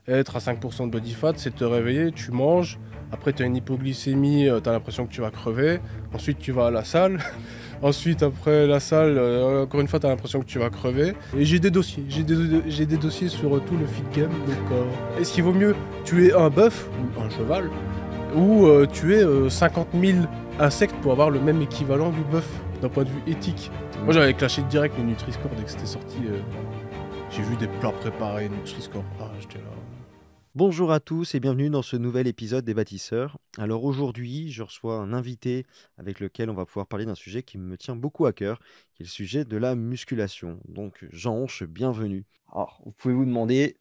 être à 5% de body fat, c'est te réveiller, tu manges, après tu as une hypoglycémie, tu as l'impression que tu vas crever, ensuite tu vas à la salle, ensuite après la salle, encore une fois tu as l'impression que tu vas crever. Et j'ai des dossiers, j'ai des dossiers sur tout le fit game, donc est-ce qu'il vaut mieux tuer un bœuf ou un cheval, ou tuer 50 000 insectes pour avoir le même équivalent du bœuf d'un point de vue éthique? Moi j'avais clashé direct le Nutri-Score dès que c'était sorti. J'ai vu des plats préparés Nutri-Score. Ah, j'étais là. Bonjour à tous et bienvenue dans ce nouvel épisode des bâtisseurs. Alors aujourd'hui, je reçois un invité avec lequel on va pouvoir parler d'un sujet qui me tient beaucoup à cœur, qui est le sujet de la musculation. Donc Jean-Hanche, bienvenue. Alors, vous pouvez vous demander,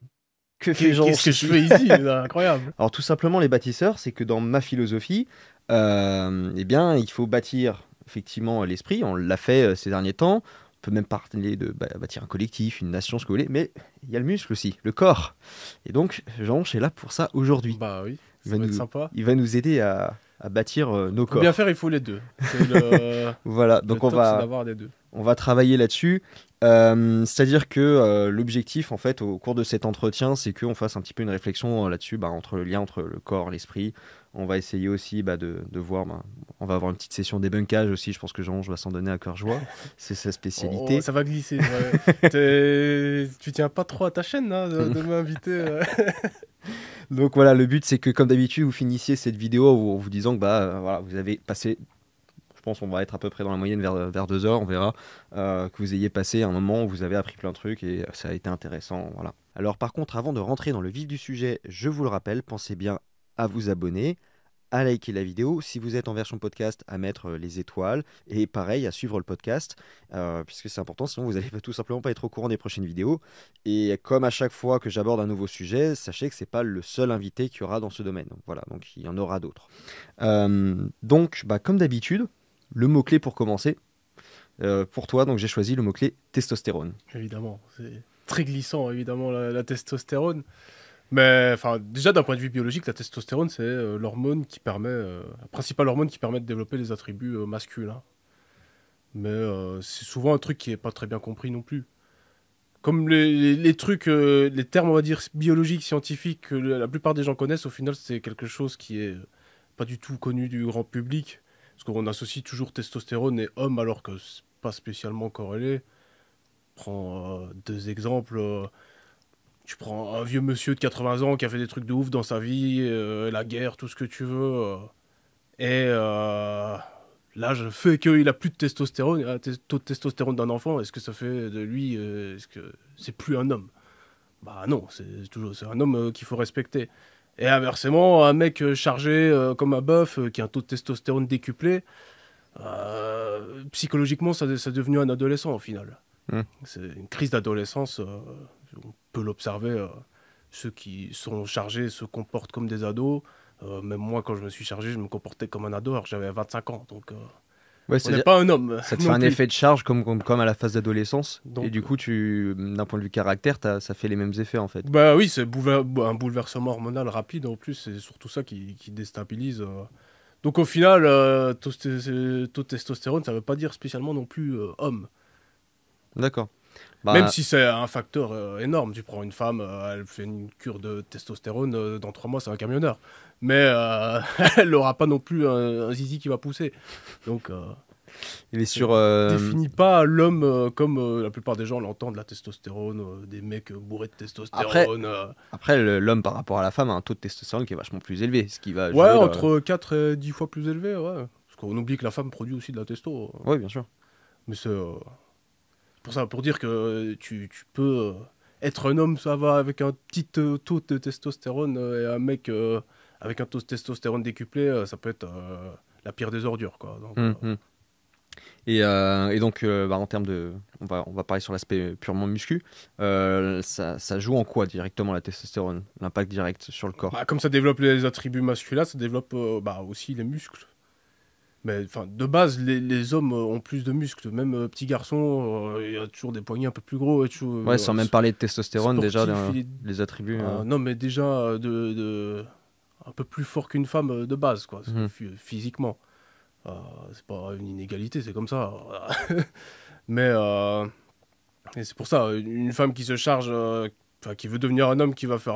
que fait Qu'est-ce Jean-Hanche que je ici? fais ici? C'est incroyable. Alors tout simplement, les bâtisseurs, c'est que dans ma philosophie, eh bien, il faut bâtir effectivement l'esprit. On l'a fait ces derniers temps. On peut même parler de bâtir un collectif, une nation, ce que vous voulez. Mais il y a le muscle aussi, le corps. Et donc, Jean est là pour ça aujourd'hui. Bah oui, Il ça va va être nous, sympa. il va nous aider à bâtir nos Pour bien corps. faire, il faut les deux. C'est le, Voilà, le donc top, c'est d'avoir les deux. on va travailler là-dessus. C'est-à-dire que l'objectif, en fait, au cours de cet entretien, c'est qu'on fasse un petit peu une réflexion là-dessus, entre le lien entre le corps, l'esprit. On va essayer aussi de voir, on va avoir une petite session débunkage aussi, je pense que Jean va s'en donner à cœur joie, c'est sa Oh, spécialité. ça va glisser. Ouais. Tu tiens pas trop à ta chaîne là, de m'inviter. Donc voilà, le but c'est que comme d'habitude, vous finissiez cette vidéo en vous disant que voilà, vous avez passé, je pense qu'on va être à peu près dans la moyenne vers 2 heures, on verra, que vous ayez passé un moment où vous avez appris plein de trucs et ça a été intéressant. Voilà. Alors par contre, avant de rentrer dans le vif du sujet, je vous le rappelle, pensez bien à vous abonner, à liker la vidéo, si vous êtes en version podcast, à mettre les étoiles, et pareil, à suivre le podcast, puisque c'est important, sinon vous n'allez tout simplement pas être au courant des prochaines vidéos. Et comme à chaque fois que j'aborde un nouveau sujet, sachez que ce n'est pas le seul invité qu'il y aura dans ce domaine. Donc, voilà, donc il y en aura d'autres. Donc, comme d'habitude, le mot-clé pour commencer, pour toi, donc j'ai choisi le mot-clé testostérone. Évidemment, c'est très glissant, évidemment, la testostérone. Mais enfin, déjà d'un point de vue biologique, la testostérone, c'est l'hormone qui permet, la principale hormone qui permet de développer les attributs masculins. Mais c'est souvent un truc qui est pas très bien compris non plus. Comme les trucs, les termes, on va dire, biologiques, scientifiques, que la plupart des gens connaissent, au final, c'est quelque chose qui est pas du tout connu du grand public. Parce qu'on associe toujours testostérone et homme, alors que c'est pas spécialement corrélé. Prends deux exemples. Tu prends un vieux monsieur de 80 ans qui a fait des trucs de ouf dans sa vie, la guerre, tout ce que tu veux. Et l'âge fait qu'il a plus de testostérone, il a un taux de testostérone d'un enfant. Est-ce que ça fait de lui, est-ce que c'est plus un homme? Bah non, c'est un homme qu'il faut respecter. Et inversement, un mec chargé comme un bœuf qui a un taux de testostérone décuplé, psychologiquement, ça c'est devenu un adolescent au final. Hmm. C'est une crise d'adolescence, on peut l'observer. Ceux qui sont chargés se comportent comme des ados. Même moi, quand je me suis chargé, je me comportais comme un ado alors que j'avais 25 ans. Donc, Ouais, on n'est c'est-à-dire, pas un homme ça te fait non un plus. effet de charge comme à la phase d'adolescence, et Donc, du coup, d'un point de vue caractère, ça fait les mêmes effets en fait. bah oui, c'est un bouleversement hormonal rapide en plus. C'est surtout ça qui déstabilise. Donc, au final, taux de testostérone, ça veut pas dire spécialement non plus homme. D'accord. Même Bah, si c'est un facteur énorme. Tu prends une femme, elle fait une cure de testostérone, dans 3 mois, c'est un camionneur. Mais elle n'aura pas non plus un zizi qui va pousser. Donc, il est ça sur. définit pas l'homme comme la plupart des gens l'entendent, la testostérone, des mecs bourrés de Après, testostérone. après l'homme par rapport à la femme a un taux de testostérone qui est vachement plus élevé, ce qui va Ouais, jouer dans. entre 4 et 10 fois plus élevé, ouais. Parce qu'on oublie que la femme produit aussi de la testo. Oui, bien sûr. Mais c'est pour ça, pour dire que tu peux être un homme, ça va, avec un petit taux de testostérone, et un mec avec un taux de testostérone décuplé, ça peut être la pire des ordures, quoi. Donc, Mhm. Et donc, en termes de. On va parler sur l'aspect purement muscu. Ça joue en quoi directement la testostérone? L'impact direct sur le corps? comme ça développe les attributs masculins, ça développe aussi les muscles. Mais enfin, de base, les hommes ont plus de muscles. Même petit garçon, il a toujours des poignets un peu plus gros. Et toujours, Ouais, sans même parler de testostérone, déjà, sportif, les attributs. non, mais déjà un peu plus fort qu'une femme de base, quoi, Mhm. physiquement. C'est pas une inégalité, c'est comme ça. Mais et c'est pour ça, une femme qui se charge, qui veut devenir un homme qui va faire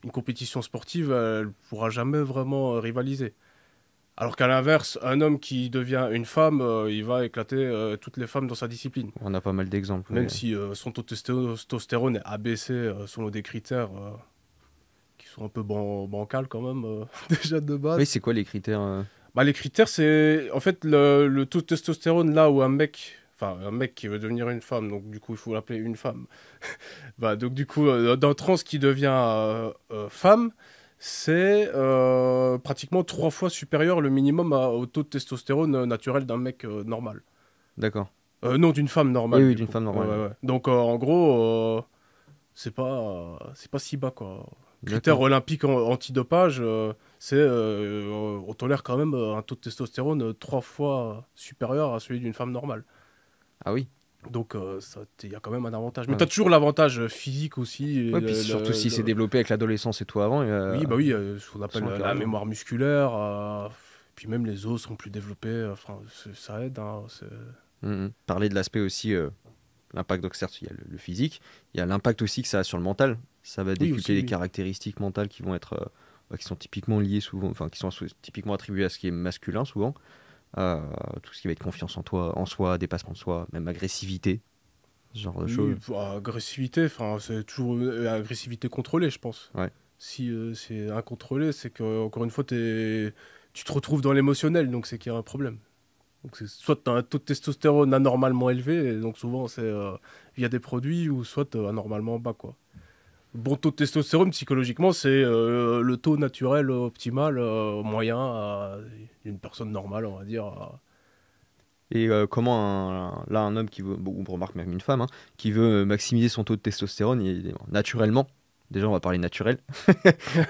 une compétition sportive, elle pourra jamais vraiment rivaliser. Alors qu'à l'inverse, un homme qui devient une femme, il va éclater toutes les femmes dans sa discipline. On a pas mal d'exemples. Même si son taux de testostérone est abaissé selon des critères qui sont un peu bancals quand même, déjà de base. Oui, c'est quoi les critères Bah, les critères, c'est en fait le taux de testostérone là où un mec qui veut devenir une femme, donc du coup il faut l'appeler une femme. Bah, donc du coup, d'un trans qui devient femme, c'est pratiquement 3 fois supérieur le minimum au taux de testostérone naturel d'un mec normal. D'accord. Non, d'une femme normale. Oui, oui, Du d'une coup. femme normale. Ouais, ouais, ouais. Donc en gros, c'est pas si bas quoi. Critère D'accord. olympique antidopage, c'est on tolère quand même un taux de testostérone 3 fois supérieur à celui d'une femme normale. Ah oui. Donc il y a quand même un avantage. Mais Ouais. tu as toujours l'avantage physique aussi. Et Ouais, puis surtout si c'est développé avec l'adolescence et tout avant. Oui, bah oui, ce qu'on appelle sans la carrément. mémoire musculaire. Puis même les os sont plus développés. Enfin, ça aide. Hein, Parler de l'aspect aussi, l'impact, donc certes, il y a le physique, il y a l'impact aussi que ça a sur le mental. Ça va Oui, décupler aussi, les oui. caractéristiques mentales qui vont être, qui sont typiquement liées souvent, enfin qui sont typiquement attribuées à ce qui est masculin souvent. Tout ce qui va être confiance en soi, dépassement de soi, même agressivité, ce genre de choses. Oui, agressivité, enfin, c'est toujours une agressivité contrôlée, je pense. Ouais. Si c'est incontrôlé, c'est que, encore une fois, tu te retrouves dans l'émotionnel, donc c'est qu'il y a un problème. Donc soit tu as un taux de testostérone anormalement élevé, et donc souvent c'est via des produits, ou soit anormalement bas, quoi. Bon taux de testostérone, psychologiquement, c'est le taux naturel optimal moyen d'une personne normale, on va dire. Et comment un homme qui veut, ou on remarque même une femme, hein, qui veut maximiser son taux de testostérone, naturellement, déjà on va parler naturel,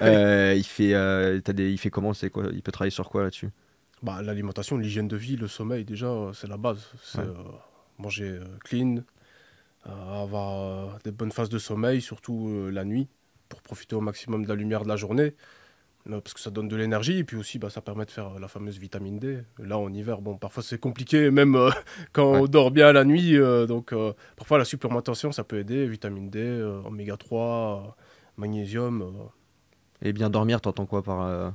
il fait comment, c'est quoi, il peut travailler sur quoi là-dessus? Bah, l'alimentation, l'hygiène de vie, le sommeil, déjà, c'est la base. C'est Ouais. manger clean, avoir des bonnes phases de sommeil, surtout la nuit, pour profiter au maximum de la lumière de la journée, parce que ça donne de l'énergie, et puis aussi, bah, ça permet de faire la fameuse vitamine D. Là, en hiver, bon, parfois c'est compliqué, même quand Ouais. on dort bien la nuit, donc parfois la supplémentation, ça peut aider, vitamine D, oméga 3, magnésium. Et bien dormir, t'entends quoi par...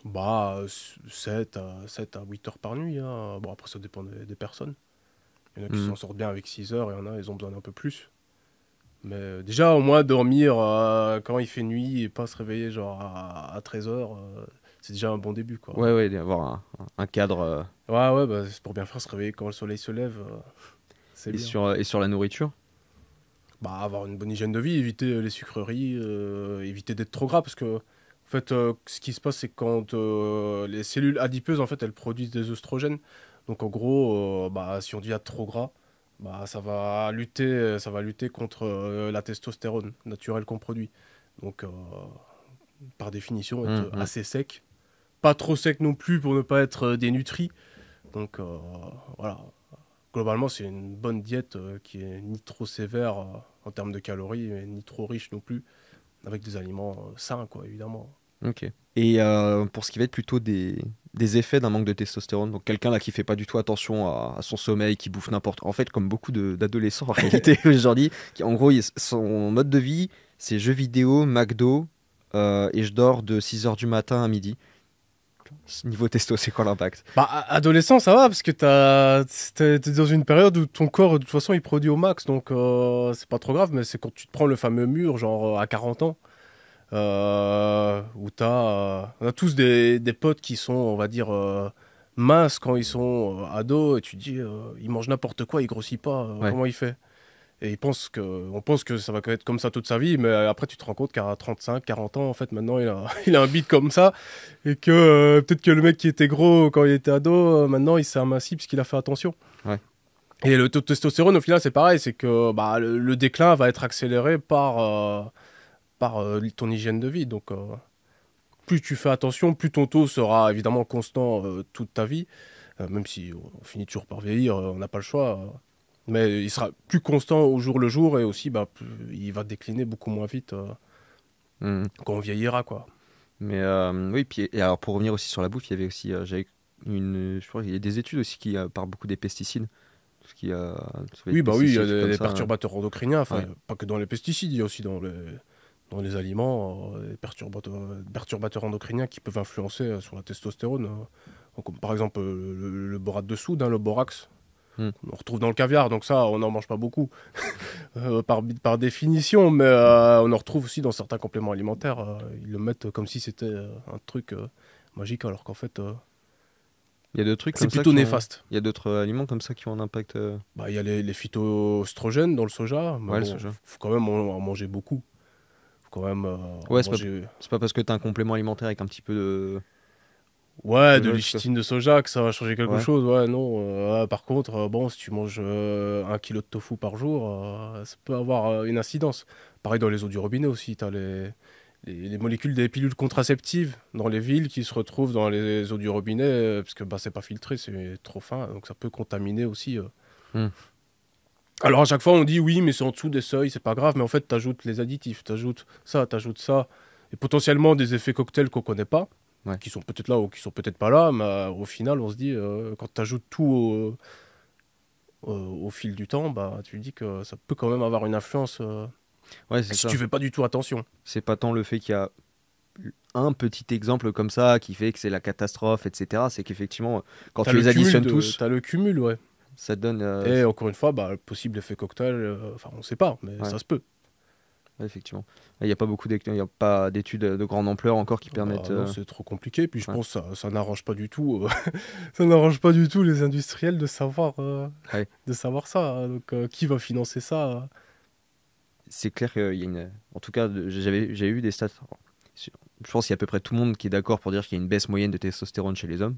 Bah, 7 à 8 heures par nuit, hein. Bon, après, ça dépend des personnes. Il y en a qui Mhm. s'en sortent bien avec 6 heures, il y en a, ils ont besoin d'un peu plus. Mais déjà, au moins, dormir quand il fait nuit et pas se réveiller genre à 13 heures, c'est déjà un bon début, quoi. Ouais, ouais, d'avoir un cadre Ouais, ouais, bah, c'est pour bien faire se réveiller quand le soleil se lève, c'est bien. et sur la nourriture. Bah, avoir une bonne hygiène de vie, éviter les sucreries, éviter d'être trop gras, parce que, en fait, ce qui se passe, c'est que quand les cellules adipeuses, en fait, elles produisent des œstrogènes. Donc, en gros, bah, si on devient trop gras, bah, ça va lutter contre la testostérone naturelle qu'on produit. Donc, par définition, être Mhm. assez sec. Pas trop sec non plus pour ne pas être dénutri. Donc, voilà. Globalement, c'est une bonne diète qui est ni trop sévère en termes de calories, mais ni trop riche non plus, avec des aliments sains, quoi, évidemment. Ok. Et pour ce qui va être plutôt des effets d'un manque de testostérone, donc quelqu'un là qui fait pas du tout attention à son sommeil, qui bouffe n'importe, en fait comme beaucoup d'adolescents en réalité aujourd'hui, qui en gros son mode de vie c'est jeux vidéo, McDo, et je dors de 6 heures du matin à midi. Niveau testo, c'est quoi l'impact? Bah, adolescent, ça va, parce que t'es dans une période où ton corps, de toute façon, il produit au max, donc c'est pas trop grave, mais c'est quand tu te prends le fameux mur, genre à 40 ans, où on a tous des potes qui sont, on va dire, minces quand ils sont ados, et tu te dis, il mange n'importe quoi, il grossit pas, Ouais. comment il fait? Et on pense que ça va être comme ça toute sa vie, mais après tu te rends compte qu'à 35, 40 ans, en fait, maintenant il a un beat comme ça, et que peut-être que le mec qui était gros quand il était ado, maintenant il s'est aminci parce qu'il a fait attention. Ouais. Et le taux de testostérone, au final, c'est pareil, c'est que bah, le déclin va être accéléré par ton hygiène de vie. Donc, plus tu fais attention, plus ton taux sera évidemment constant toute ta vie, même si on finit toujours par vieillir, on n'a pas le choix. Mais il sera plus constant au jour le jour et aussi bah, il va décliner beaucoup moins vite Mhm. quand on vieillira, quoi. Mais oui, puis et alors pour revenir aussi sur la bouffe, il y avait aussi, je crois qu'il y a des études aussi qui parlent beaucoup des pesticides. ce qui a. Oui, bah oui, il y a des des perturbateurs endocriniens, enfin, Ouais. pas que dans les pesticides, il y a aussi dans les aliments, des perturbateurs endocriniens qui peuvent influencer sur la testostérone. Comme par exemple le borate de soude, hein, le borax. Hmm. On retrouve dans le caviar, donc ça, on n'en mange pas beaucoup par définition, mais on en retrouve aussi dans certains compléments alimentaires. Ils le mettent comme si c'était un truc magique, alors qu'en fait, Il y a d'autres trucs c'est comme ça plutôt qui ont- néfaste. Il y a d'autres aliments comme ça qui ont un impact. Bah, il y a les phytoestrogènes dans le soja, mais Ouais, le bon, soja. faut quand même en manger beaucoup. Faut quand même Ouais, en c'est pas, manger... c'est pas parce que t'as un complément alimentaire avec un petit peu de. Ouais, de Soja, l'ichtyine de soja que ça va changer quelque Ouais. chose. Ouais, non. Par contre, bon, si tu manges 1 kilo de tofu par jour, ça peut avoir une incidence. Pareil dans les eaux du robinet aussi, t'as les molécules des pilules contraceptives dans les villes qui se retrouvent dans les eaux du robinet parce que bah, c'est pas filtré, c'est trop fin, donc ça peut contaminer aussi. Hmm. Alors à chaque fois on dit oui, mais c'est en dessous des seuils, c'est pas grave, mais en fait t'ajoutes les additifs, t'ajoutes ça, et potentiellement des effets cocktails qu'on connaît pas, Ouais. qui sont peut-être là ou qui sont peut-être pas là, mais au final on se dit quand t'ajoutes tout au fil du temps, bah tu dis que ça peut quand même avoir une influence Ouais, c'est si ça. tu fais pas du tout attention. C'est pas tant le fait qu'il y a un petit exemple comme ça qui fait que c'est la catastrophe, etc. C'est qu'effectivement, quand tu les additionnes tous, T'as le cumul, ouais. ça te donne. Et encore une fois, bah, le possible effet cocktail, enfin on sait pas, mais Ouais. ça se peut. Ouais, effectivement. Il n'y a pas il y a pas d'études de grande ampleur encore qui Bah, permettent. non, c'est trop compliqué, puis je ouais. pense que ça n'arrange pas du tout, ça n'arrange pas du tout les industriels Ouais. de savoir ça, hein. Donc qui va financer ça C'est clair qu'il y a une. En tout cas, j'avais eu des stats. Je pense qu'il y a à peu près tout le monde qui est d'accord pour dire qu'il y a une baisse moyenne de testostérone chez les hommes.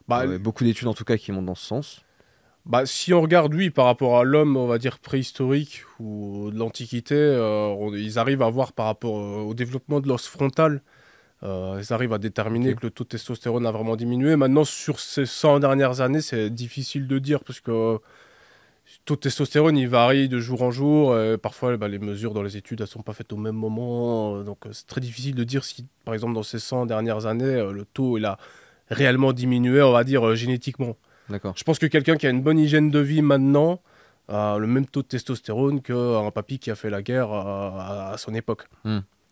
Bah, Beaucoup d'études en tout cas qui montent dans ce sens. bah, si on regarde, oui, par rapport à l'homme, on va dire préhistorique ou de l'Antiquité, ils arrivent à voir par rapport au développement de l'os frontal, ils arrivent à déterminer Ok. que le taux de testostérone a vraiment diminué. Maintenant, sur ces 100 dernières années, c'est difficile de dire parce que le taux de testostérone, il varie de jour en jour. Parfois, bah, les mesures dans les études, elles sont pas faites au même moment. Donc, c'est très difficile de dire si, par exemple, dans ces 100 dernières années, le taux, il a réellement diminué, on va dire, génétiquement. D'accord. Je pense que quelqu'un qui a une bonne hygiène de vie maintenant a le même taux de testostérone qu'un papy qui a fait la guerre à son époque.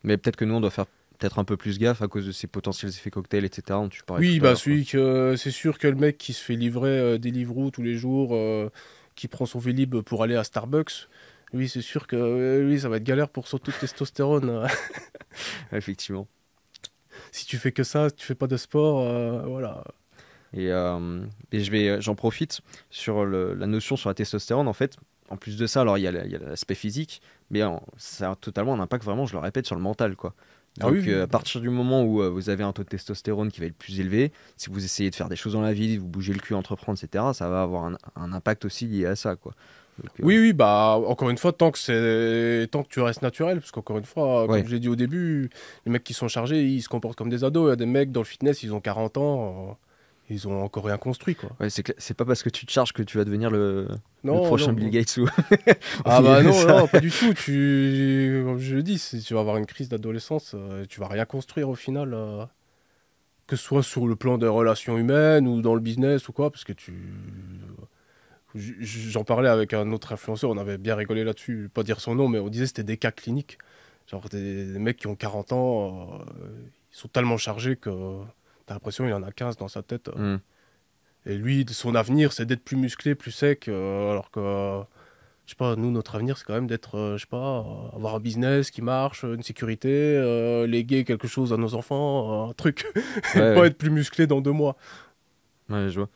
Mais peut-être que nous, on doit faire peut-être un peu plus gaffe à cause de ces potentiels effets cocktails, etc. dont tu parlais Oui, tout à bah l'heure, quoi. c'est sûr que le mec qui se fait livrer des Deliveroo tous les jours, qui prend son Vélib pour aller à Starbucks, lui, c'est sûr que lui, ça va être galère pour son taux de testostérone. Effectivement. Si tu fais que ça, si tu fais pas de sport, voilà. Et j'en profite sur la notion sur la testostérone. En fait, en plus de ça, alors il y a l'aspect physique, mais ça a totalement un impact, vraiment, je le répète, sur le mental, quoi. Ah Donc, oui, oui. à partir du moment où vous avez un taux de testostérone qui va être plus élevé, si vous essayez de faire des choses dans la vie, vous bougez le cul, entreprendre, etc., ça va avoir un impact aussi lié à ça, quoi. Donc, Oui, oui, bah encore une fois, tant que tu restes naturel, parce qu'encore une fois, Ouais. comme je l'ai dit au début, les mecs qui sont chargés, ils se comportent comme des ados. Il y a des mecs dans le fitness, ils ont 40 ans, ils ont encore rien construit, quoi. Ouais, c'est pas parce que tu te charges que tu vas devenir le Non, prochain non, Bill non. Gates ou. Ah bah non, Ça- non, pas du tout. Comme je le dis, tu vas avoir une crise d'adolescence, tu vas rien construire au final, que ce soit sur le plan des relations humaines ou dans le business ou quoi, parce que J'en parlais avec un autre influenceur, on avait bien rigolé là-dessus, je vais pas dire son nom, mais on disait que c'était des cas cliniques. Genre des mecs qui ont 40 ans, ils sont tellement chargés que t'as l'impression qu'il y en a 15 dans sa tête. Hmm. Et lui, son avenir, c'est d'être plus musclé, plus sec, alors que, je sais pas, nous, notre avenir, c'est quand même d'être, je sais pas, avoir un business qui marche, une sécurité, léguer quelque chose à nos enfants, un truc, et Ouais, pas ouais. être plus musclé dans 2 mois. Ouais, je vois.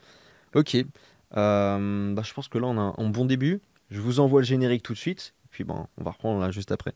Ok. Bah, je pense que là, on a un bon début. Je vous envoie le générique tout de suite. Puis bon, on va reprendre là juste après.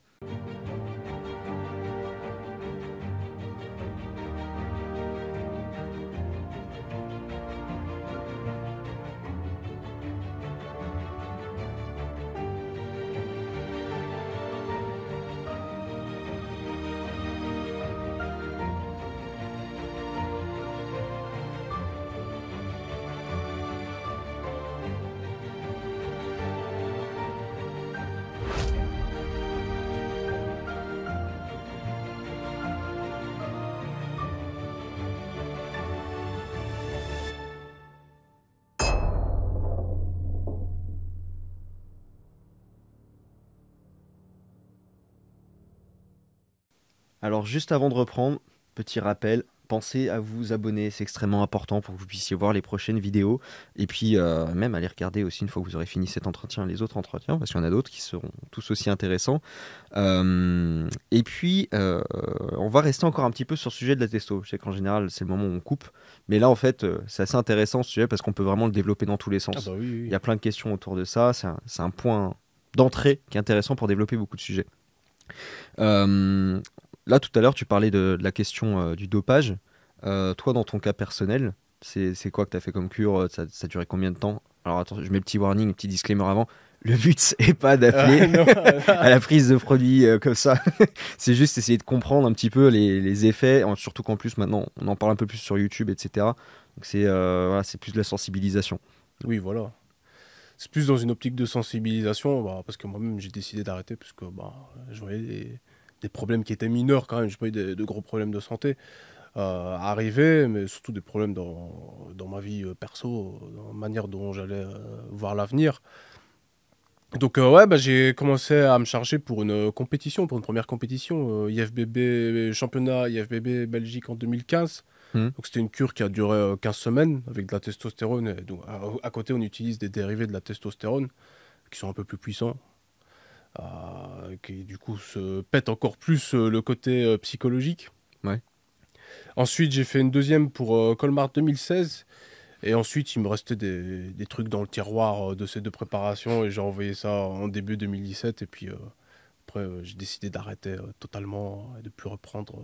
Alors, juste avant de reprendre, petit rappel, pensez à vous abonner, c'est extrêmement important pour que vous puissiez voir les prochaines vidéos. Et puis, même aller regarder aussi, une fois que vous aurez fini cet entretien, les autres entretiens, parce qu'il y en a d'autres qui seront tous aussi intéressants. Et puis, on va rester encore un petit peu sur le sujet de la testo. Je sais qu'en général, c'est le moment où on coupe. Mais là, en fait, c'est assez intéressant ce sujet parce qu'on peut vraiment le développer dans tous les Ah sens. bah oui, Il oui. y a plein de questions autour de ça. C'est un point d'entrée qui est intéressant pour développer beaucoup de sujets. Euh, Là, tout à l'heure, tu parlais de la question du dopage. Toi, dans ton cas personnel, c'est quoi que tu as fait comme cure? Ça a duré combien de temps? Alors, attends, je mets le petit warning, le petit disclaimer avant. Le but, c'est pas d'appeler Non, à la prise de produits comme ça. C'est juste essayer de comprendre un petit peu les effets, surtout qu'en plus, maintenant, on en parle un peu plus sur YouTube, etc. Donc, voilà, c'est plus de la sensibilisation. oui, voilà. C'est plus dans une optique de sensibilisation, bah, parce que moi-même j'ai décidé d'arrêter, parce que bah, je voyais des problèmes qui étaient mineurs quand même. J'ai pas eu de gros problèmes de santé arriver, mais surtout des problèmes dans ma vie perso, dans la manière dont j'allais voir l'avenir. Donc ouais, bah, j'ai commencé à me charger pour une compétition, pour une première compétition, IFBB, championnat IFBB Belgique en 2015. Hmm. Donc c'était une cure qui a duré 15 semaines avec de la testostérone. Et donc, à côté, on utilise des dérivés de la testostérone qui sont un peu plus puissants, qui du coup se pètent encore plus le côté psychologique. Ouais. Ensuite, j'ai fait une deuxième pour Colmar 2016. Et ensuite, il me restait des trucs dans le tiroir de ces deux préparations et j'ai envoyé ça en début 2017. Et puis après, j'ai décidé d'arrêter totalement et de plus reprendre.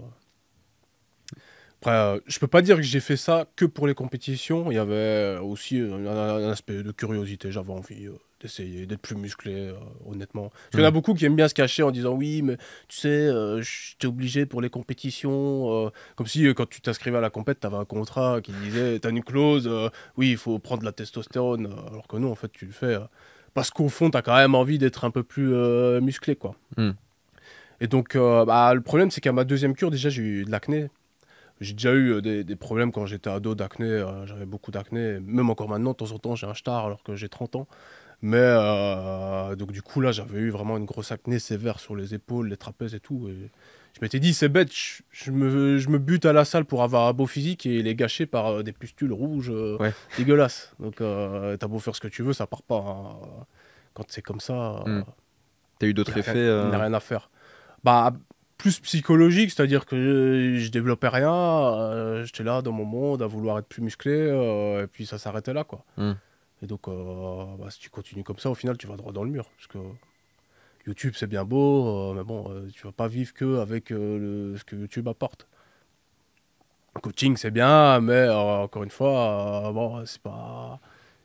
Après, je peux pas dire que j'ai fait ça que pour les compétitions. Il y avait aussi un aspect de curiosité. J'avais envie d'essayer d'être plus musclé, honnêtement. Parce qu'il y en a beaucoup qui aiment bien se cacher en disant oui, mais tu sais, j'étais obligé pour les compétitions. Comme si quand tu t'inscrivais à la compète, tu avais un contrat qui disait, tu as une clause, oui, il faut prendre de la testostérone. Alors que non, en fait, tu le fais parce qu'au fond, tu as quand même envie d'être un peu plus musclé, quoi. Hmm. Et donc, bah, le problème, c'est qu'à ma deuxième cure, déjà, j'ai eu de l'acné. J'ai déjà eu des problèmes quand j'étais ado d'acné, j'avais beaucoup d'acné, même encore maintenant, de temps en temps, j'ai un star alors que j'ai 30 ans. Mais donc du coup, là, j'avais eu vraiment une grosse acné sévère sur les épaules, les trapèzes et tout. Et je m'étais dit, c'est bête, je me bute à la salle pour avoir un beau physique et les gâcher par des pustules rouges Ouais. dégueulasses. Donc t'as beau faire ce que tu veux, ça part pas, hein. Quand c'est comme ça, Hmm. T'as eu d'autres effets il n'y a rien à faire. Bah, plus psychologique, c'est-à-dire que je développais rien, j'étais là dans mon monde à vouloir être plus musclé, et puis ça s'arrêtait là, quoi. Hmm. Et donc, bah, si tu continues comme ça, au final, tu vas droit dans le mur. Parce que YouTube, c'est bien beau, mais bon, tu vas pas vivre que avec ce que YouTube apporte. Le coaching, c'est bien, mais encore une fois, bon, c'est pas.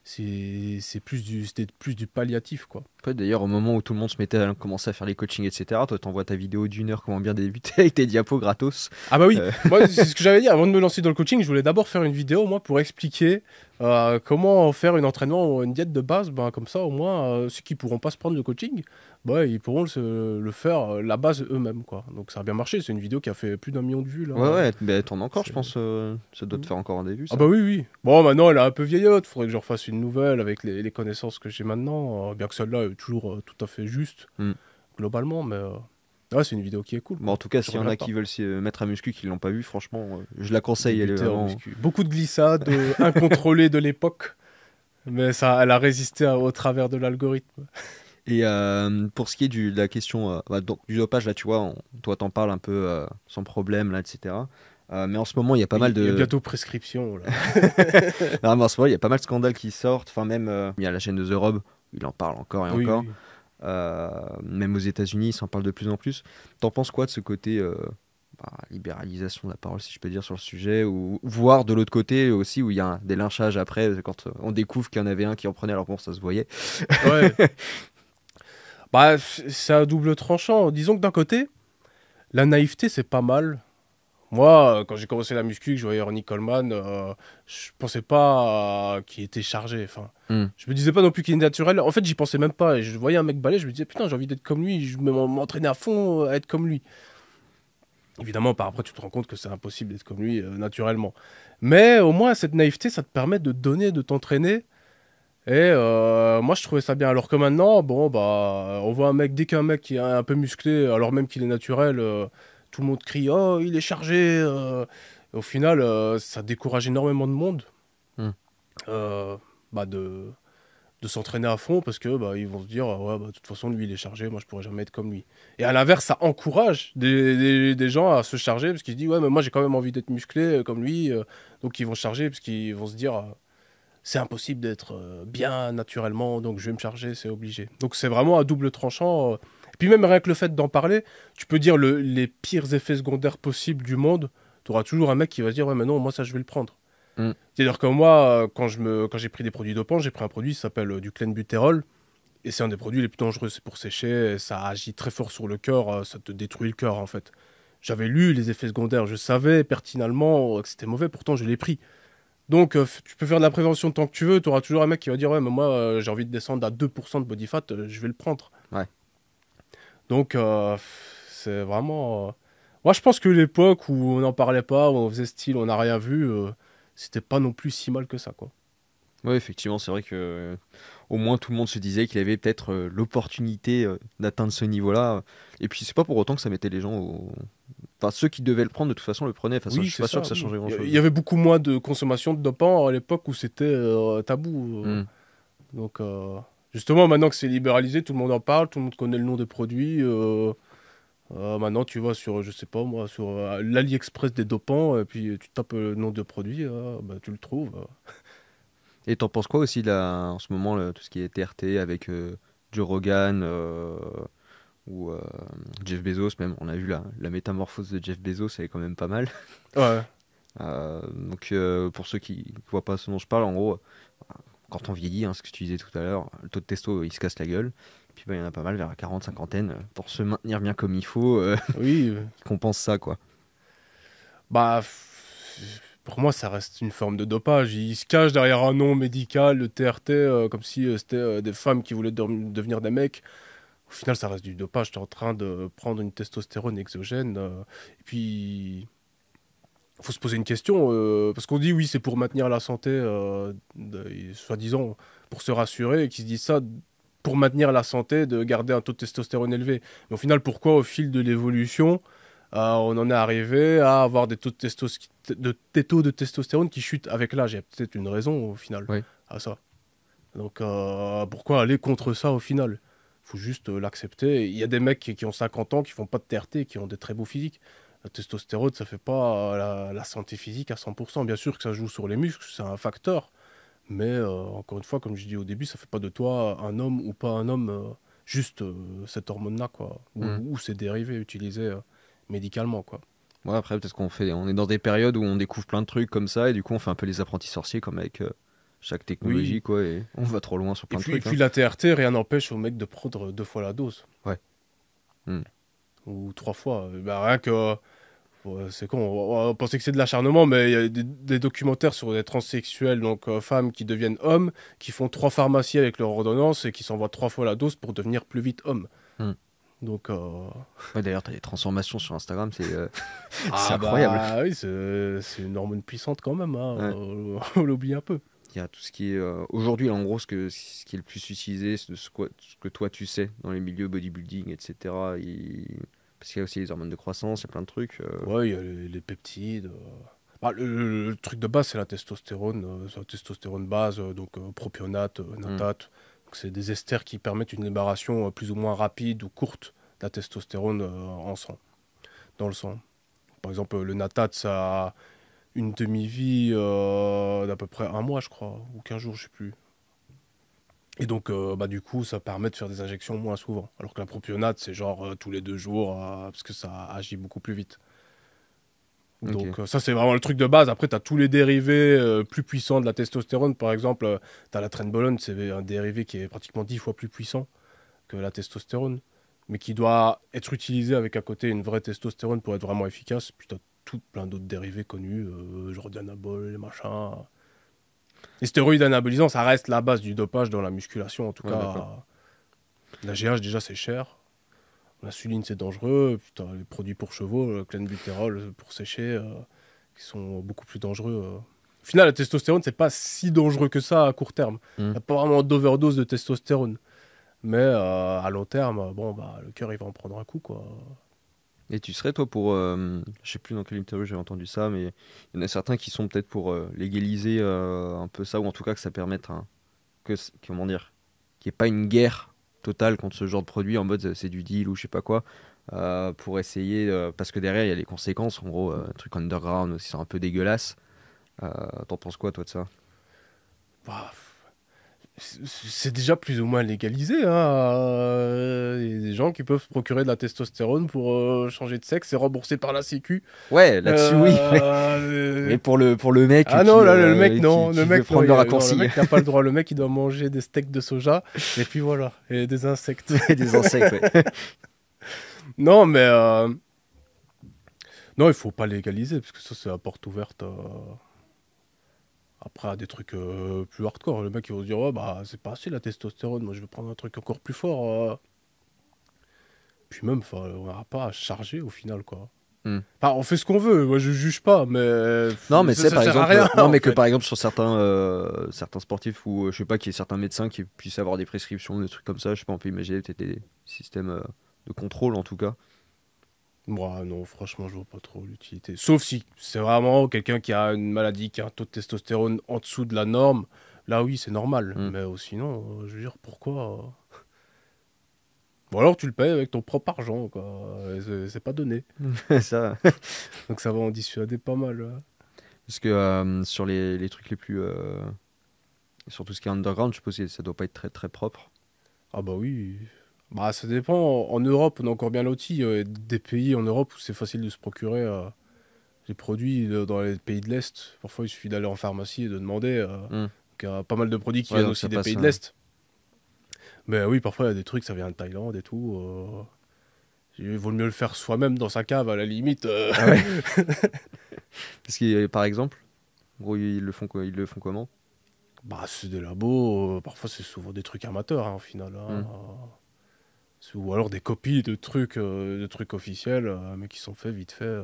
C'était plus du palliatif, quoi. Après, d'ailleurs, au moment où tout le monde se mettait à commencer à faire les coachings, etc., toi, t'envoies ta vidéo d'1 heure, comment bien débuter avec tes diapos gratos. Ah bah oui, Euh, moi c'est ce que j'avais dit avant de me lancer dans le coaching, je voulais d'abord faire une vidéo moi pour expliquer comment faire un entraînement ou une diète de base, ben, comme ça au moins ceux qui pourront pas se prendre le coaching, bah, ils pourront le faire la base eux-mêmes quoi. Donc ça a bien marché, c'est une vidéo qui a fait plus d'1 million de vues là. Ouais, ouais, mais elle tourne encore, je C'est- pense. Ça doit te faire encore un début, Ah ça. bah oui oui. Bon maintenant elle est un peu vieillotte, faudrait que je refasse une nouvelle avec les connaissances que j'ai maintenant, bien que celle-là est toujours tout à fait juste Hmm. globalement, mais ouais, c'est une vidéo qui est cool, Bon, en quoi. tout cas, Je s'il y en a regrette pas. qui veulent s'y mettre à muscu, qui l'ont pas vu, franchement, je la conseille. Elle est Débuter en vraiment. muscu. Beaucoup de glissades incontrôlées de l'époque, mais ça, elle a résisté au travers de l'algorithme. Et pour ce qui est de la question donc, du dopage, là, tu vois, toi, t'en parles un peu sans problème, là, etc. Mais en ce moment, il y a pas mal Il y a de. bientôt prescription, là. Non, mais en ce moment, il y a pas mal de scandales qui sortent. Enfin, même, il y a la chaîne de The Rob, il en parle encore et Oui, encore. oui. Même aux États-Unis, ils s'en parlent de plus en plus. T'en penses quoi de ce côté libéralisation de la parole, si je peux dire, sur le sujet, ou voire de l'autre côté aussi, où il y a des lynchages après, quand on découvre qu'il y en avait un qui en prenait, alors bon, ça se voyait. Ouais. Bah, c'est un double tranchant. Disons que d'un côté, la naïveté, c'est pas mal. Moi, quand j'ai commencé la muscu, que je voyais Ronnie Coleman, je pensais pas qu'il était chargé. Enfin, Hmm. je me disais pas non plus qu'il est naturel. En fait, j'y pensais même pas. Et je voyais un mec balai, je me disais, putain, j'ai envie d'être comme lui. Je m'entraînais à fond à être comme lui. Évidemment, par après, tu te rends compte que c'est impossible d'être comme lui naturellement. Mais au moins, cette naïveté, ça te permet de donner, de t'entraîner. Et moi, je trouvais ça bien. Alors que maintenant, bon, bah, on voit un mec, dès qu'un mec qui est un peu musclé, alors même qu'il est naturel, tout le monde crie oh il est chargé. Au final, ça décourage énormément de monde Hmm. bah, de s'entraîner à fond parce que bah, ils vont se dire ouais bah, de toute façon lui il est chargé, moi je pourrais jamais être comme lui. Et à l'inverse, ça encourage des gens à se charger parce qu'ils se disent ouais mais moi j'ai quand même envie d'être musclé comme lui, donc ils vont se charger parce qu'ils vont se dire c'est impossible d'être bien naturellement, donc je vais me charger, c'est obligé. Donc c'est vraiment à double tranchant. Et puis même rien que le fait d'en parler, tu peux dire les pires effets secondaires possibles du monde, tu auras toujours un mec qui va se dire ouais mais non moi ça je vais le prendre. Mm. C'est-à-dire que moi, quand j'ai pris des produits dopants, j'ai pris un produit qui s'appelle du clenbuterol. Et c'est un des produits les plus dangereux. C'est pour sécher, et ça agit très fort sur le cœur, ça te détruit le cœur en fait. J'avais lu les effets secondaires, je savais pertinemment que c'était mauvais, pourtant je l'ai pris. Donc tu peux faire de la prévention tant que tu veux, tu auras toujours un mec qui va dire ouais mais moi j'ai envie de descendre à 2% de body fat, je vais le prendre. Ouais. Donc c'est vraiment... Moi je pense que l'époque où on n'en parlait pas, où on faisait style, on n'a rien vu, c'était pas non plus si mal que ça quoi. Ouais, effectivement, c'est vrai que au moins tout le monde se disait qu'il avait peut-être l'opportunité d'atteindre ce niveau-là. Et puis c'est pas pour autant que ça mettait les gens au... Enfin, ceux qui devaient le prendre, de toute façon, le prenaient. Enfin, je Oui, suis c'est pas sûr ça, que ça oui. changeait Il grand-chose. y avait beaucoup moins de consommation de dopants à l'époque où c'était tabou. Hmm. Donc, justement, maintenant que c'est libéralisé, tout le monde en parle, tout le monde connaît le nom des produits. Maintenant, tu vas sur, je sais pas moi, sur l'AliExpress des dopants, et puis tu tapes le nom de produit, bah, tu le trouves. Et t'en penses quoi aussi là, en ce moment, tout ce qui est TRT avec Joe Rogan ou Jeff Bezos même. On a vu la métamorphose de Jeff Bezos, elle est quand même pas mal. Ouais. Donc pour ceux qui ne voient pas ce dont je parle, en gros, quand on vieillit, hein, ce que tu disais tout à l'heure, le taux de testo il se casse la gueule. Puis bah, il y en a pas mal vers la 40, cinquantaine, pour se maintenir bien comme il faut, Oui. qui compensent ça quoi. Bah, pour moi, ça reste une forme de dopage. Ils se cachent derrière un nom médical, le TRT, comme si c'était des femmes qui voulaient devenir des mecs. Au final, ça reste du dopage. Tu es en train de prendre une testostérone exogène. Et puis, il faut se poser une question. Parce qu'on dit, oui, c'est pour maintenir la santé, soi-disant, pour se rassurer, et qu'ils se disent ça pour maintenir la santé, de garder un taux de testostérone élevé. Mais au final, pourquoi, au fil de l'évolution, on en est arrivé à avoir des taux des taux de testostérone qui chutent avec l'âge? Il y a peut-être une raison, au final, Oui. à ça. Donc, pourquoi aller contre ça, au final? Faut juste l'accepter. Il y a des mecs qui ont 50 ans, qui font pas de TRT, qui ont des très beaux physiques. La testostérone, ça fait pas la santé physique à 100%. Bien sûr que ça joue sur les muscles, c'est un facteur. Mais encore une fois, comme je dis au début, ça fait pas de toi un homme ou pas un homme, juste cette hormone-là, quoi. Mm. Ou ses dérivés utilisés médicalement, quoi. Ouais, après peut-être on est dans des périodes où on découvre plein de trucs comme ça et du coup on fait un peu les apprentis sorciers comme avec chaque technologie Oui. quoi et on va trop loin sur plein de Et trucs. puis Hein. la TRT, rien n'empêche au mec de prendre 2 fois la dose. Ouais. Mm. Ou 3 fois. Bah, rien que... ouais, c'est con, on pensait que c'est de l'acharnement, mais il y a des documentaires sur des transsexuels, donc femmes qui deviennent hommes, qui font 3 pharmacies avec leur ordonnance et qui s'envoient 3 fois la dose pour devenir plus vite homme. Mm. Donc, Ouais, d'ailleurs, t'as des transformations sur Instagram, c'est c'est ah incroyable. bah oui, c'est une hormone puissante quand même, hein, Ouais. on l'oublie un peu. Il y a tout ce qui est aujourd'hui, en gros, ce qui est le plus utilisé, c'est ce que toi tu sais dans les milieux bodybuilding, etc. Parce qu'il y a aussi les hormones de croissance, il y a plein de trucs. Ouais, il y a les peptides. Bah, le truc de base, c'est la testostérone. C'est la testostérone base, donc propionate, natate. Donc, c'est des esters qui permettent une libération plus ou moins rapide ou courte de la testostérone dans le sang. Par exemple, le natate, ça a une demi-vie d'à peu près 1 mois, je crois, ou 15 jours, je sais plus. Et donc, bah, du coup, ça permet de faire des injections moins souvent. Alors que la propionate, c'est genre tous les 2 jours, parce que ça agit beaucoup plus vite. Ok. Donc ça, c'est vraiment le truc de base. Après, tu as tous les dérivés plus puissants de la testostérone. Par exemple, tu as la trenbolone, c'est un dérivé qui est pratiquement 10 fois plus puissant que la testostérone, mais qui doit être utilisé avec à côté une vraie testostérone pour être vraiment efficace. Puis tu as tout plein d'autres dérivés connus, genre d'anabol, les machins. Les stéroïdes anabolisants, ça reste la base du dopage dans la musculation, en tout Ouais, d'accord. cas. La GH, déjà, c'est cher. L'insuline, c'est dangereux. Puis t'as les produits pour chevaux, le clenbuterol pour sécher, qui sont beaucoup plus dangereux. Au final, la testostérone, c'est pas si dangereux que ça à court terme. Il Mm. n'y a pas vraiment d'overdose de testostérone. Mais à long terme, bon, bah, le cœur, il va en prendre un coup, quoi. Et tu serais, toi, pour. Je sais plus dans quelle interview j'ai entendu ça, mais il y en a certains qui sont peut-être pour légaliser un peu ça, ou en tout cas que ça permette comment dire, qu'il n'y ait pas une guerre totale contre ce genre de produit en mode c'est du deal ou je sais pas quoi, pour essayer. Parce que derrière, il y a les conséquences. En gros, un truc underground aussi, c'est un peu dégueulasse. T'en penses quoi, toi, de ça? Bah, c'est déjà plus ou moins légalisé, hein. Il y a des gens qui peuvent se procurer de la testostérone pour changer de sexe et rembourser par la Sécu. Ouais, là-dessus, oui. Mais pour le mec Ah non, là, le mec, qui, non. Le qui veut mec, non, prendre le non, le raccourci mec n'a pas le droit. Le mec, il doit manger des steaks de soja. Et puis voilà. Et des insectes. des insectes, ouais. Non, mais non, il faut pas légaliser, parce que ça, c'est la porte ouverte après à des trucs plus hardcore. Le mec, il va se dire, oh, bah, c'est pas assez la testostérone, moi, je vais prendre un truc encore plus fort. Puis même, on n'aura pas à charger au final, quoi. Hmm. Enfin, on fait ce qu'on veut, moi, je juge pas, mais Non, mais ça c'est par sert à exemple, rien, non, en mais que fait. par exemple sur certains sportifs ou je sais pas, qu'il y ait certains médecins qui puissent avoir des prescriptions, des trucs comme ça. Je sais pas, on peut imaginer peut-être des systèmes de contrôle en tout cas. Moi, non, franchement, je vois pas trop l'utilité. Sauf si c'est vraiment quelqu'un qui a une maladie, qui a un taux de testostérone en dessous de la norme. Là, oui, c'est normal. Hmm. Mais sinon, je veux dire, pourquoi Ou alors tu le payes avec ton propre argent, quoi. Et c'est pas donné. Ça, Donc ça va en dissuader pas mal. parce que sur les trucs les plus, sur tout ce qui est underground, je suppose que ça doit pas être très très propre. Ah bah oui. Bah ça dépend. En Europe, on est encore bien lotis. Des pays en Europe où c'est facile de se procurer les produits dans les pays de l'Est. Parfois, il suffit d'aller en pharmacie et de demander. Hmm. Donc, il y a pas mal de produits qui Ouais, viennent donc aussi ça des passe. pays de l'Est. Mais oui, parfois, il y a des trucs, ça vient de Thaïlande et tout. Il vaut mieux le faire soi-même dans sa cave, à la limite. Ah ouais. Parce que par exemple, en gros, ils le font comment? Bah, c'est des labos. Parfois, c'est souvent des trucs amateurs, hein, au final. Hmm. Ou alors des copies de trucs officiels, mais qui sont faits vite fait.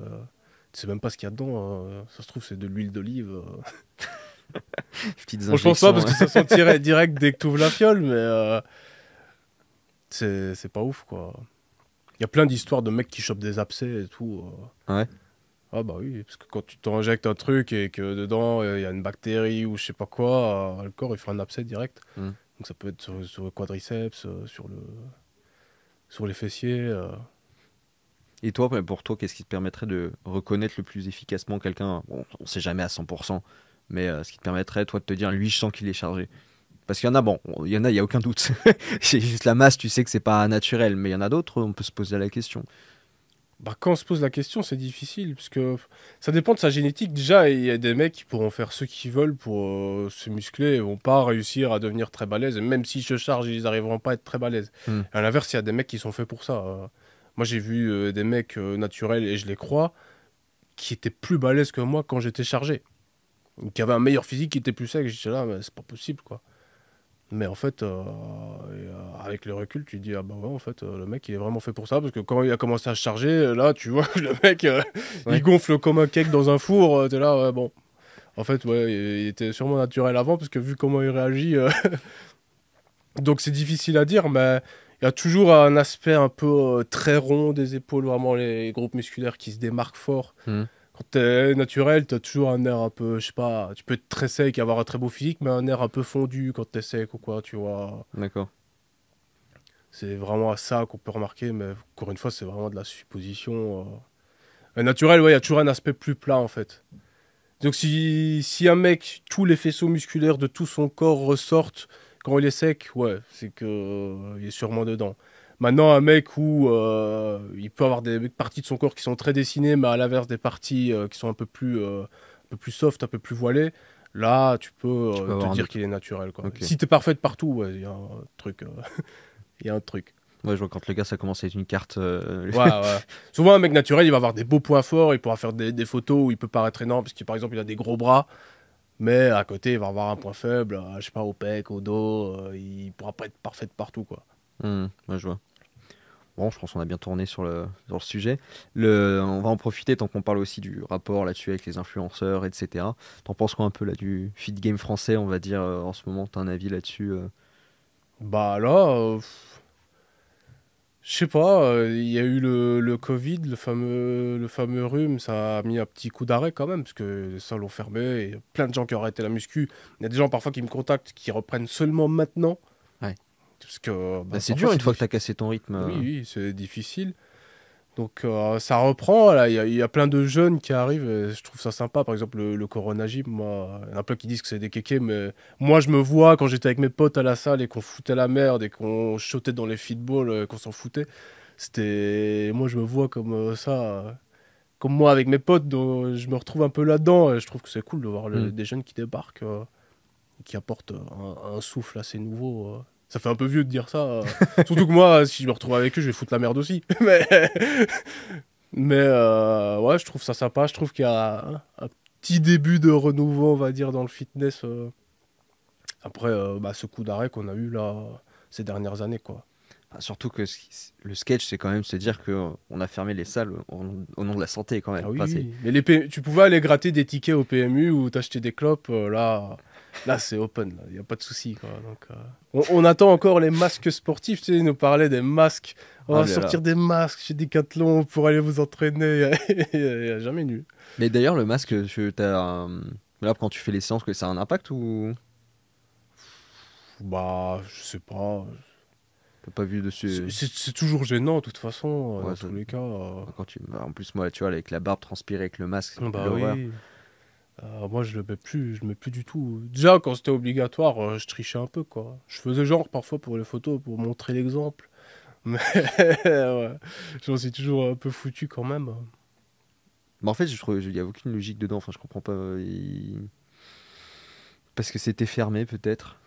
Tu sais même pas ce qu'il y a dedans. Ça se trouve, c'est de l'huile d'olive. Petites Bon, je pense pas injections. parce que ça sentirait direct dès que tu ouvres la fiole, mais c'est pas ouf, quoi. Il y a plein d'histoires de mecs qui chopent des abcès et tout. Ouais. Ah bah oui, parce que quand tu t'injectes un truc et que dedans il y a une bactérie ou je sais pas quoi, le corps il fait un abcès direct. Hmm. Donc ça peut être sur le quadriceps, sur les fessiers. Et toi, pour toi, qu'est-ce qui te permettrait de reconnaître le plus efficacement quelqu'un? Bon, on sait jamais à 100%, mais ce qui te permettrait, toi, de te dire, lui, je sens qu'il est chargé. Parce qu'il y en a, bon, il y a aucun doute. C'est juste la masse, tu sais que c'est pas naturel, mais il y en a d'autres, on peut se poser la question. Bah, quand on se pose la question, c'est difficile, parce que ça dépend de sa génétique. Déjà, il y a des mecs qui pourront faire ce qu'ils veulent pour se muscler et vont pas réussir à devenir très balèzes. Et même s'ils se chargent, ils n'arriveront pas à être très balèzes. Hmm. À l'inverse, il y a des mecs qui sont faits pour ça. Moi, j'ai vu des mecs naturels, et je les crois, qui étaient plus balèzes que moi quand j'étais chargé. Qui avaient un meilleur physique, qui était plus sec. J'étais là, mais c'est pas possible, quoi. Mais en fait, avec le recul, tu te dis, ah bah ouais, en fait, le mec, il est vraiment fait pour ça, parce que quand il a commencé à se charger, là, tu vois, le mec, Ouais. il gonfle comme un cake dans un four, t'es là, ouais, bon. En fait, ouais, il était sûrement naturel avant, parce que vu comment il réagit, donc c'est difficile à dire, mais il y a toujours un aspect un peu très rond des épaules, vraiment les groupes musculaires qui se démarquent fort. Hmm. Quand t'es naturel, t'as toujours un air un peu, je sais pas, tu peux être très sec et avoir un très beau physique, mais un air un peu fondu quand t'es sec ou quoi, tu vois. D'accord. C'est vraiment à ça qu'on peut remarquer, mais encore une fois, c'est vraiment de la supposition. Naturel, ouais, il y a toujours un aspect plus plat en fait. Donc si un mec, tous les faisceaux musculaires de tout son corps ressortent quand il est sec, ouais, c'est que il est sûrement dedans. Maintenant, un mec où il peut avoir des parties de son corps qui sont très dessinées, mais à l'inverse des parties qui sont un peu plus soft, un peu plus voilées, là, tu peux Tu peux te avoir un dire doute. qu'il est naturel, quoi. Ok. Si t'es parfaite partout, ouais, il y a un truc. Il y a un truc. Ouais, je vois quand le gars, ça commence à être une carte. Ouais, ouais. Souvent, un mec naturel, il va avoir des beaux points forts, il pourra faire des photos où il peut paraître énorme, parce que par exemple, il a des gros bras, mais à côté, il va avoir un point faible, je sais pas, au pec, au dos, il pourra pas être parfait partout, quoi. Ouais, je vois. Bon, je pense qu'on a bien tourné sur le sujet. On va en profiter tant qu'on parle aussi du rapport là-dessus avec les influenceurs, etc. T'en penses quoi un peu là du feed game français, on va dire, en ce moment? T'as un avis là-dessus? Bah là, Je sais pas, il y a eu le Covid, le fameux rhume, ça a mis un petit coup d'arrêt quand même, parce que les salles ont fermé, et y a plein de gens qui ont arrêté la muscu. Il y a des gens parfois qui me contactent, qui reprennent seulement maintenant, Ouais. parce que Bah, bah, c'est parfois dur une c'est fois que tu as cassé ton rythme. oui, oui, c'est difficile. Donc ça reprend, là, il y a plein de jeunes qui arrivent, et je trouve ça sympa. Par exemple, le Corona Gym, moi, il y en a plein qui disent que c'est des kékés, mais moi je me vois quand j'étais avec mes potes à la salle et qu'on foutait la merde et qu'on shotait dans les feedballs, qu'on s'en foutait. Moi je me vois comme ça, comme moi avec mes potes, donc je me retrouve un peu là-dedans, et je trouve que c'est cool de voir Mm. des jeunes qui débarquent, et qui apportent un souffle assez nouveau. Ça fait un peu vieux de dire ça. Surtout que moi, si je me retrouve avec eux, je vais foutre la merde aussi. Mais ouais, je trouve ça sympa. Je trouve qu'il y a un petit début de renouveau, on va dire, dans le fitness. Après bah, ce coup d'arrêt qu'on a eu là ces dernières années, quoi. Enfin, surtout que le sketch, c'est quand même se dire que on a fermé les salles au nom de la santé quand même. Ah oui, Enfin, oui. Mais tu pouvais aller gratter des tickets au PMU ou t'acheter des clopes. Là c'est open. Il n'y a pas de souci, quoi. Donc, on attend encore les masques sportifs. Tu sais, ils nous parlaient des masques. On ah, va mais, là. sortir des masques chez Decathlon pour aller vous entraîner. Il n'y a jamais eu. Mais d'ailleurs, le masque, là, quand tu fais les séances, que ça a un impact ou Bah, je sais pas. t'as pas vu dessus? C'est toujours gênant, de toute façon, Ouais, dans tous les cas. en plus, moi, tu vois, avec la barbe transpirée, avec le masque, c'est Bah l'horreur. oui. Moi, je le mets plus du tout. Déjà, quand c'était obligatoire, je trichais un peu, quoi. Je faisais genre parfois pour les photos, pour montrer l'exemple. Mais ouais, j'en suis toujours un peu foutu quand même. Mais en fait, je trouve, il y a aucune logique dedans. Enfin, je comprends pas. Parce que c'était fermé, peut-être.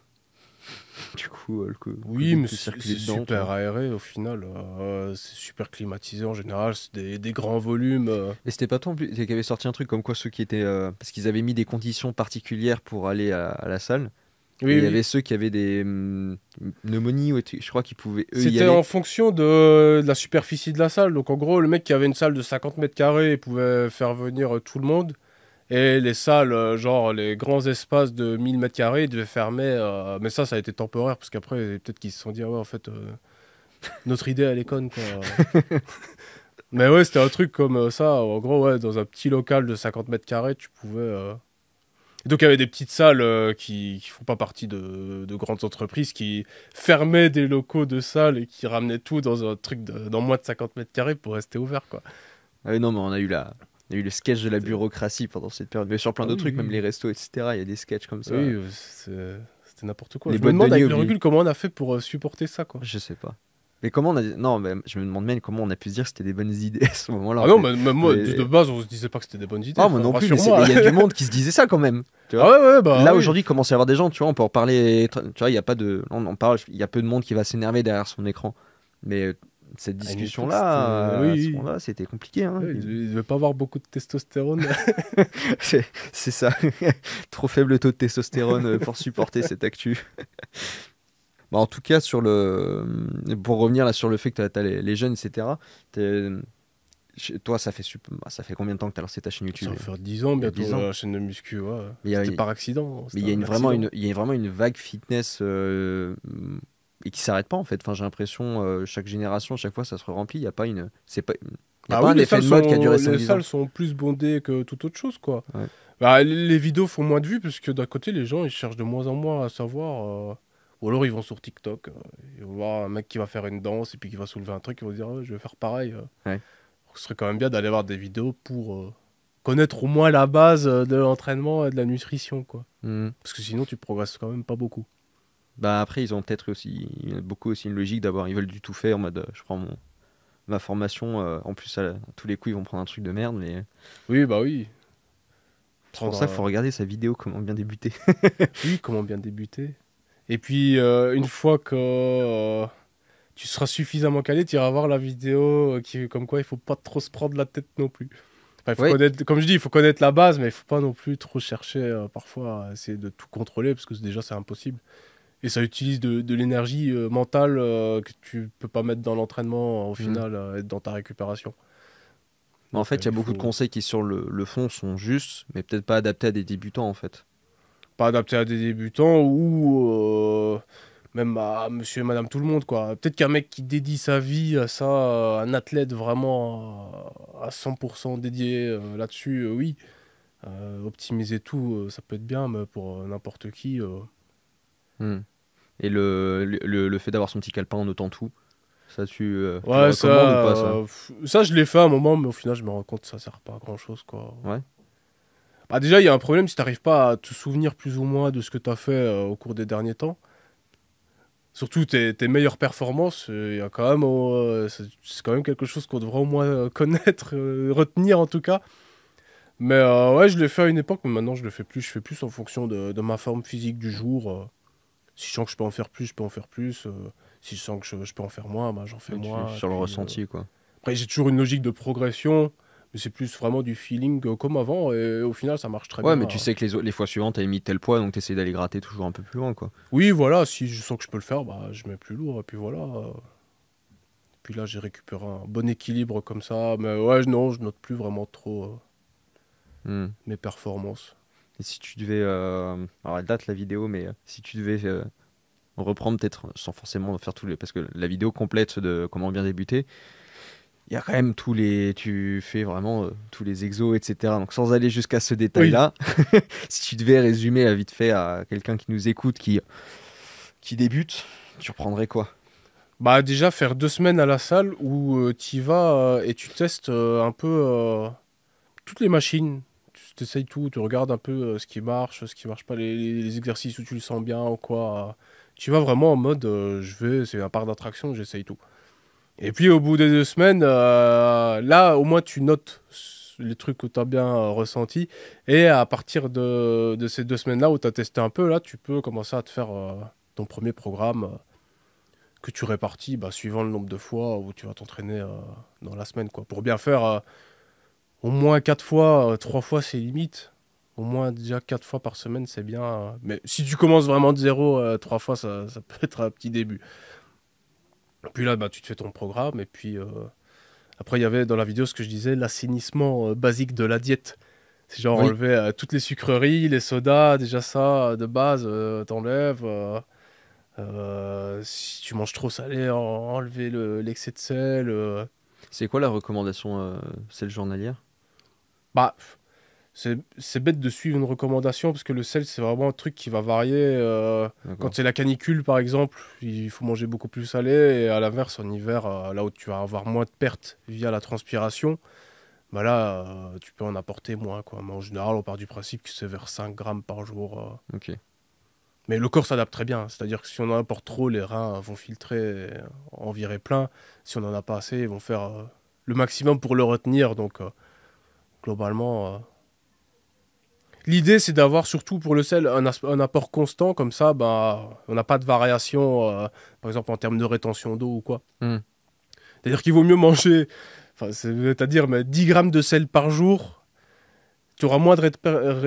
Du coup, le Oui, Covid mais peut c'est circuler dedans, tu super vois. aéré au final. C'est super climatisé en général. C'est des grands volumes. Et c'était pas toi en plus qui avait sorti un truc comme quoi ceux qui étaient. Parce qu'ils avaient mis des conditions particulières pour aller à la salle. Et Oui, il y oui. avait ceux qui avaient des pneumonies, ou je crois qu'ils pouvaient eux y C'était aller. en fonction de la superficie de la salle. Donc en gros, le mec qui avait une salle de 50 mètres carrés, il pouvait faire venir tout le monde. Et les salles, genre les grands espaces de 1000 mètres carrés, ils devaient fermer. Mais ça a été temporaire parce qu'après, peut-être qu'ils se sont dit, ah ouais, en fait, notre idée, elle est conne, quoi. Mais ouais, c'était un truc comme ça. En gros, ouais, dans un petit local de 50 mètres carrés, tu pouvais. Et donc, il y avait des petites salles qui font pas partie de grandes entreprises qui fermaient des locaux de salles et qui ramenaient tout dans un truc dans moins de 50 mètres carrés pour rester ouvert, quoi. Ah oui, non, mais on a eu le sketch de la C'était- bureaucratie pendant cette période. Mais sur plein Ah de oui, trucs, même oui. les restos, etc. Il y a des sketchs comme ça. Oui, c'était n'importe quoi. Les Je me boîtes de demande nuit avec le oubliées. recul comment on a fait pour supporter ça, quoi. Je sais pas. Mais comment on a. Non, mais je me demande même comment on a pu se dire que c'était des bonnes idées à ce moment-là, Ah en non, fait. mais moi, de Mais- base, on se disait pas que c'était des bonnes idées. Ah, moi non plus, mais Rassure-moi. il y a du monde qui se disait ça quand même. Tu vois. Ah ouais, ouais, bah Là, oui. aujourd'hui, il commence à y avoir des gens, tu vois, on peut en parler. Tu vois, il y a pas de. On en parle, il y a peu de monde qui va s'énerver derrière son écran. Mais cette À une époque, discussion-là, oui, à ce oui. moment-là, c'était compliqué. Hein. Ouais, il devait pas avoir beaucoup de testostérone. C'est ça. Trop faible taux de testostérone pour supporter cette actu. Bah, en tout cas, pour revenir là sur le fait que tu as, les jeunes, etc. t'es- Toi, ça fait combien de temps que tu as lancé ta chaîne Ça YouTube? va faire 10 ans Il y a bientôt, 10 ans. la chaîne de muscu. Ouais. Mais il y a, C'était par accident. mais C'était un accident. il y a vraiment une vague fitness et qui s'arrête pas en fait. Enfin, j'ai l'impression, chaque génération, chaque fois, ça se remplit. Il n'y a pas il y a Ah pas oui, un effet de mode qui a duré les 5-10 ans. salles sont plus bondées que toute autre chose, quoi. Ouais. Bah, les vidéos font moins de vues parce que d'un côté, les gens ils cherchent de moins en moins à savoir. Ou alors ils vont sur TikTok, ils vont voir un mec qui va faire une danse et puis qui va soulever un truc, ils vont se dire ouais, je vais faire pareil. Ouais. Ce serait quand même bien d'aller voir des vidéos pour connaître au moins la base de l'entraînement et de la nutrition, quoi. Mhm. Parce que sinon, tu progresses quand même pas beaucoup. Bah après, ils ont peut-être aussi, il y en a beaucoup aussi une logique d'avoir, ils veulent du tout faire en mode, je prends ma formation, en plus à tous les coups ils vont prendre un truc de merde, mais Oui, bah oui. c'est pour Prendre ça qu'il faut regarder sa vidéo comment bien débuter. Oui, comment bien débuter. Et puis, une fois que tu seras suffisamment calé, tu iras voir la vidéo comme quoi il faut pas trop se prendre la tête non plus. Enfin, il faut Ouais. connaître, comme je dis, il faut connaître la base, mais il faut pas non plus trop chercher parfois à essayer de tout contrôler parce que déjà c'est impossible. Et ça utilise de l'énergie mentale que tu peux pas mettre dans l'entraînement au final et dans ta récupération. Mais en Donc, fait, il y a il beaucoup de faut conseils qui sur le fond sont justes, mais peut-être pas adaptés à des débutants en fait. pas adapter à des débutants ou même à monsieur et madame tout le monde, quoi. Peut-être qu'un mec qui dédie sa vie à ça, un athlète vraiment à 100% dédié là-dessus, oui. Optimiser tout, ça peut être bien, mais pour n'importe qui. Hmm. Et le fait d'avoir son petit calepin en notant tout, ça tu le Ouais, recommandes ou pas ça? ça je l'ai fait à un moment, mais au final, je me rends compte que ça sert pas à grand-chose, quoi. Ouais. Bah, déjà, il y a un problème si t'arrives pas à te souvenir plus ou moins de ce que t'as fait au cours des derniers temps. Surtout tes meilleures performances, il y a quand même, c'est quand même quelque chose qu'on devrait au moins connaître, retenir en tout cas. Mais ouais, je l'ai fait à une époque, mais maintenant je le fais plus. Je fais plus en fonction de ma forme physique du jour. Si je sens que je peux en faire plus, je peux en faire plus. Si je sens que je peux en faire moins, bah, j'en fais Ouais, moins. Et sur le puis, ressenti, quoi. après, j'ai toujours une logique de progression, mais c'est plus vraiment du feeling comme avant. Et au final, ça marche très Ouais, bien. mais tu sais que les fois suivantes, t'as mis tel poids, donc t'essaies d'aller gratter toujours un peu plus loin, quoi. Oui, voilà, si je sens que je peux le faire, bah, je mets plus lourd. Et puis voilà. Puis là, j'ai récupéré un bon équilibre comme ça. Mais ouais, non, je note plus vraiment trop Hmm. mes performances. Et si tu devais. Alors, elle date la vidéo, mais si tu devais reprendre, peut-être sans forcément faire tous les. Parce que la vidéo complète de comment bien débuter, il y a quand même tous les. Tu fais vraiment tous les exos, etc. Donc, sans aller jusqu'à ce Oui. détail-là, si tu devais résumer vite fait à quelqu'un qui nous écoute, qui débute, tu reprendrais quoi? Bah déjà faire 2 semaines à la salle où tu y vas et tu testes un peu toutes les machines. Tu essayes tout, tu regardes un peu ce qui marche pas, les exercices où tu le sens bien ou quoi. Tu vas vraiment en mode c'est un parc d'attraction, j'essaye tout. Et puis au bout des 2 semaines, là au moins tu notes les trucs que tu as bien ressenti. Et à partir de ces 2 semaines-là où tu as testé un peu, là tu peux commencer à te faire ton premier programme. Que tu répartis bah, suivant le nombre de fois où tu vas t'entraîner dans la semaine, quoi. Pour bien faire au moins 4 fois, 3 fois c'est limite. Au moins déjà 4 fois par semaine c'est bien. Mais si tu commences vraiment de zéro, 3 fois ça peut être un petit début. Puis là bah, tu te fais ton programme et puis après il y avait dans la vidéo ce que je disais, l'assainissement basique de la diète. C'est genre Oui, enlever toutes les sucreries, les sodas, déjà ça de base, t'enlèves. Si tu manges trop salé, enlever l'excès de sel. c'est quoi la recommandation, celle journalière? Bah, c'est bête de suivre une recommandation parce que le sel, c'est vraiment un truc qui va varier. Quand D'accord. c'est la canicule, par exemple, il faut manger beaucoup plus salé. Et à l'inverse, en hiver, là où tu vas avoir moins de pertes via la transpiration, bah là, tu peux en apporter moins, quoi. Mais en général, on part du principe que c'est vers 5 grammes par jour. Ok. Mais le corps s'adapte très bien. C'est-à-dire que si on en apporte trop, les reins vont filtrer, et en virer plein. Si on n'en a pas assez, ils vont faire le maximum pour le retenir. Donc, globalement, l'idée, c'est d'avoir surtout pour le sel un apport constant. Comme ça, bah, on n'a pas de variation, par exemple, en termes de rétention d'eau ou quoi. Hmm. C'est-à-dire qu'il vaut mieux manger, enfin, c'est-à-dire mais 10 grammes de sel par jour. Tu auras moins de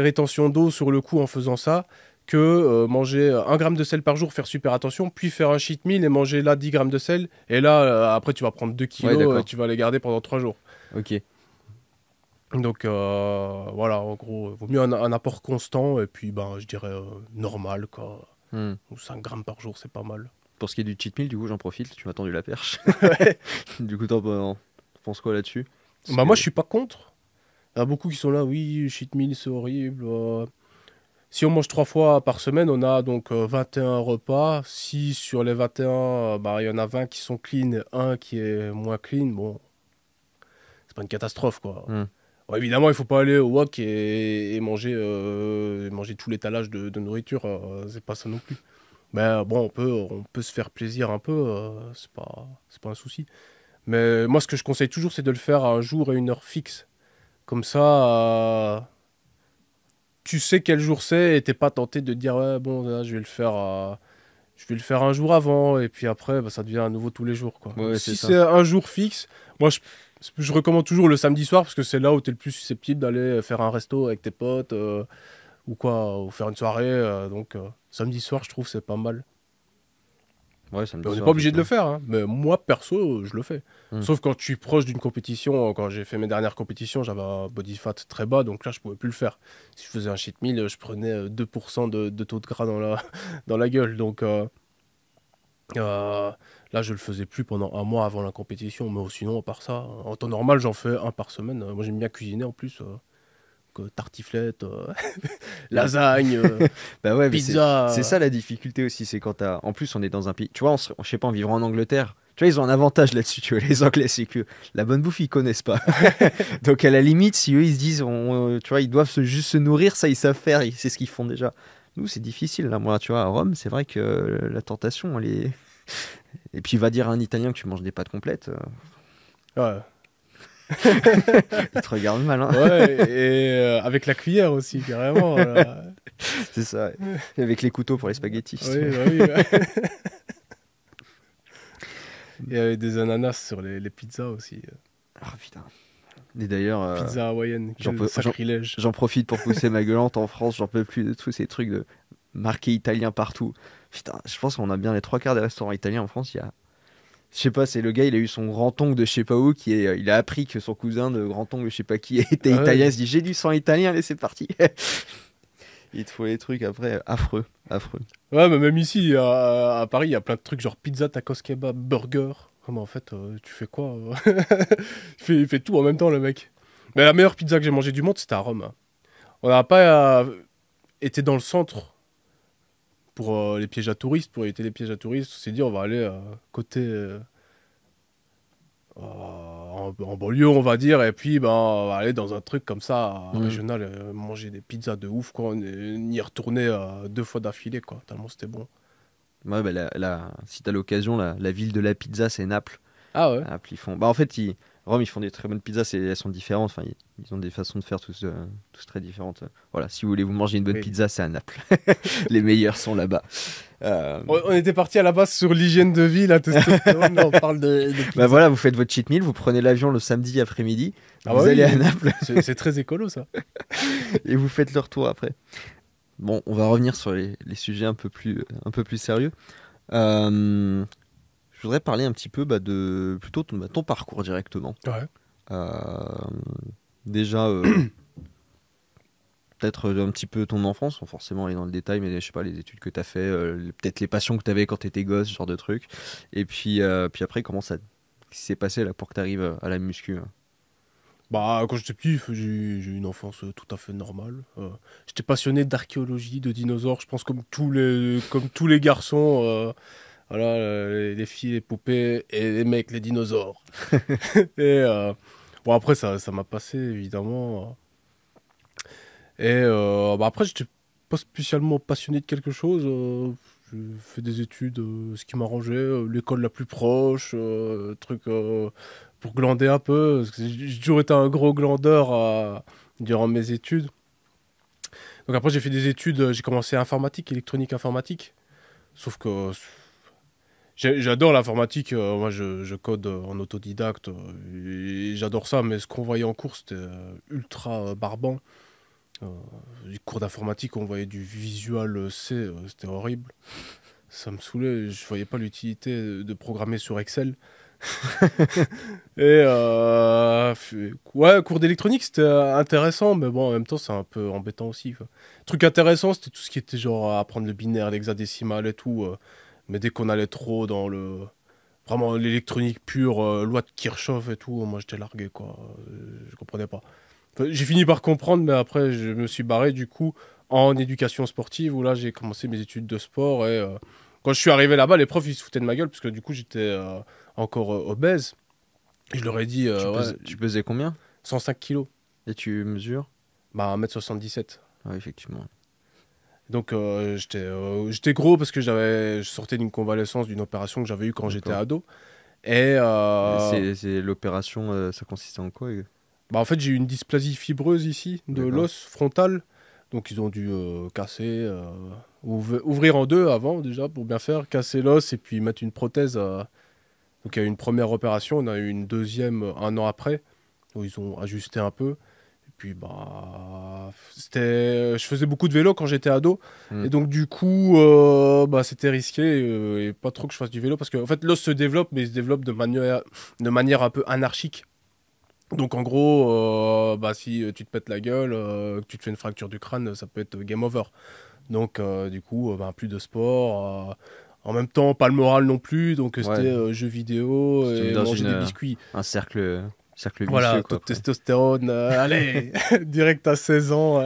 rétention d'eau sur le coup en faisant ça que manger 1 gramme de sel par jour, faire super attention, puis faire un cheat meal et manger là 10 grammes de sel. Et là, après, tu vas prendre 2 Ouais, kilos et d'accord. tu vas les garder pendant 3 jours. Ok. Donc voilà, en gros, il vaut mieux un apport constant et puis ben, je dirais normal, quoi. Hmm. Ou 5 grammes par jour, c'est pas mal. Pour ce qui est du cheat meal, du coup, j'en profite. Tu m'as tendu la perche. Ouais. Du coup, t'en penses quoi là-dessus? Parce Bah, que. moi, je suis pas contre. Il y a beaucoup qui sont là, oui, cheat meal, c'est horrible. Si on mange 3 fois par semaine, on a donc 21 repas. Si sur les 21, bah, il y en a 20 qui sont clean et un qui est moins clean, bon, c'est pas une catastrophe, quoi. Hmm. Bon, évidemment, il faut pas aller au wok et manger tout l'étalage de nourriture, c'est pas ça non plus. Mais bon, on peut se faire plaisir un peu, c'est pas un souci. Mais moi, ce que je conseille toujours, c'est de le faire à un jour et une heure fixe. Comme ça, tu sais quel jour c'est et t'es pas tenté de dire ouais bon là, je vais le faire un jour avant et puis après bah, ça devient à nouveau tous les jours quoi. Ouais, Donc ouais, c'est si ça. c'est un jour fixe, moi je recommande toujours le samedi soir parce que c'est là où t'es le plus susceptible d'aller faire un resto avec tes potes ou quoi ou faire une soirée donc samedi soir je trouve c'est pas mal. Ouais, ça me Mais dit on n'est soir, pas obligé de le effectivement. faire hein. Mais moi perso je le fais. Hmm. Sauf quand je suis proche d'une compétition, quand j'ai fait mes dernières compétitions, j'avais un body fat très bas, donc là, je pouvais plus le faire. Si je faisais un cheat meal, je prenais 2% de taux de gras dans la, dans la gueule. Donc, Là, je le faisais plus pendant un mois avant la compétition, mais sinon, à part ça, en temps normal, j'en fais un par semaine. Moi, j'aime bien cuisiner en plus, que tartiflette, lasagne, Bah ouais, mais c'est pizza. ça la difficulté aussi, c'est quand t'as. En plus, on est dans un pays. Tu vois, je sais pas, en vivant en Angleterre, tu vois, ils ont un avantage là-dessus, tu vois, les Anglais, c'est que la bonne bouffe, ils connaissent pas. Donc, à la limite, si eux, ils se disent, tu vois, ils doivent juste se nourrir, ça, ils savent faire, c'est ce qu'ils font déjà. Nous, c'est difficile, là. Moi, tu vois, à Rome, c'est vrai que la tentation, elle est. Et puis, va dire à un Italien que tu manges des pâtes complètes, Ouais. il te regarde mal, hein. Ouais, et avec la cuillère aussi, carrément. Voilà. C'est ça, ouais. Et avec les couteaux pour les spaghettis. Oui, bah oui. Ouais. Il y avait des ananas sur les pizzas aussi. Ah putain. Et d'ailleurs, Pizza hawaïenne, j'en quel peux- j'en- sacrilège. j'en profite pour pousser ma gueulante en France. J'en peux plus de tous ces trucs de marqués italien partout. Putain, je pense qu'on a bien les trois quarts des restaurants italiens en France. Il y a, je sais pas, c'est le gars, il a eu son grand-oncle de je sais pas où il a appris que son cousin de grand-oncle de je sais pas qui était Ah italien. ouais. Il se dit, j'ai du sang italien, allez, c'est parti. Il te faut les trucs après, affreux, affreux. Ouais, mais même ici, à Paris, il y a plein de trucs genre pizza, tacos, kebab, burger. Comment en fait, tu fais quoi il fait tout en même temps, le mec. Mais la meilleure pizza que j'ai mangée du monde, c'était à Rome, hein. On n'a pas été dans le centre pour les pièges à touristes, pour éviter les pièges à touristes. On s'est dit, on va aller côté en banlieue, on va dire, et puis ben, on va aller dans un truc comme ça, Mhm. régional, manger des pizzas de ouf, quoi. On y est retourné 2 fois d'affilée, quoi, tellement c'était bon. Ouais, bah, si t'as l'occasion, la ville de la pizza, c'est Naples. Ah ouais? Naples, ils font. Bah, en fait, Rome, ils font des très bonnes pizzas, elles sont différentes. Enfin, ils ont des façons de faire tous très différentes. Voilà, si vous voulez vous manger une bonne Oui. pizza, c'est à Naples. Les meilleurs sont là-bas. Euh, On était parti à la base sur l'hygiène de vie, la testostérone, là, on parle de Bah pizza. voilà, vous faites votre cheat meal, vous prenez l'avion le samedi après-midi, Ah bah vous allez à oui, Naples c'est très écolo, ça. et vous faites le retour après. Bon, on va revenir sur les sujets un peu plus sérieux. Euh, je voudrais parler un petit peu de plutôt ton parcours directement. Ouais. Euh, déjà, peut-être un petit peu ton enfance, sans forcément aller dans le détail, mais je sais pas, les études que tu as fait, peut-être les passions que tu avais quand tu étais gosse, ce genre de trucs. Et puis après, qu'est-ce qui s'est passé là pour que tu arrives à la muscu, hein. Bah, quand j'étais petit, j'ai eu une enfance tout à fait normale. J'étais passionné d'archéologie, de dinosaures, je pense comme tous les garçons. Voilà, les filles, les poupées, et les mecs, les dinosaures. Et bon, après, ça m'a passé, évidemment. Et bah, après, j'étais pas spécialement passionné de quelque chose. J'ai fait des études, ce qui m'arrangeait, l'école la plus proche, truc pour glander un peu. Parce que j'ai toujours été un gros glandeur durant mes études. Donc après, j'ai fait des études, j'ai commencé informatique, électronique informatique. Sauf que j'adore l'informatique. Moi, je code en autodidacte. Et j'adore ça, mais ce qu'on voyait en cours, c'était ultra barbant. Euh, les cours d'informatique, on voyait du visual C, c'était horrible. Ça me saoulait, je voyais pas l'utilité de programmer sur Excel. Et ouais, cours d'électronique, c'était intéressant, mais bon, en même temps, c'est un peu embêtant aussi, quoi. Truc intéressant, c'était tout ce qui était genre apprendre le binaire, l'hexadécimal et tout. Mais dès qu'on allait trop dans vraiment l'électronique pure, loi de Kirchhoff et tout, moi j'étais largué, quoi. Je comprenais pas. Enfin, j'ai fini par comprendre, mais après, je me suis barré du coup en éducation sportive où là, j'ai commencé mes études de sport. Et quand je suis arrivé là-bas, les profs ils se foutaient de ma gueule parce que du coup, j'étais encore obèse. Et je leur ai dit, ouais, Tu pesais combien? 105 kilos, Et tu mesures? bah 1m77. Ah, effectivement. Donc j'étais gros parce que je sortais d'une convalescence d'une opération que j'avais eue quand j'étais D'accord. ado. Et C'est l'opération, ça consistait en quoi? bah, en fait, j'ai eu une dysplasie fibreuse ici de D'accord. l'os frontal. Donc ils ont dû casser, ouvrir en deux avant déjà pour bien faire, casser l'os et puis mettre une prothèse. Donc il y a eu une première opération, on a eu une deuxième un an après, où ils ont ajusté un peu. Et puis bah je faisais beaucoup de vélo quand j'étais ado, Hmm. et donc du coup bah c'était risqué et pas trop que je fasse du vélo parce que en fait l'os se développe, mais il se développe de manière un peu anarchique. Donc en gros, bah, si tu te pètes la gueule, que tu te fais une fracture du crâne, ça peut être game over. Donc du coup, bah, plus de sport. En même temps, pas le moral non plus, donc Ouais. c'était jeux vidéo C'était et dans manger une, des biscuits. un cercle Voilà, vicieux, taux quoi, de après. testostérone, allez, direct à 16 ans.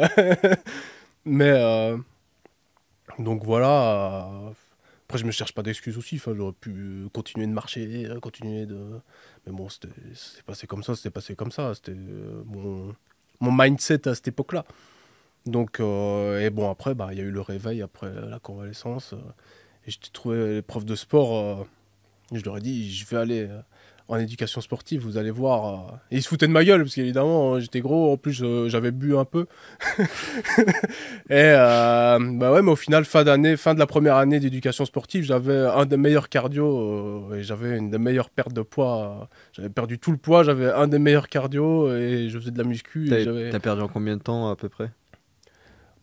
Mais donc voilà. Après, je me cherche pas d'excuses aussi. Enfin, j'aurais pu continuer de marcher, continuer de. Mais bon, c'est passé comme ça, c'était passé comme ça. C'était mon mindset à cette époque-là. Donc, et bon, après, bah, il y a eu le réveil après la convalescence. Et j'ai trouvé les profs de sport. Je leur ai dit, je vais aller en éducation sportive, vous allez voir. Et ils se foutaient de ma gueule, parce qu'évidemment, j'étais gros. En plus, j'avais bu un peu. Et bah ouais, mais au final, fin de la première année d'éducation sportive, j'avais un des meilleurs cardio et j'avais une des meilleures pertes de poids. J'avais perdu tout le poids, j'avais un des meilleurs cardio et je faisais de la muscu. Et T'as perdu en combien de temps, à peu près?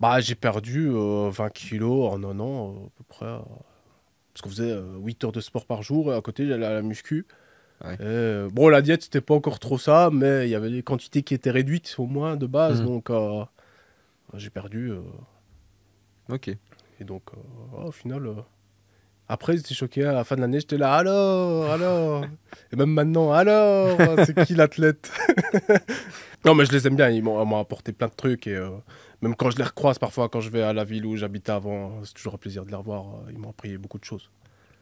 bah, j'ai perdu 20 kilos en un an, à peu près. Parce qu'on faisait 8 heures de sport par jour et à côté, j'allais à la muscu. Ouais. Et, bon, la diète, c'était pas encore trop ça, mais il y avait des quantités qui étaient réduites au moins de base. Mhm. Donc, j'ai perdu. Ok. Et donc, au final, après, j'étais choqué. À la fin de l'année, j'étais là, alors. Et même maintenant, alors, c'est qui l'athlète? Non, mais je les aime bien. Ils m'ont apporté plein de trucs. Et même quand je les recroise parfois, quand je vais à la ville où j'habitais avant, c'est toujours un plaisir de les revoir. Ils m'ont appris beaucoup de choses.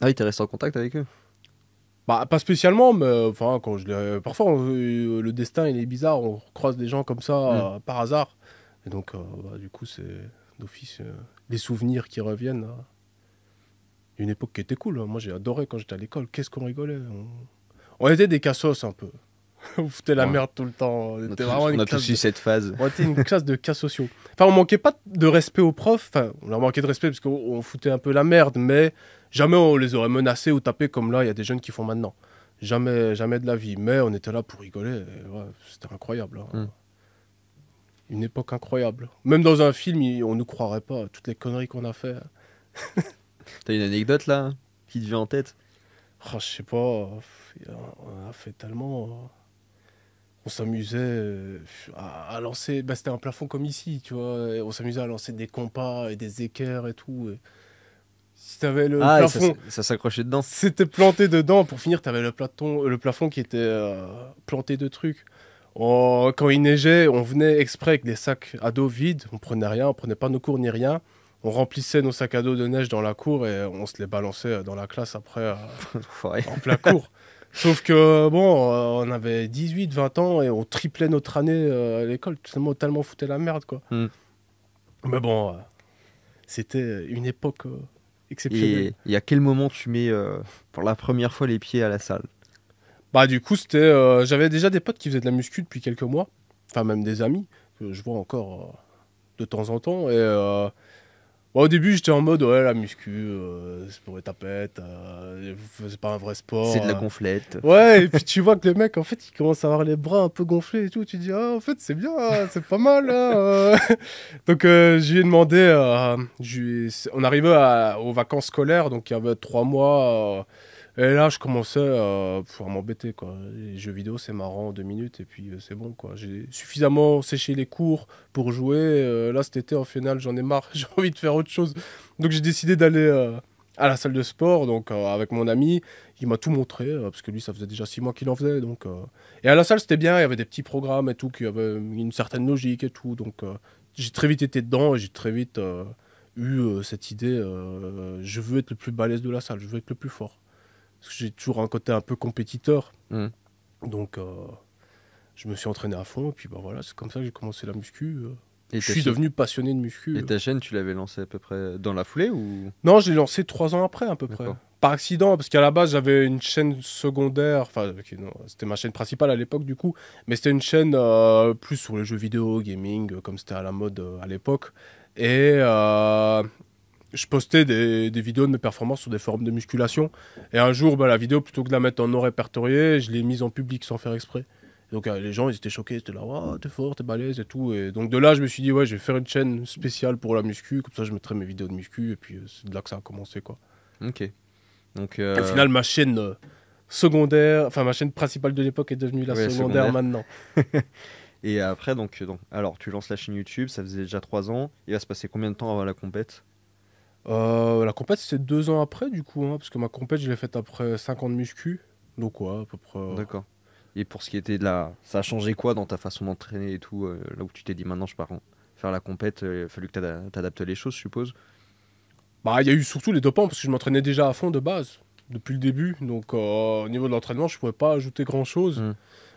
Ah oui, t'es resté en contact avec eux? Bah, pas spécialement, mais enfin, quand je les. Parfois, le destin, il est bizarre. On croise des gens comme ça Mhm. par hasard. Et donc, bah, du coup, c'est d'office les souvenirs qui reviennent. Une époque qui était cool. Moi, j'ai adoré quand j'étais à l'école. Qu'est-ce qu'on rigolait. On était des cassos un peu. On foutait la Ouais. merde tout le temps. On était vraiment On une a classe tous eu cette phase. on était une classe de cas sociaux. Enfin, on manquait pas de respect aux profs. Enfin, on leur manquait de respect parce qu'on foutait un peu la merde, mais jamais on les aurait menacés ou tapés comme là, il y a des jeunes qui font maintenant. Jamais, jamais de la vie. Mais on était là pour rigoler. Et ouais, c'était incroyable. Hein. Mm. Une époque incroyable. Même dans un film, on nous croirait pas. Toutes les conneries qu'on a fait. T'as une anecdote là qui te vient en tête? Oh, je sais pas. On a fait tellement. On s'amusait à lancer. Bah, c'était un plafond comme ici, tu vois. Et on s'amusait à lancer des compas et des équerres et tout. Et si t'avais le Ah, et plafond, ça s'accrochait dedans. c'était planté dedans. Pour finir, t'avais le plafond qui était planté de trucs. Quand il neigeait, on venait exprès avec des sacs à dos vides. On prenait rien, on prenait pas nos cours ni rien. On remplissait nos sacs à dos de neige dans la cour et on se les balançait dans la classe après Enfoiré. en plein cours. Sauf que, bon, on avait 18, 20 ans et on triplait notre année à l'école, tellement on foutait la merde, quoi. Hmm. Mais bon, c'était une époque exceptionnelle. Et à quel moment tu mets pour la première fois les pieds à la salle? Bah, du coup, j'avais déjà des potes qui faisaient de la muscu depuis quelques mois, enfin, même des amis, que je vois encore de temps en temps. Et bah, au début, j'étais en mode, ouais, la muscu, c'est pour les tapettes, c'est pas un vrai sport. C'est de la gonflette. Ouais, et puis tu vois que le mec, en fait, il commence à avoir les bras un peu gonflés et tout. Tu dis, ah, en fait, c'est bien, hein, c'est pas mal. Hein, Donc, je lui ai demandé, on arrivait aux vacances scolaires, donc il y avait 3 mois. Et là, je commençais à m'embêter, quoi. Les jeux vidéo, c'est marrant, 2 minutes, et puis c'est bon, quoi. J'ai suffisamment séché les cours pour jouer. Là, cet été, en finale, j'en ai marre, j'ai envie de faire autre chose. Donc, j'ai décidé d'aller à la salle de sport, donc avec mon ami. Il m'a tout montré, parce que lui, ça faisait déjà 6 mois qu'il en faisait. Donc, et à la salle, c'était bien, il y avait des petits programmes et tout, qui avaient une certaine logique et tout. Donc, j'ai très vite été dedans et j'ai très vite eu cette idée je veux être le plus balèze de la salle, je veux être le plus fort. Parce que j'ai toujours un côté un peu compétiteur. Hmm. Donc, je me suis entraîné à fond. Et puis, bah voilà, c'est comme ça que j'ai commencé la muscu. Et Je ta suis chaîne, devenu passionné de muscu. et ta chaîne, tu l'avais lancée à peu près dans la foulée ou? Non, je l'ai lancé 3 ans après, à peu près. D'accord. Par accident, parce qu'à la base, j'avais une chaîne secondaire. Enfin, ok, non, c'était ma chaîne principale à l'époque, du coup. Mais c'était une chaîne plus sur les jeux vidéo, gaming, comme c'était à la mode à l'époque. Et je postais des vidéos de mes performances sur des forums de musculation. Et un jour, bah, la vidéo, plutôt que de la mettre en non répertorié, je l'ai mise en public sans faire exprès. Et donc les gens, ils étaient choqués, ils étaient là, oh, t'es fort, t'es balèze et tout. Et donc de là, je me suis dit, ouais, je vais faire une chaîne spéciale pour la muscu, comme ça je mettrai mes vidéos de muscu, et puis c'est de là que ça a commencé, quoi. Ok. Donc, Au final, ma chaîne secondaire, enfin ma chaîne principale de l'époque est devenue la ouais, secondaire secondaire. maintenant. Et après, alors, tu lances la chaîne YouTube, ça faisait déjà 3 ans. Il va se passer combien de temps avant la compète? La compète, c'était 2 ans après, du coup, hein, parce que ma compète, je l'ai faite après 5 ans de muscu. Donc, ouais, à peu près. D'accord. Et pour ce qui était de la... Ça a changé quoi dans ta façon d'entraîner et tout, là où tu t'es dit maintenant je pars faire la compète, il a fallu que t'adaptes les choses, je suppose. Bah, il y a eu surtout les dopants, parce que je m'entraînais déjà à fond de base, depuis le début. Donc, au niveau de l'entraînement, je pouvais pas ajouter grand-chose. Hmm.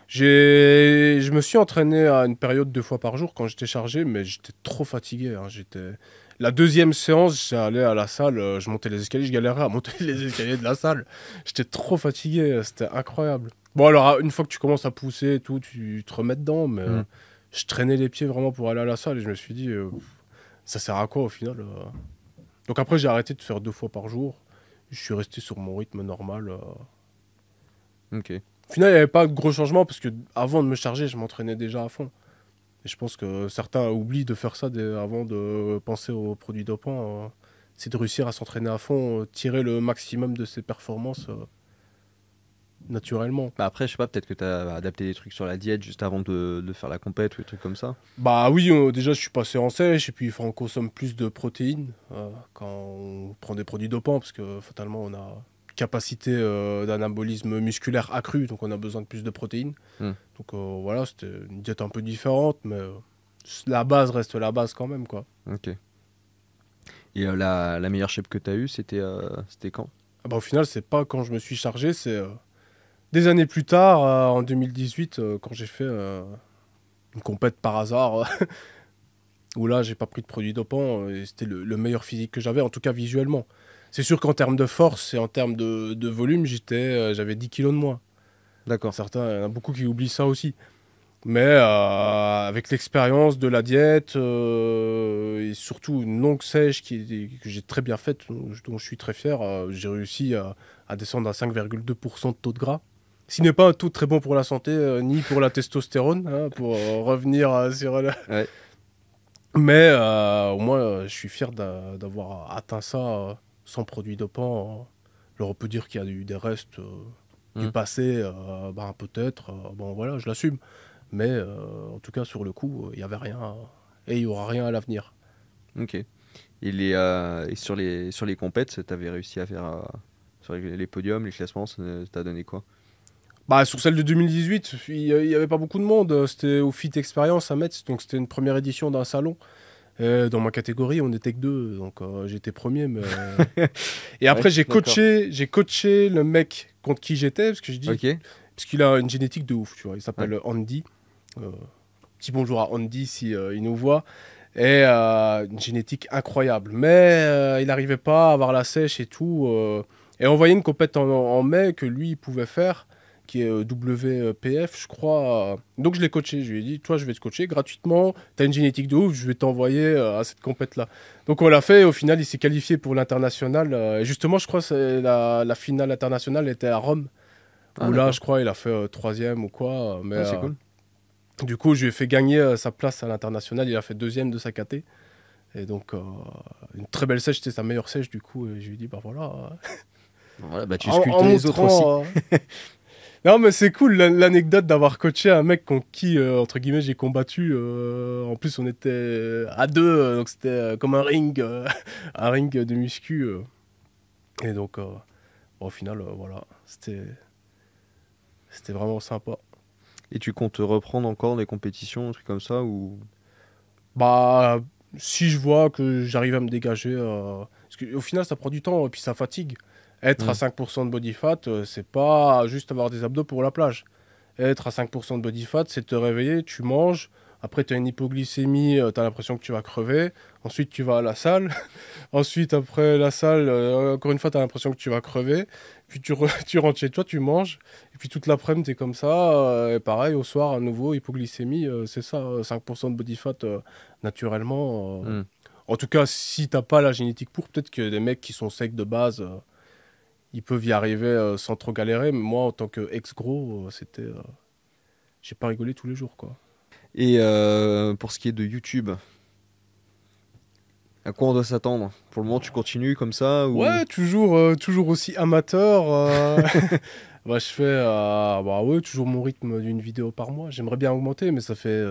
Je me suis entraîné à une période 2 fois par jour quand j'étais chargé, mais j'étais trop fatigué, hein. La deuxième séance, j'allais à la salle, je montais les escaliers, je galérais à monter les escaliers de la salle. J'étais trop fatigué, c'était incroyable. Bon, alors, une fois que tu commences à pousser et tout, tu te remets dedans, mais Hmm. je traînais les pieds vraiment pour aller à la salle et je me suis dit, ça sert à quoi au final Donc après, j'ai arrêté de faire 2 fois par jour. Je suis resté sur mon rythme normal. Ok. Au final, il n'y avait pas de gros changements parce que avant de me charger, je m'entraînais déjà à fond. Et je pense que certains oublient de faire ça avant de penser aux produits dopants. C'est de réussir à s'entraîner à fond, tirer le maximum de ses performances naturellement. Bah après, je sais pas, peut-être que t'as adapté des trucs sur la diète juste avant de faire la compète ou des trucs comme ça. Bah oui, déjà je suis passé en sèche et puis il faut qu'on consomme plus de protéines quand on prend des produits dopants parce que fatalement on a capacité d'anabolisme musculaire accrue, donc on a besoin de plus de protéines. Hmm. Donc voilà, c'était une diète un peu différente, mais la base reste la base quand même, quoi. Ok. Et la meilleure shape que t'as eue, c'était quand? Ah bah, au final, c'est pas quand je me suis chargé, c'est des années plus tard, en 2018, quand j'ai fait une compète par hasard, où là, j'ai pas pris de produits dopants, et c'était le meilleur physique que j'avais, en tout cas visuellement. C'est sûr qu'en termes de force et en termes de volume, j'avais 10 kilos de moins. D'accord. Certains, il y en a beaucoup qui oublient ça aussi. Mais avec l'expérience de la diète et surtout une longue sèche que j'ai très bien faite, dont je suis très fier, j'ai réussi à descendre à 5,2% de taux de gras. Ce qui n'est pas un taux très bon pour la santé, ni pour la testostérone, hein, pour revenir sur la... Ouais. Mais au moins, je suis fier d'avoir atteint ça sans produits dopants. Alors on peut dire qu'il y a eu des restes du Hmm. passé, ben, peut-être. Bon voilà, je l'assume. Mais en tout cas, sur le coup, il n'y avait rien et il n'y aura rien à l'avenir. Ok. Et sur les compètes, t'avais réussi à faire sur les podiums, les classements, ça t'a donné quoi? Bah, sur celle de 2018, il n'y avait pas beaucoup de monde. C'était au Fit Experience à Metz, donc c'était une première édition d'un salon. Dans ma catégorie, on n'était que deux, donc j'étais premier. Mais... Et Ouais, après, d'accord. j'ai coaché le mec contre qui j'étais, parce que je dis, Ok. parce qu'il a une génétique de ouf, tu vois. Il Ouais. s'appelle Andy. Euh, Petit bonjour à Andy si il nous voit. Et une génétique incroyable. Mais il n'arrivait pas à avoir la sèche et tout. Et on voyait une compète en mai que lui, il pouvait faire, qui est WPF, je crois. Donc je l'ai coaché. Je lui ai dit, toi, je vais te coacher gratuitement. Tu as une génétique de ouf, je vais t'envoyer à cette compète-là. Donc on l'a fait. Et au final, il s'est qualifié pour l'international. Et justement, je crois que la finale internationale était à Rome. Ah, Où là, d'accord. je crois, il a fait troisième ou quoi. Mais Ah, c'est cool. du coup, je lui ai fait gagner sa place à l'international. Il a fait deuxième de sa caté. Et donc, une très belle sèche, c'était sa meilleure sèche, du coup. Et je lui ai dit, bah voilà. Voilà, bah tu En sculptes les autres aussi. montrant. Non, mais c'est cool l'anecdote d'avoir coaché un mec contre qui, entre guillemets, j'ai combattu. En plus, on était à deux, donc c'était comme un ring, un ring de muscu. Et donc, au final, voilà, c'était vraiment sympa. Et tu comptes reprendre encore des compétitions, un truc comme ça ou... Bah, si je vois que j'arrive à me dégager, parce qu'au final, ça prend du temps et puis ça fatigue. Être à Hmm. 5% de body fat, c'est pas juste avoir des abdos pour la plage. Être à 5% de body fat, c'est te réveiller, tu manges, après tu as une hypoglycémie, tu as l'impression que tu vas crever, ensuite tu vas à la salle, ensuite après la salle, encore une fois tu as l'impression que tu vas crever, puis tu rentres chez toi, tu manges, et puis toute l'après-midi tu es comme ça, et pareil au soir à nouveau, hypoglycémie, c'est ça, 5% de body fat naturellement. Hmm. En tout cas, si t'as pas la génétique pour, peut-être que des mecs qui sont secs de base, ils peuvent y arriver sans trop galérer, mais moi en tant que ex-gros, j'ai pas rigolé tous les jours, quoi. Et pour ce qui est de YouTube, à quoi on doit s'attendre? Pour le moment, tu continues comme ça ou... Ouais, toujours aussi amateur. Bah, je fais bah ouais, toujours mon rythme d'une vidéo par mois. J'aimerais bien augmenter, mais ça fait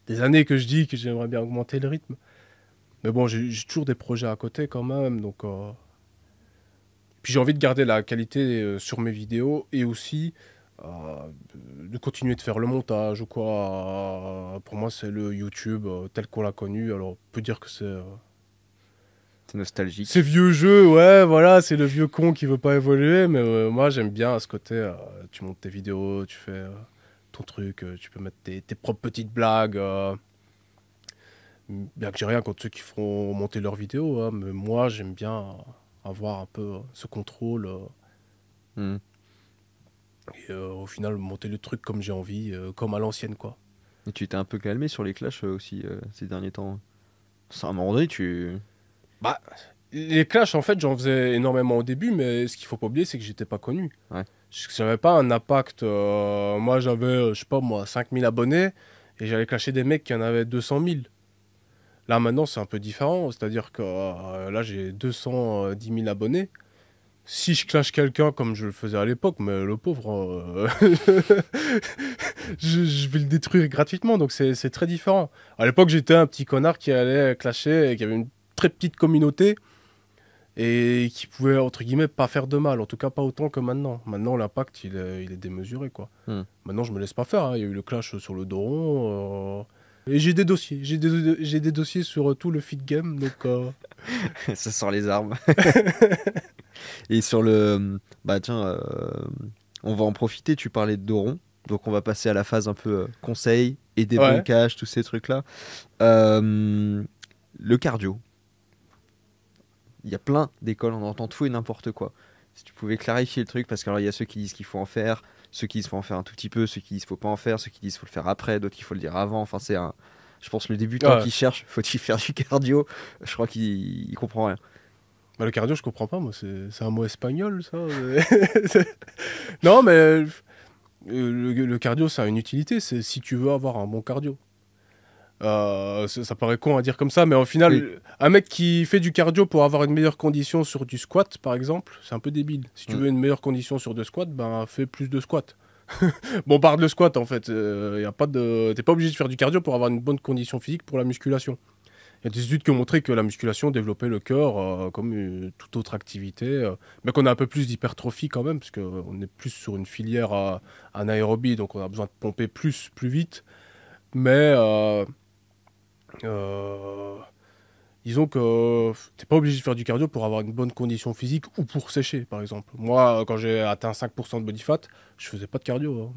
des années que je dis que j'aimerais bien augmenter le rythme. Mais bon, j'ai toujours des projets à côté quand même. Donc, puis j'ai envie de garder la qualité sur mes vidéos et aussi de continuer de faire le montage ou quoi. Pour moi, c'est le YouTube tel qu'on l'a connu. Alors, on peut dire que C'est nostalgique. c'est vieux jeu, ouais, voilà, c'est le vieux con qui veut pas évoluer. Mais moi, j'aime bien à ce côté. Tu montes tes vidéos, tu fais ton truc, tu peux mettre tes propres petites blagues. Bien que j'ai rien contre ceux qui font monter leurs vidéos, hein, mais moi, j'aime bien avoir un peu ce contrôle. Hmm. Et au final, monter le truc comme j'ai envie, comme à l'ancienne, quoi. Et tu t'es un peu calmé sur les clashs aussi ces derniers temps. À un moment donné, tu. Bah, les clashs, en fait, j'en faisais énormément au début, mais ce qu'il faut pas oublier, c'est que j'étais pas connu. Ouais. J'avais pas un impact. Moi, j'avais, je sais pas moi, 5000 abonnés, et j'allais clasher des mecs qui en avaient 200 000. Là, maintenant, c'est un peu différent. C'est-à-dire que là, j'ai 210 000 abonnés. Si je clash quelqu'un comme je le faisais à l'époque, mais le pauvre, je vais le détruire gratuitement, donc c'est très différent. À l'époque, j'étais un petit connard qui allait clasher et qui avait une très petite communauté et qui pouvait, entre guillemets, pas faire de mal, en tout cas pas autant que maintenant. Maintenant, l'impact, il est démesuré, quoi. Hmm. Maintenant, je me laisse pas faire, hein. Il y a eu le clash sur le Doron. Et j'ai des dossiers, j'ai des dossiers sur tout le feed game, donc... Ça sort les armes. Et sur le. Bah tiens, on va en profiter, tu parlais de Doron. Donc on va passer à la phase un peu conseil et Ouais. débunkage, tous ces trucs-là. Le cardio. Il y a plein d'écoles, on entend tout et n'importe quoi. Si tu pouvais clarifier le truc, parce qu'il y a ceux qui disent qu'il faut en faire, ceux qui disent qu'il faut en faire un tout petit peu, ceux qui disent qu'il faut pas en faire, ceux qui disent qu'il faut le faire après, d'autres qu'il faut le dire avant. Enfin, c'est un. Je pense le débutant Ouais. qui cherche, faut-il faire du cardio? Je crois qu'il comprend rien. Bah, le cardio, je comprends pas, moi, c'est un mot espagnol, ça. Non, mais le cardio, ça a une utilité, c'est si tu veux avoir un bon cardio. Ça paraît con à dire comme ça, mais au final, Oui. un mec qui fait du cardio pour avoir une meilleure condition sur du squat, par exemple, c'est un peu débile. Si tu Mm. veux une meilleure condition sur du squat, ben fais plus de squat. Bon, parle de squat en fait. T'es pas obligé de faire du cardio pour avoir une bonne condition physique pour la musculation. Il y a des études qui ont montré que la musculation développait le cœur comme toute autre activité, mais qu'on a un peu plus d'hypertrophie quand même, parce qu'on est plus sur une filière anaérobie, donc on a besoin de pomper plus vite. Mais euh, disons que t'es pas obligé de faire du cardio pour avoir une bonne condition physique ou pour sécher, par exemple. Moi, quand j'ai atteint 5% de body fat, je faisais pas de cardio, hein.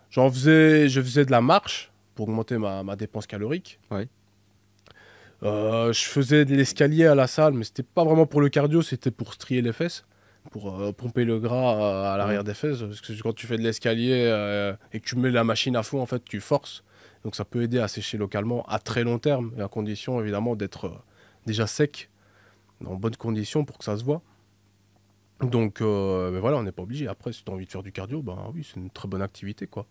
Je faisais de la marche pour augmenter ma dépense calorique. Ouais. Je faisais de l'escalier à la salle, mais c'était pas vraiment pour le cardio, c'était pour strier les fesses, pour pomper le gras à l'arrière des fesses. Parce que quand tu fais de l'escalier et que tu mets la machine à fond, en fait, tu forces. Donc ça peut aider à sécher localement à très long terme, et à condition évidemment d'être déjà sec, en bonne condition pour que ça se voit. Donc mais voilà, on n'est pas obligé. Après, si tu as envie de faire du cardio, ben oui, c'est une très bonne activité, quoi.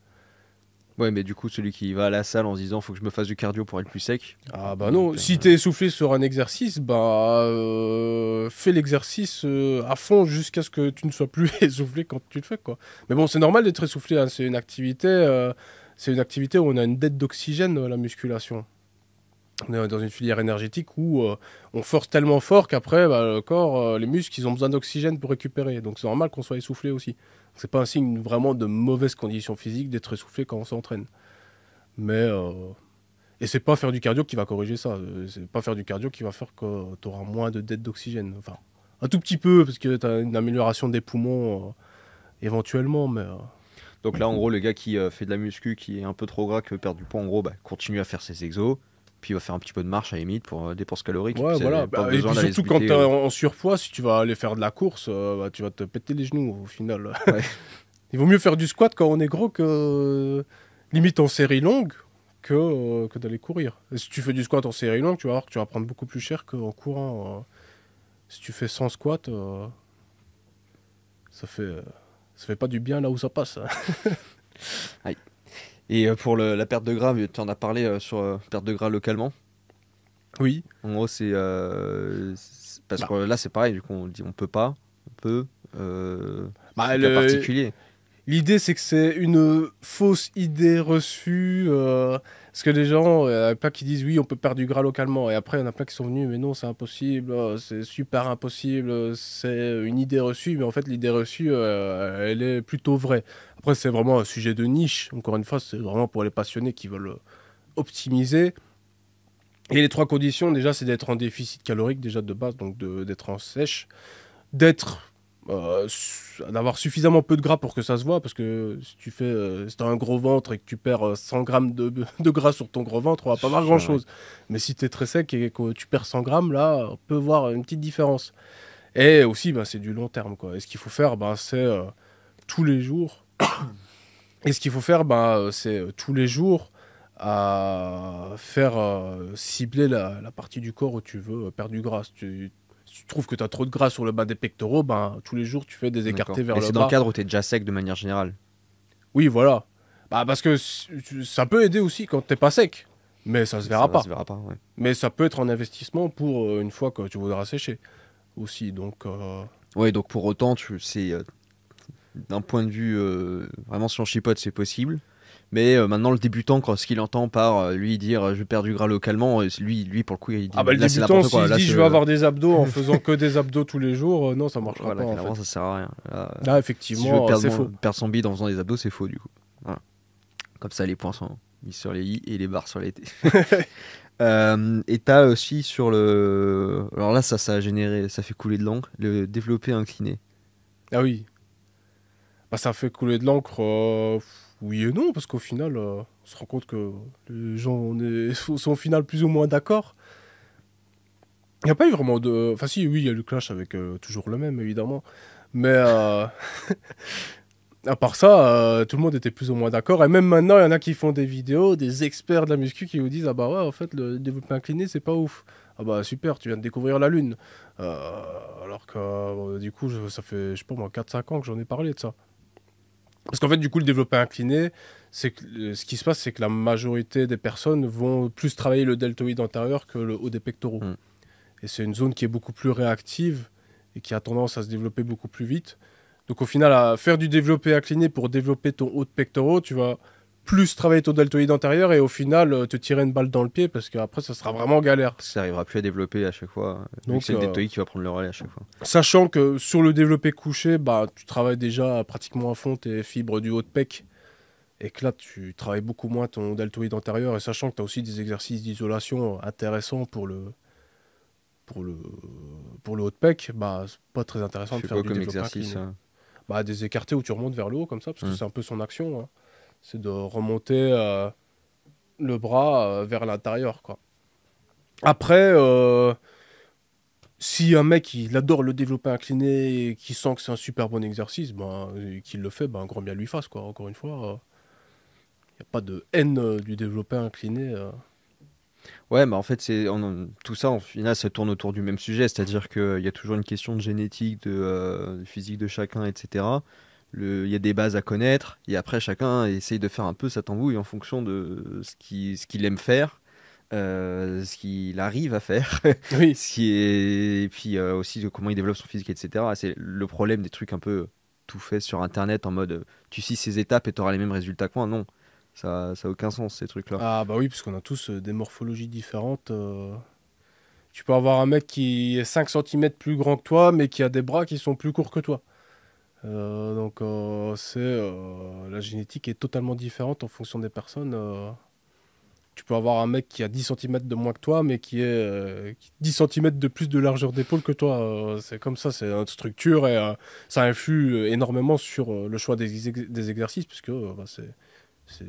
Ouais, mais du coup, celui qui va à la salle en se disant faut que je me fasse du cardio pour être plus sec. Ah bah non, si t'es essoufflé sur un exercice, bah fais l'exercice à fond jusqu'à ce que tu ne sois plus essoufflé quand tu le fais, quoi. Mais bon, c'est normal d'être essoufflé, hein. C'est une activité où on a une dette d'oxygène, la musculation. On est dans une filière énergétique où on force tellement fort qu'après, bah, le corps, les muscles, ils ont besoin d'oxygène pour récupérer. Donc c'est normal qu'on soit essoufflé aussi. C'est pas un signe vraiment de mauvaise condition physique d'être essoufflé quand on s'entraîne. Mais et c'est pas faire du cardio qui va corriger ça. C'est pas faire du cardio qui va faire que tu auras moins de dette d'oxygène. Enfin, un tout petit peu, parce que tu as une amélioration des poumons éventuellement, mais Donc là, en gros, le gars qui fait de la muscu, qui est un peu trop gras, qui veut perdre du poids, en gros, bah, continue à faire ses exos. Puis il va faire un petit peu de marche à la limite pour dépenses caloriques. Et ouais, puis, voilà. pas Et besoin puis d'aller se surtout quand tu buter. es en surpoids, si tu vas aller faire de la course, bah, tu vas te péter les genoux au final. Ouais. Il vaut mieux faire du squat quand on est gros que limite en série longue que d'aller courir. Et si tu fais du squat en série longue, tu vas voir que tu vas prendre beaucoup plus cher qu'en courant. Si tu fais 100 squats, ça fait pas du bien là où ça passe, hein. Aïe. Et pour la perte de gras, tu en as parlé sur perte de gras localement. Oui. En gros, parce Bah. que là, c'est pareil, du coup, on dit on peut pas, on peut. Bah, c'est cas particulier. L'idée, c'est que c'est une fausse idée reçue. Parce que les gens, il y en a plein qui disent oui, on peut perdre du gras localement. Et après, il y en a plein qui sont venus, mais non, c'est impossible, c'est super impossible, c'est une idée reçue. Mais en fait, l'idée reçue, elle est plutôt vraie. Après, c'est vraiment un sujet de niche. Encore une fois, c'est vraiment pour les passionnés qui veulent optimiser. Et les trois conditions, déjà, c'est d'être en déficit calorique, déjà de base, donc d'être en sèche, d'être d'avoir suffisamment peu de gras pour que ça se voit, parce que si t'as un gros ventre et que tu perds 100 grammes de gras sur ton gros ventre, on va pas voir grand Ouais. chose. Mais si t'es très sec et que tu perds 100 grammes, là, on peut voir une petite différence. Et aussi, bah, c'est du long terme, quoi. Et ce qu'il faut faire, bah, c'est tous les jours. Et ce qu'il faut faire, bah, c'est tous les jours à faire cibler la partie du corps où tu veux perdre du gras. Si tu trouves que tu as trop de gras sur le bas des pectoraux, ben, tous les jours, tu fais des D'accord. écartés vers Mais le c'est dans le bas. cadre où tu es déjà sec de manière générale. Oui, voilà. Bah, parce que ça peut aider aussi quand t'es pas sec, mais ça se Ça verra va, pas. se verra pas, ouais. Mais ça peut être un investissement pour une fois que tu voudras sécher aussi. Donc, Ouais, donc pour autant, c'est d'un point de vue vraiment si on chipote, c'est possible. Mais maintenant, le débutant, quand ce qu'il entend par lui dire je perds du gras localement, lui pour le coup, il dit ah bah le là c'est débutant, n'importe quoi. s'il se Là, dit je vais avoir des abdos en faisant que des abdos tous les jours, non, ça marchera voilà, pas en clairement, fait. ça sert à rien. Là, Si je veux effectivement, c'est faux. perdre son bide en faisant des abdos, c'est faux du coup. Voilà. Comme ça, les points sont mis sur les i et les barres sur les t. Et t'as aussi sur le. Alors là, ça a généré, ça fait couler de l'encre, le développé incliné. Ah oui. Bah, ça fait couler de l'encre, oui et non, parce qu'au final, on se rend compte que les gens sont au final plus ou moins d'accord. Il n'y a pas eu vraiment de... Enfin si, oui, il y a eu le clash avec toujours le même, évidemment. Mais à part ça, tout le monde était plus ou moins d'accord. Et même maintenant, il y en a qui font des vidéos, des experts de la muscu qui vous disent, ah bah ouais, en fait, le développé incliné, c'est pas ouf. Ah bah super, tu viens de découvrir la Lune. Alors que du coup, ça fait, je sais pas moi, 4-5 ans que j'en ai parlé de ça. Parce qu'en fait, du coup, le développé incliné, c'est que ce qui se passe, c'est que la majorité des personnes vont plus travailler le deltoïde antérieur que le haut des pectoraux. Mm. Et c'est une zone qui est beaucoup plus réactive et qui a tendance à se développer beaucoup plus vite. Donc au final, à faire du développé incliné pour développer ton haut de pectoraux, tu vas plus travailler ton deltoïde antérieur et au final te tirer une balle dans le pied parce qu'après, ça sera vraiment galère. Ça arrivera plus à développer à chaque fois. Vu Donc, que c'est le deltoïde qui va prendre le relais à chaque fois. sachant que sur le développé couché, bah, tu travailles déjà pratiquement à fond tes fibres du haut de pec. Et que là, tu travailles beaucoup moins ton deltoïde antérieur. Et sachant que tu as aussi des exercices d'isolation intéressants pour le, pour le haut de pec, bah, c'est pas très intéressant Tu de fais faire quoi du comme développé exercice incliné. Bah, des écartés où tu remontes vers le haut comme ça, parce que c'est un peu son action, hein. C'est de remonter le bras vers l'intérieur, quoi. Après, si un mec il adore le développé incliné et qui sent que c'est un super bon exercice, ben, et qu'il le fait, ben, grand bien lui fasse, quoi. Encore une fois, il n'y a pas de haine du développé incliné. Ouais, mais en fait, tout ça, en final, ça tourne autour du même sujet, c'est-à-dire qu'il y a toujours une question de génétique, de physique de chacun, etc. Il y a des bases à connaître, et après, chacun essaye de faire un peu sa tambouille en fonction de ce qu'il aime faire, ce qu'il arrive à faire, Oui. et puis aussi de comment il développe son physique, etc. C'est le problème des trucs un peu tout faits sur Internet en mode tu suis ces étapes et tu auras les mêmes résultats que moi. Non, ça a aucun sens, ces trucs-là. Ah bah oui, parce qu'on a tous des morphologies différentes. Tu peux avoir un mec qui est 5 centimètres plus grand que toi, mais qui a des bras qui sont plus courts que toi. Donc la génétique est totalement différente en fonction des personnes. Tu peux avoir un mec qui a 10 centimètres de moins que toi, mais qui est 10 centimètres de plus de largeur d'épaule que toi. C'est comme ça, c'est notre structure et ça influe énormément sur le choix des exercices, puisque bah, c'est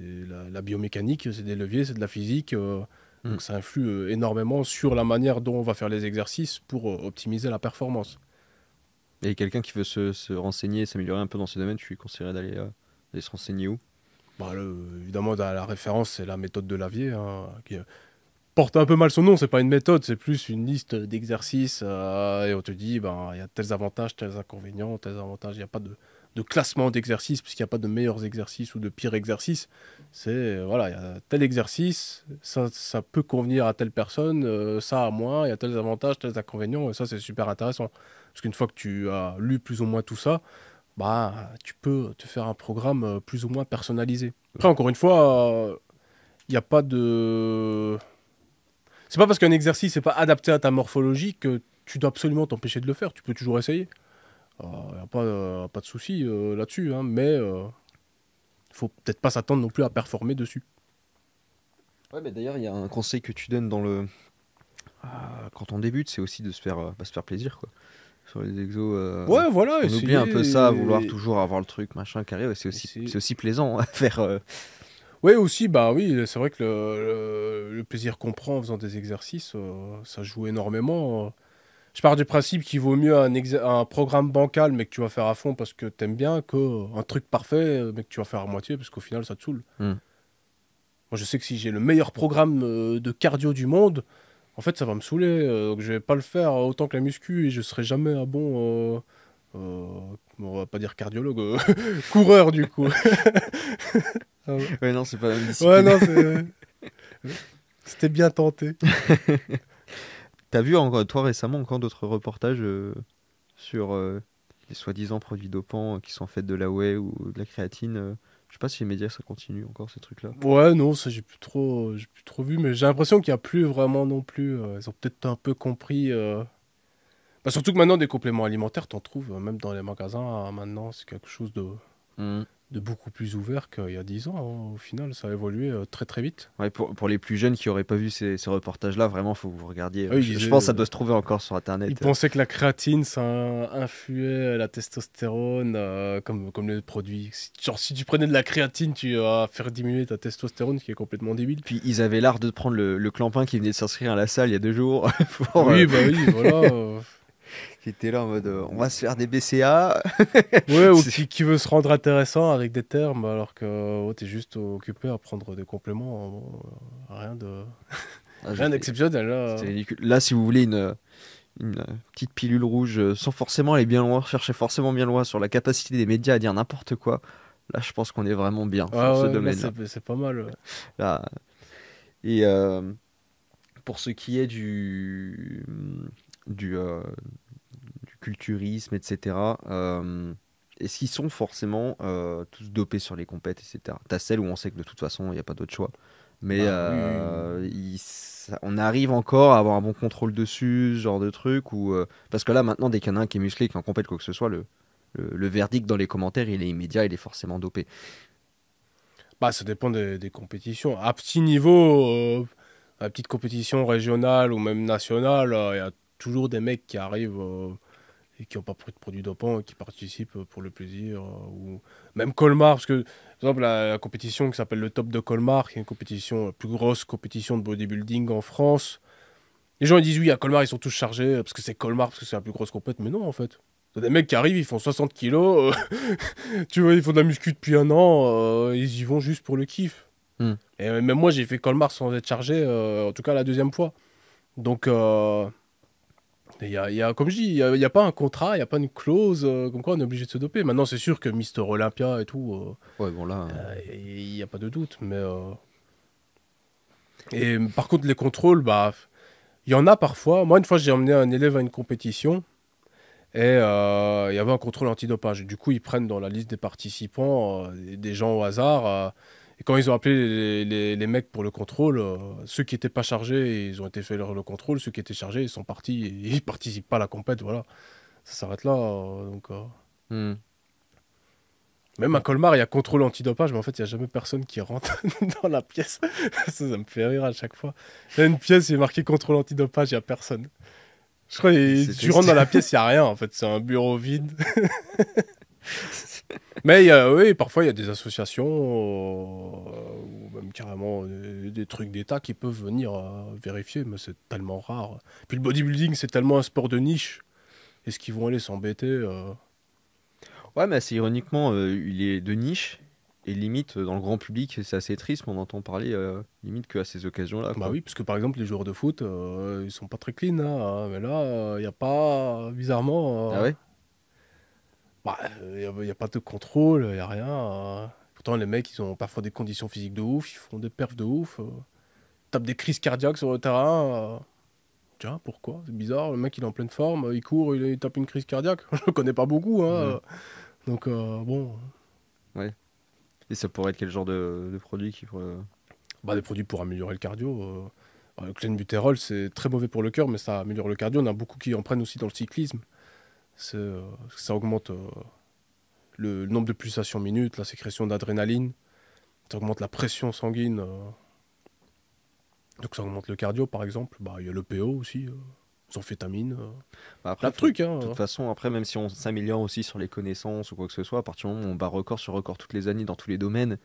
la biomécanique, c'est des leviers, c'est de la physique. Mm. Donc ça influe énormément sur la manière dont on va faire les exercices pour optimiser la performance. Et quelqu'un qui veut se renseigner, s'améliorer un peu dans ce domaine, tu lui conseillerais d'aller se renseigner où? Bah, évidemment, la référence, c'est la méthode de Lavier, hein, qui porte un peu mal son nom. C'est pas une méthode, c'est plus une liste d'exercices. Et on te dit, ben, il y a tels avantages, tels inconvénients, tels avantages. Il n'y a pas de classement d'exercices, puisqu'il n'y a pas de meilleurs exercices ou de pires exercices. C'est, voilà, il y a tel exercice, ça peut convenir à telle personne, ça à moi, il y a tels avantages, tels inconvénients. Et ça, c'est super intéressant. Parce qu'une fois que tu as lu plus ou moins tout ça, bah, tu peux te faire un programme plus ou moins personnalisé. Après, encore une fois, il n'y a pas de... C'est pas parce qu'un exercice n'est pas adapté à ta morphologie que tu dois absolument t'empêcher de le faire. Tu peux toujours essayer. Il n'y a pas de souci là-dessus, hein, mais faut peut-être pas s'attendre non plus à performer dessus. Ouais, mais d'ailleurs, il y a un conseil que tu donnes dans le quand on débute, c'est aussi de se faire plaisir, quoi. Sur les exos, Ouais, voilà, on oublie un peu ça, à vouloir essayer. toujours avoir le truc, machin, carré. Ouais, essayer. c'est aussi plaisant à faire. Ouais, aussi, bah oui, c'est vrai que le plaisir qu'on prend en faisant des exercices, ça joue énormément. Je pars du principe qu'il vaut mieux un programme bancal, mais que tu vas faire à fond parce que t'aimes bien, qu'un truc parfait, mais que tu vas faire à moitié parce qu'au final, ça te saoule. Hmm. Moi, je sais que si j'ai le meilleur programme de cardio du monde, en fait, ça va me saouler. Donc, je vais pas le faire autant que la muscu et je serai jamais un bon. On va pas dire cardiologue, coureur du coup. Ah ouais. Ouais, non, c'est pas la même Ouais, discipline. non, c'était bien tenté. T'as vu toi récemment encore d'autres reportages sur les soi-disant produits dopants qui sont faits de la whey ou de la créatine je sais pas si les médias ça continue encore ces trucs-là. Ouais, non, ça j'ai plus trop vu, mais j'ai l'impression qu'il n'y a plus vraiment non plus. Ils ont peut-être un peu compris. Bah, surtout que maintenant, des compléments alimentaires, t'en trouves même dans les magasins. Maintenant, c'est quelque chose Hmm. de beaucoup plus ouvert qu'il y a 10 ans, hein. Au final, ça a évolué très très vite. Ouais, pour les plus jeunes qui auraient pas vu ces reportages-là, vraiment, faut que vous regardiez. Ah oui, Je pense que ça doit se trouver encore sur ils Internet. pensaient que la créatine, ça influait la testostérone, comme les produits. Genre, si tu prenais de la créatine, tu vas faire diminuer ta testostérone, ce qui est complètement débile. Puis ils avaient l'art de prendre le clampin qui venait de s'inscrire à la salle il y a 2 jours, pour, Oui, bah oui, voilà. qui était là en mode on va se faire des BCA. Ouais, ou C'est- qui veut se rendre intéressant avec des termes, alors que t'es juste occupé à prendre des compléments. Bon, rien de... Ah, rien d'exceptionnel, c'était là. ridicule. Là, si vous voulez une petite pilule rouge sans forcément aller bien loin, chercher forcément bien loin sur la capacité des médias à dire n'importe quoi, là, je pense qu'on est vraiment bien sur Ah ce ouais, là, domaine-là. c'est pas mal. Ouais. Là. Et pour ce qui est du, euh, du culturisme, etc., est-ce qu'ils sont forcément tous dopés sur les compètes, etc. T'as celles où on sait que de toute façon, il n'y a pas d'autre choix. Mais Bah oui, oui, oui. on arrive encore à avoir un bon contrôle dessus, ce genre de truc. Parce que là, maintenant, dès qu'il y en a un qui est musclé, qui en compète quoi que ce soit, le verdict dans les commentaires, il est immédiat, il est forcément dopé. Bah, ça dépend des compétitions. À petit niveau, à petite compétition régionale ou même nationale, il y a toujours des mecs qui arrivent et qui n'ont pas pris de produits dopants et qui participent pour le plaisir. Ou même Colmar, parce que, par exemple, la compétition qui s'appelle le Top de Colmar, qui est une compétition, la plus grosse compétition de bodybuilding en France. Les gens ils disent oui, à Colmar, ils sont tous chargés parce que c'est Colmar, parce que c'est la plus grosse compète. Mais non, en fait. T'as des mecs qui arrivent, ils font 60 kilos, tu vois, ils font de la muscu depuis un an, ils y vont juste pour le kiff. Hmm. Et même moi, j'ai fait Colmar sans être chargé, en tout cas la deuxième fois. Donc, comme je dis, il y a pas un contrat, il n'y a pas une clause comme quoi on est obligé de se doper. Maintenant, c'est sûr que Mister Olympia et tout, Ouais, bon là. il n'y a pas de doute. Et par contre, les contrôles, bah, il y en a parfois. Moi, une fois, j'ai emmené un élève à une compétition. Et il y avait un contrôle antidopage. Du coup, ils prennent dans la liste des participants des gens au hasard. Et quand ils ont appelé les mecs pour le contrôle, ceux qui n'étaient pas chargés, ils ont été fait le contrôle. Ceux qui étaient chargés, ils sont partis. Et ils participent pas à la compète. Voilà. Ça s'arrête là. Hmm. Même à Colmar, il y a contrôle antidopage, mais en fait, il n'y a jamais personne qui rentre dans la pièce. Ça me fait rire à chaque fois. Il y a une pièce, il est marqué contrôle antidopage, il n'y a personne. Je crois que C'est tu rentres triste. dans la pièce, il n'y a rien. En fait, c'est un bureau vide. Mais oui, parfois il y a des associations ou même carrément des trucs d'État qui peuvent venir vérifier, mais c'est tellement rare. Puis le bodybuilding, c'est tellement un sport de niche. Est-ce qu'ils vont aller s'embêter Ouais, mais assez ironiquement, il est de niche. Et limite, dans le grand public, c'est assez triste, mais on entend parler limite qu'à ces occasions-là, Bah quoi. oui, parce que par exemple, les joueurs de foot, ils sont pas très clean, hein, mais là, il n'y a pas, Ah bizarrement, ouais? bah, y a pas de contrôle, il n'y a rien. Pourtant, les mecs, ils ont parfois des conditions physiques de ouf, ils font des perfs de ouf, tapent des crises cardiaques sur le terrain. Tiens, pourquoi? C'est bizarre, le mec il est en pleine forme, il court, il tape une crise cardiaque. Je le connais pas beaucoup, hein. Hmm. Donc, bon, Et ça pourrait être quel genre de produit qui pourrait... bah, des produits pour améliorer le cardio. Le clenbuterol, c'est très mauvais pour le cœur, mais ça améliore le cardio. On a beaucoup qui en prennent aussi dans le cyclisme. Ça augmente le nombre de pulsations minutes, la sécrétion d'adrénaline. Ça augmente la pression sanguine. Donc ça augmente le cardio, par exemple. Bah, il y a le PO aussi, les amphétamines. Bah, Plein après, de trucs, de hein. toute façon, après, même si on s'améliore aussi sur les connaissances ou quoi que ce soit, à partir du moment où on bat record sur record toutes les années dans tous les domaines,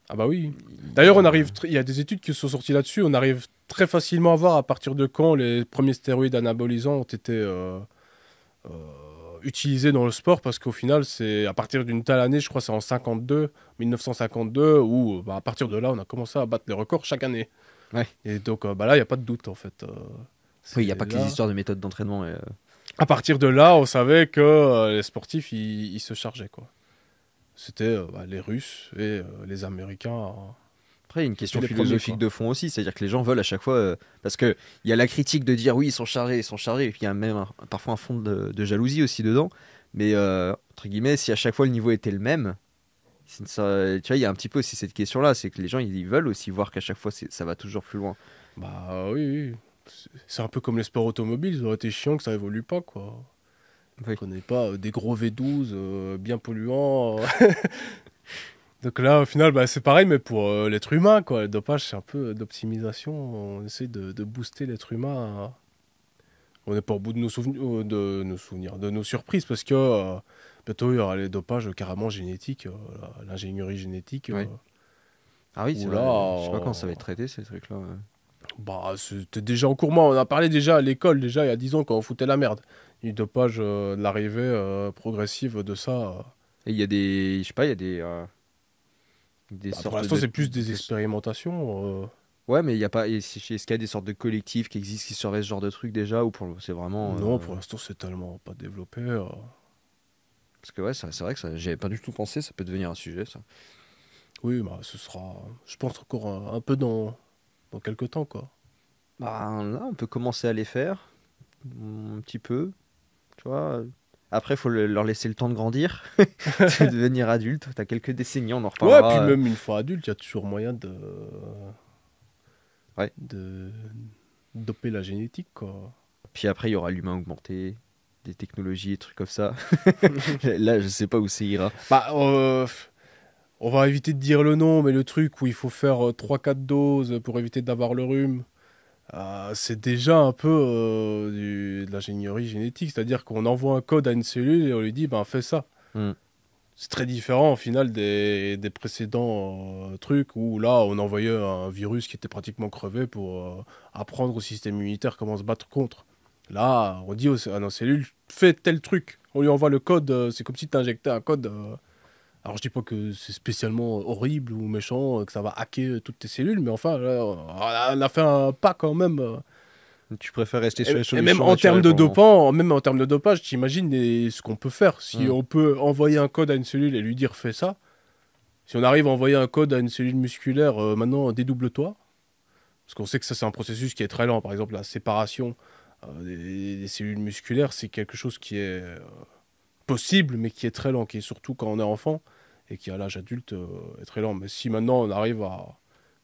Ah bah oui. il y D'ailleurs, a- il y a des études qui sont sorties là-dessus. On arrive très facilement à voir à partir de quand les premiers stéroïdes anabolisants ont été euh, utilisés dans le sport, parce qu'au final, c'est à partir d'une telle année, je crois que c'est en 1952, où bah, à partir de là, on a commencé à battre les records chaque année. Ouais. Et donc bah, là, il n'y a pas de doute en fait. Oui, il n'y a pas que les là. histoires de méthodes d'entraînement. À partir de là, on savait que les sportifs, ils se chargeaient, quoi. C'était bah, les Russes et les Américains. Après, il y a une Qui question étaient les premiers, philosophique quoi. de fond aussi, c'est-à-dire que les gens veulent à chaque fois, parce que il y a la critique de dire oui, ils sont chargés, et puis il y a même parfois un fond de jalousie aussi dedans. Mais entre guillemets, si à chaque fois le niveau était le même, tu vois, il y a un petit peu aussi cette question-là, c'est que les gens ils veulent aussi voir qu'à chaque fois ça va toujours plus loin. Bah oui, oui. C'est un peu comme les sports automobiles, ça aurait été chiant que ça évolue pas, quoi. Oui. On connaît pas des gros V12 bien polluants. Donc là, au final, bah, c'est pareil, mais pour l'être humain, quoi. Le dopage, c'est un peu d'optimisation. On essaie de booster l'être humain. On n'est pas au bout de de nos surprises, parce que bientôt il y aura les dopages carrément génétiques, l'ingénierie génétique. Ouais. Ah oui, c'est Où vrai, là, je sais pas quand ça va être traité ces trucs-là. bah, c'était déjà en cours. Moi, on en a parlé déjà à l'école, déjà il y a 10 ans, quand on foutait la merde. Du dopage, de l'arrivée progressive de ça. Et il y a des, je sais pas, il y a des Bah, pour sortes l'instant, de, c'est plus des expérimentations. ouais, mais il y a pas, est-ce qu'il y a des sortes de collectifs qui existent qui surveillent ce genre de trucs déjà ou c'est vraiment, Non, pour l'instant, c'est tellement pas développé. parce que ouais, c'est vrai que ça, j'avais pas du tout pensé, ça peut devenir un sujet ça. Oui, bah, ce sera, je pense, encore un peu dans quelques temps, quoi. Bah, là, on peut commencer à les faire un petit peu, tu vois. Après, il faut leur laisser le temps de grandir, de devenir adulte. T'as quelques décennies, on en Ouais, puis reparlera. même une fois adulte, il y a toujours moyen Ouais. de doper la génétique, quoi. Puis après, il y aura l'humain augmenté, des technologies, des trucs comme ça. Là, je sais pas où ça ira. Bah, on va éviter de dire le nom, mais le truc où il faut faire 3-4 doses pour éviter d'avoir le rhume, c'est déjà un peu de l'ingénierie génétique. C'est-à-dire qu'on envoie un code à une cellule et on lui dit, ben, fais ça. Hmm. C'est très différent au final des précédents trucs où là, on envoyait un virus qui était pratiquement crevé pour apprendre au système immunitaire comment se battre contre. Là, on dit à nos cellules, fais tel truc. On lui envoie le code, c'est comme si tu injectais un code. Alors je dis pas que c'est spécialement horrible ou méchant, que ça va hacker toutes tes cellules, mais enfin, là, on a fait un pas quand même. Tu préfères rester sur les Et même solutions en termes naturelles de pour le moment. dopant, même en termes de dopage, t'imagines ce qu'on peut faire. Si Hmm. on peut envoyer un code à une cellule et lui dire fais ça, si on arrive à envoyer un code à une cellule musculaire, maintenant dédouble-toi, parce qu'on sait que ça c'est un processus qui est très lent. Par exemple, la séparation des cellules musculaires, c'est quelque chose qui est possible, mais qui est très lent, qui est surtout quand on est enfant et qui à l'âge adulte est très lent. Mais si maintenant on arrive à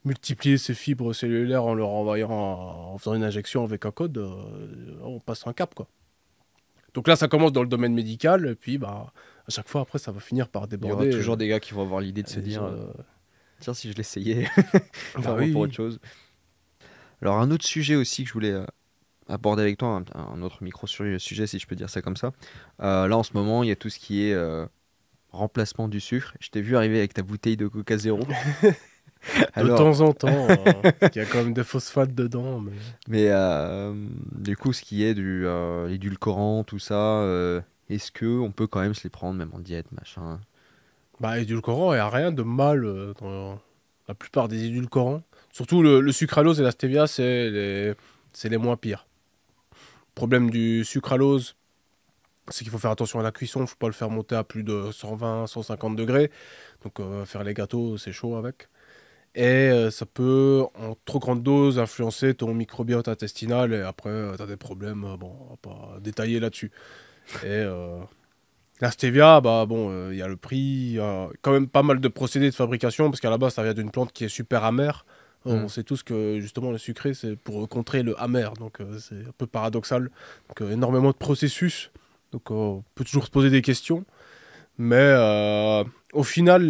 multiplier ces fibres cellulaires en leur envoyant, en faisant une injection avec un code, on passe un cap, quoi. Donc là, ça commence dans le domaine médical, et puis bah, à chaque fois après, ça va finir par Il y aura déborder. toujours des gars qui vont avoir l'idée de se Les dire gens, tiens, si je l'essayais, bah vraiment pour oui. autre chose. Alors, un autre sujet aussi que je voulais aborder avec toi, un autre micro-sujet, si je peux dire ça comme ça. Là, en ce moment, il y a tout ce qui est remplacement du sucre. Je t'ai vu arriver avec ta bouteille de Coca Zéro. De Alors, temps en temps, il y a quand même des phosphates dedans. mais du coup, ce qui est du édulcorant, tout ça, est-ce que on peut quand même se les prendre, même en diète, machin? Bah, édulcorant, il n'y a rien de mal dans la plupart des édulcorants. Surtout le sucralose et la stevia, c'est les moins pires. Le problème du sucralose, c'est qu'il faut faire attention à la cuisson. Il ne faut pas le faire monter à plus de 120, 150 degrés. Donc, faire les gâteaux, c'est chaud avec. Et ça peut, en trop grande dose, influencer ton microbiote intestinal. Et après, tu as des problèmes. Bon, on va pas détailler là-dessus. Et La stevia, bah bon, il y a le prix, il y a quand même pas mal de procédés de fabrication, parce qu'à la base, ça vient d'une plante qui est super amère. Hmm. On sait tous que justement le sucré, c'est pour contrer le amer, donc c'est un peu paradoxal. Donc énormément de processus, donc on peut toujours se poser des questions, mais au final,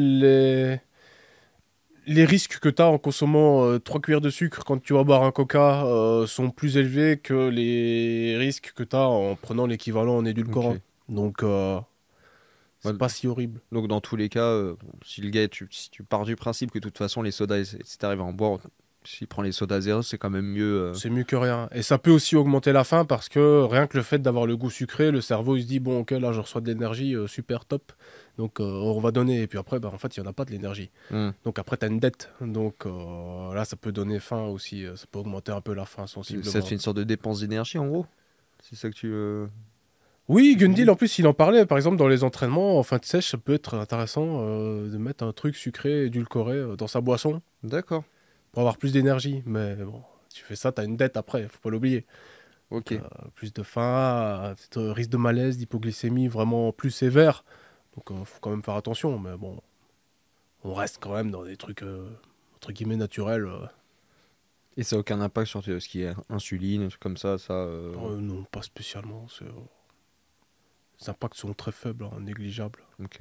les risques que tu as en consommant 3 cuillères de sucre quand tu vas boire un coca sont plus élevés que les risques que tu as en prenant l'équivalent en édulcorant. Ok. Donc Ouais, c'est pas si horrible. donc dans tous les cas, bon, si le gars, si tu pars du principe que de toute façon les sodas, si t'arrives à en boire, s'il prend les sodas zéro, c'est quand même mieux. C'est mieux que rien. Et ça peut aussi augmenter la faim parce que rien que le fait d'avoir le goût sucré, le cerveau il se dit bon ok là je reçois de l'énergie super top. Donc on va donner. Et puis après bah, en fait il n'y en a pas de l'énergie. Hmm. Donc après tu as une dette. Donc là ça peut donner faim aussi. Ça peut augmenter un peu la faim Ça te sensiblement. fait une sorte de dépense d'énergie en gros. C'est ça Oui, que tu Gundil dis? en plus il en parlait par exemple dans les entraînements en fin de sèche ça peut être intéressant de mettre un truc sucré édulcoré dans sa boisson D'accord. pour avoir plus d'énergie. Mais bon, si tu fais ça, tu as une dette après, faut pas l'oublier. Donc, Ok. plus de faim, peut-être, risque de malaise, d'hypoglycémie vraiment plus sévère. Donc, faut quand même faire attention. Mais bon, on reste quand même dans des trucs entre guillemets naturels. Et ça a aucun impact sur ce qui est insuline, des trucs comme ça. Non, pas spécialement. Les impacts sont très faibles, hein, négligeables. Ok.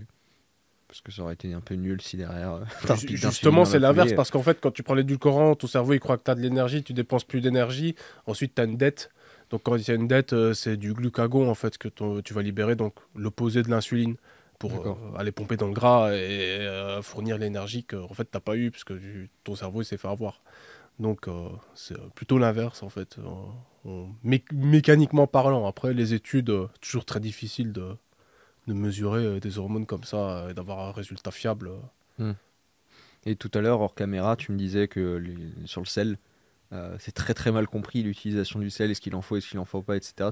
Parce que ça aurait été un peu nul si derrière t'as un pic d'insuline Justement, dans c'est la l'inverse foulée. parce qu'en fait, quand tu prends l'édulcorant, ton cerveau il croit que tu as de l'énergie, tu dépenses plus d'énergie. Ensuite, tu as une dette. Donc, quand il y a une dette, c'est du glucagon en fait que tu vas libérer, donc l'opposé de l'insuline, pour D'accord. aller pomper dans le gras et fournir l'énergie que en fait t'as pas eu parce que ton cerveau il s'est fait avoir. Donc, c'est plutôt l'inverse en fait, mécaniquement parlant. Après, les études, toujours très difficile de mesurer des hormones comme ça et d'avoir un résultat fiable. Hmm. Et tout à l'heure, hors caméra, tu me disais que sur le sel, c'est très très mal compris l'utilisation du sel, est-ce qu'il en faut, est-ce qu'il en faut pas, etc.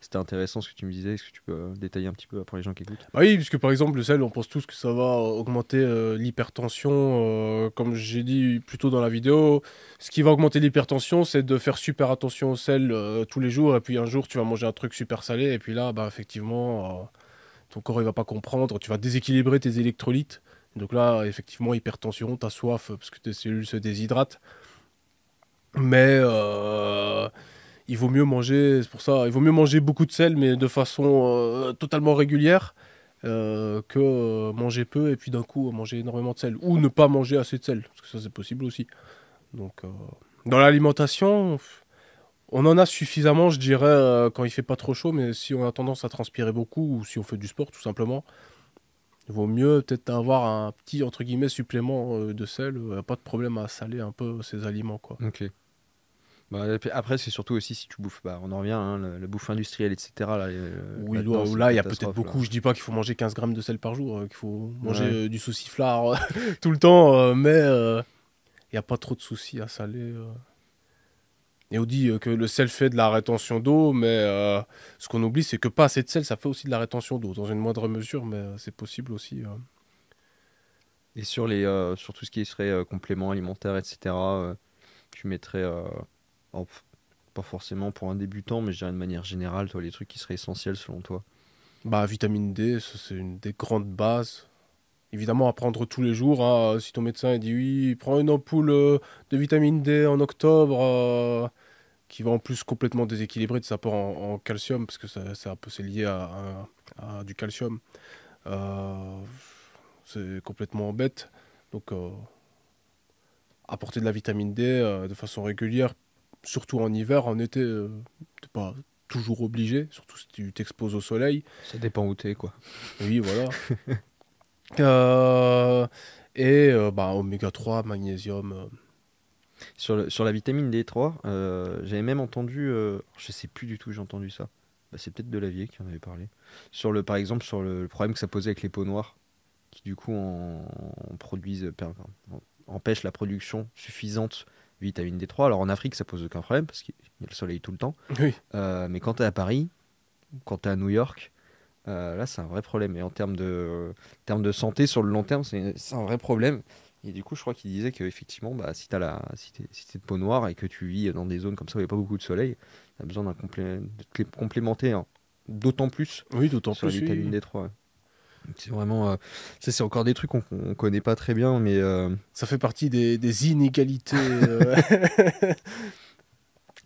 C'était intéressant ce que tu me disais, est-ce que tu peux détailler un petit peu pour les gens qui écoutent? Bah oui, puisque par exemple, le sel, on pense tous que ça va augmenter l'hypertension. Comme j'ai dit plus tôt dans la vidéo, ce qui va augmenter l'hypertension, c'est de faire super attention au sel tous les jours. Et puis un jour, tu vas manger un truc super salé. Et puis là, bah, effectivement, ton corps il va pas comprendre. Tu vas déséquilibrer tes électrolytes. Donc là, effectivement, hypertension, t'as soif parce que tes cellules se déshydratent. Mais il vaut mieux manger, c'est pour ça, il vaut mieux manger beaucoup de sel, mais de façon totalement régulière, que manger peu et puis d'un coup manger énormément de sel. Ou ne pas manger assez de sel, parce que ça c'est possible aussi. Donc, dans l'alimentation, on en a suffisamment, je dirais, quand il fait pas trop chaud, mais si on a tendance à transpirer beaucoup, ou si on fait du sport tout simplement, il vaut mieux peut-être avoir un petit, entre guillemets, supplément de sel. Pas de problème à saler un peu ces aliments, quoi. Ok. Bah, et puis après, c'est surtout aussi si tu bouffes, bah, on en revient, hein, la bouffe industrielle, etc. Oui, Là-dedans, c'est là, il y a peut-être catastrophe. Là. beaucoup. Je dis pas qu'il faut manger 15 grammes de sel par jour, qu'il faut manger Ouais. du sauciflard tout le temps, mais il n'y a pas trop de soucis à saler. Et on dit que le sel fait de la rétention d'eau, mais ce qu'on oublie, c'est que pas assez de sel, ça fait aussi de la rétention d'eau, dans une moindre mesure, mais c'est possible aussi. Et sur tout ce qui serait complément alimentaire, etc., tu mettrais, en- pas forcément pour un débutant, mais je dirais de manière générale, toi, les trucs qui seraient essentiels selon toi. Bah, vitamine D, ça, c'est une des grandes bases. Évidemment, à prendre tous les jours, hein. Si ton médecin il dit oui, prends une ampoule de vitamine D en octobre, qui va en plus complètement déséquilibrer de sa apport en calcium, parce que c'est un peu c'est lié à du calcium. Euh, c'est complètement bête. Donc, apporter de la vitamine D de façon régulière, surtout en hiver, en été, t'es pas toujours obligé, surtout si tu t'exposes au soleil. Ça dépend où t'es, quoi. Oui, voilà. Euh, et bah, oméga 3 magnésium. Sur la vitamine D3, j'avais même entendu, je sais plus du tout, j'ai entendu ça. Bah, c'est peut-être Delavier qui en avait parlé. Par exemple, sur le problème que ça posait avec les peaux noires, qui du coup en produisent, empêchent la production suffisante de vitamine D3. Alors en Afrique, ça pose aucun problème parce qu'il y a le soleil tout le temps. Oui. Mais quand tu es à Paris, quand tu es à New York, là c'est un vrai problème. Et en termes de santé sur le long terme, c'est un vrai problème. Et du coup, je crois qu'il disait qu'effectivement, bah, si t'es de peau noire et que tu vis dans des zones comme ça où il n'y a pas beaucoup de soleil, tu as besoin de te complémenter, hein, d'autant plus Oui, d'autant sur la plus, vitamine oui. D3. Ouais. C'est vraiment, ça c'est encore des trucs qu'on connaît pas très bien, mais Ça fait partie des inégalités.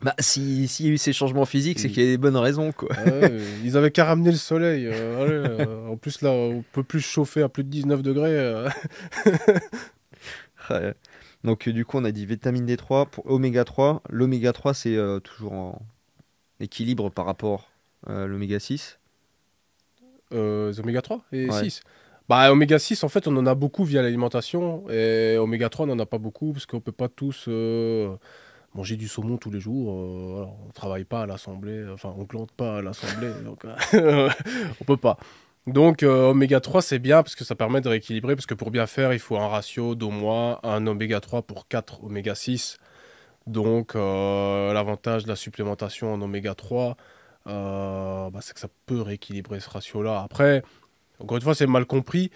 bah, s'il y a eu ces changements physiques, c'est Et- qu'il y a des bonnes raisons, quoi. ouais, ils avaient qu'à ramener le soleil. Allez, en plus, là, on peut plus chauffer à plus de 19 degrés. Ouais. Donc du coup, on a dit vitamine D3 pour oméga 3. L'oméga 3, c'est toujours en équilibre par rapport à l'oméga 6. Les oméga 3 et Ouais. 6. Bah, oméga 6, en fait, on en a beaucoup via l'alimentation. Et oméga 3, on n'en a pas beaucoup parce qu'on peut pas tous manger du saumon tous les jours. Voilà, on travaille pas à l'assemblée. Enfin, on glande pas à l'assemblée. Donc, on peut pas. Donc, oméga 3, c'est bien parce que ça permet de rééquilibrer. Parce que pour bien faire, il faut un ratio d'au moins un oméga 3 pour 4 oméga 6. Donc, l'avantage de la supplémentation en oméga 3, bah, c'est que ça peut rééquilibrer ce ratio-là. Après, encore une fois, c'est mal compris.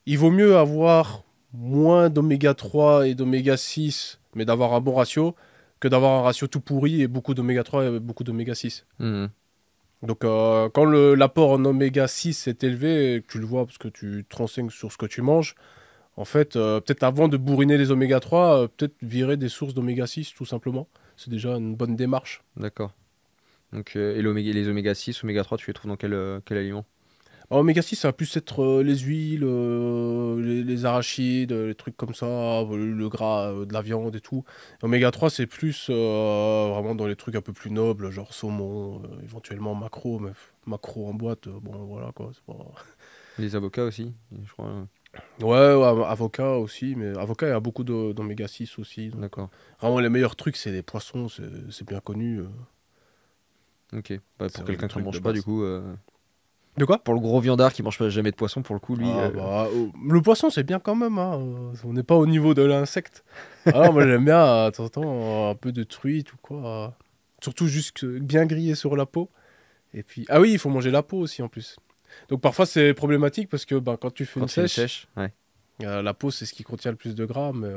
Il vaut mieux avoir moins d'oméga 3 et d'oméga 6, mais d'avoir un bon ratio, que d'avoir un ratio tout pourri et beaucoup d'oméga 3 et beaucoup d'oméga 6. Mhm. Donc, quand l'apport en oméga 6 est élevé, et que tu le vois parce que tu te renseignes sur ce que tu manges, en fait, peut-être avant de bourriner les oméga 3, peut-être virer des sources d'oméga 6, tout simplement. C'est déjà une bonne démarche. D'accord. Donc, et les oméga 6, oméga 3, tu les trouves dans quel aliment? En oméga 6, ça va plus être les huiles, les arachides, les trucs comme ça, le gras de la viande et tout. Oméga 3, c'est plus vraiment dans les trucs un peu plus nobles, genre saumon, éventuellement macro, mais macro en boîte, bon voilà quoi. C'est pas... Les avocats aussi, je crois. Ouais, ouais, avocat aussi, mais avocat, il y a beaucoup d'oméga 6 aussi. Donc, D'accord. vraiment, les meilleurs trucs, c'est les poissons, c'est bien connu. Ok. Bah, C'est pour le quelqu'un qui en truc de mange pas, du base. coup, De quoi? pour le gros viandard qui mange pas jamais de poisson, pour le coup, lui. Ah bah, le poisson, c'est bien quand même, hein. On n'est pas au niveau de l'insecte. Alors, moi, j'aime bien, de temps en temps, un peu de truite ou quoi. Surtout juste bien grillé sur la peau. Et puis, ah oui, il faut manger la peau aussi en plus. Donc parfois, c'est problématique parce que ben, quand tu fais Quand une tu fais une sèche, sèche, ouais. la peau, c'est ce qui contient le plus de gras, mais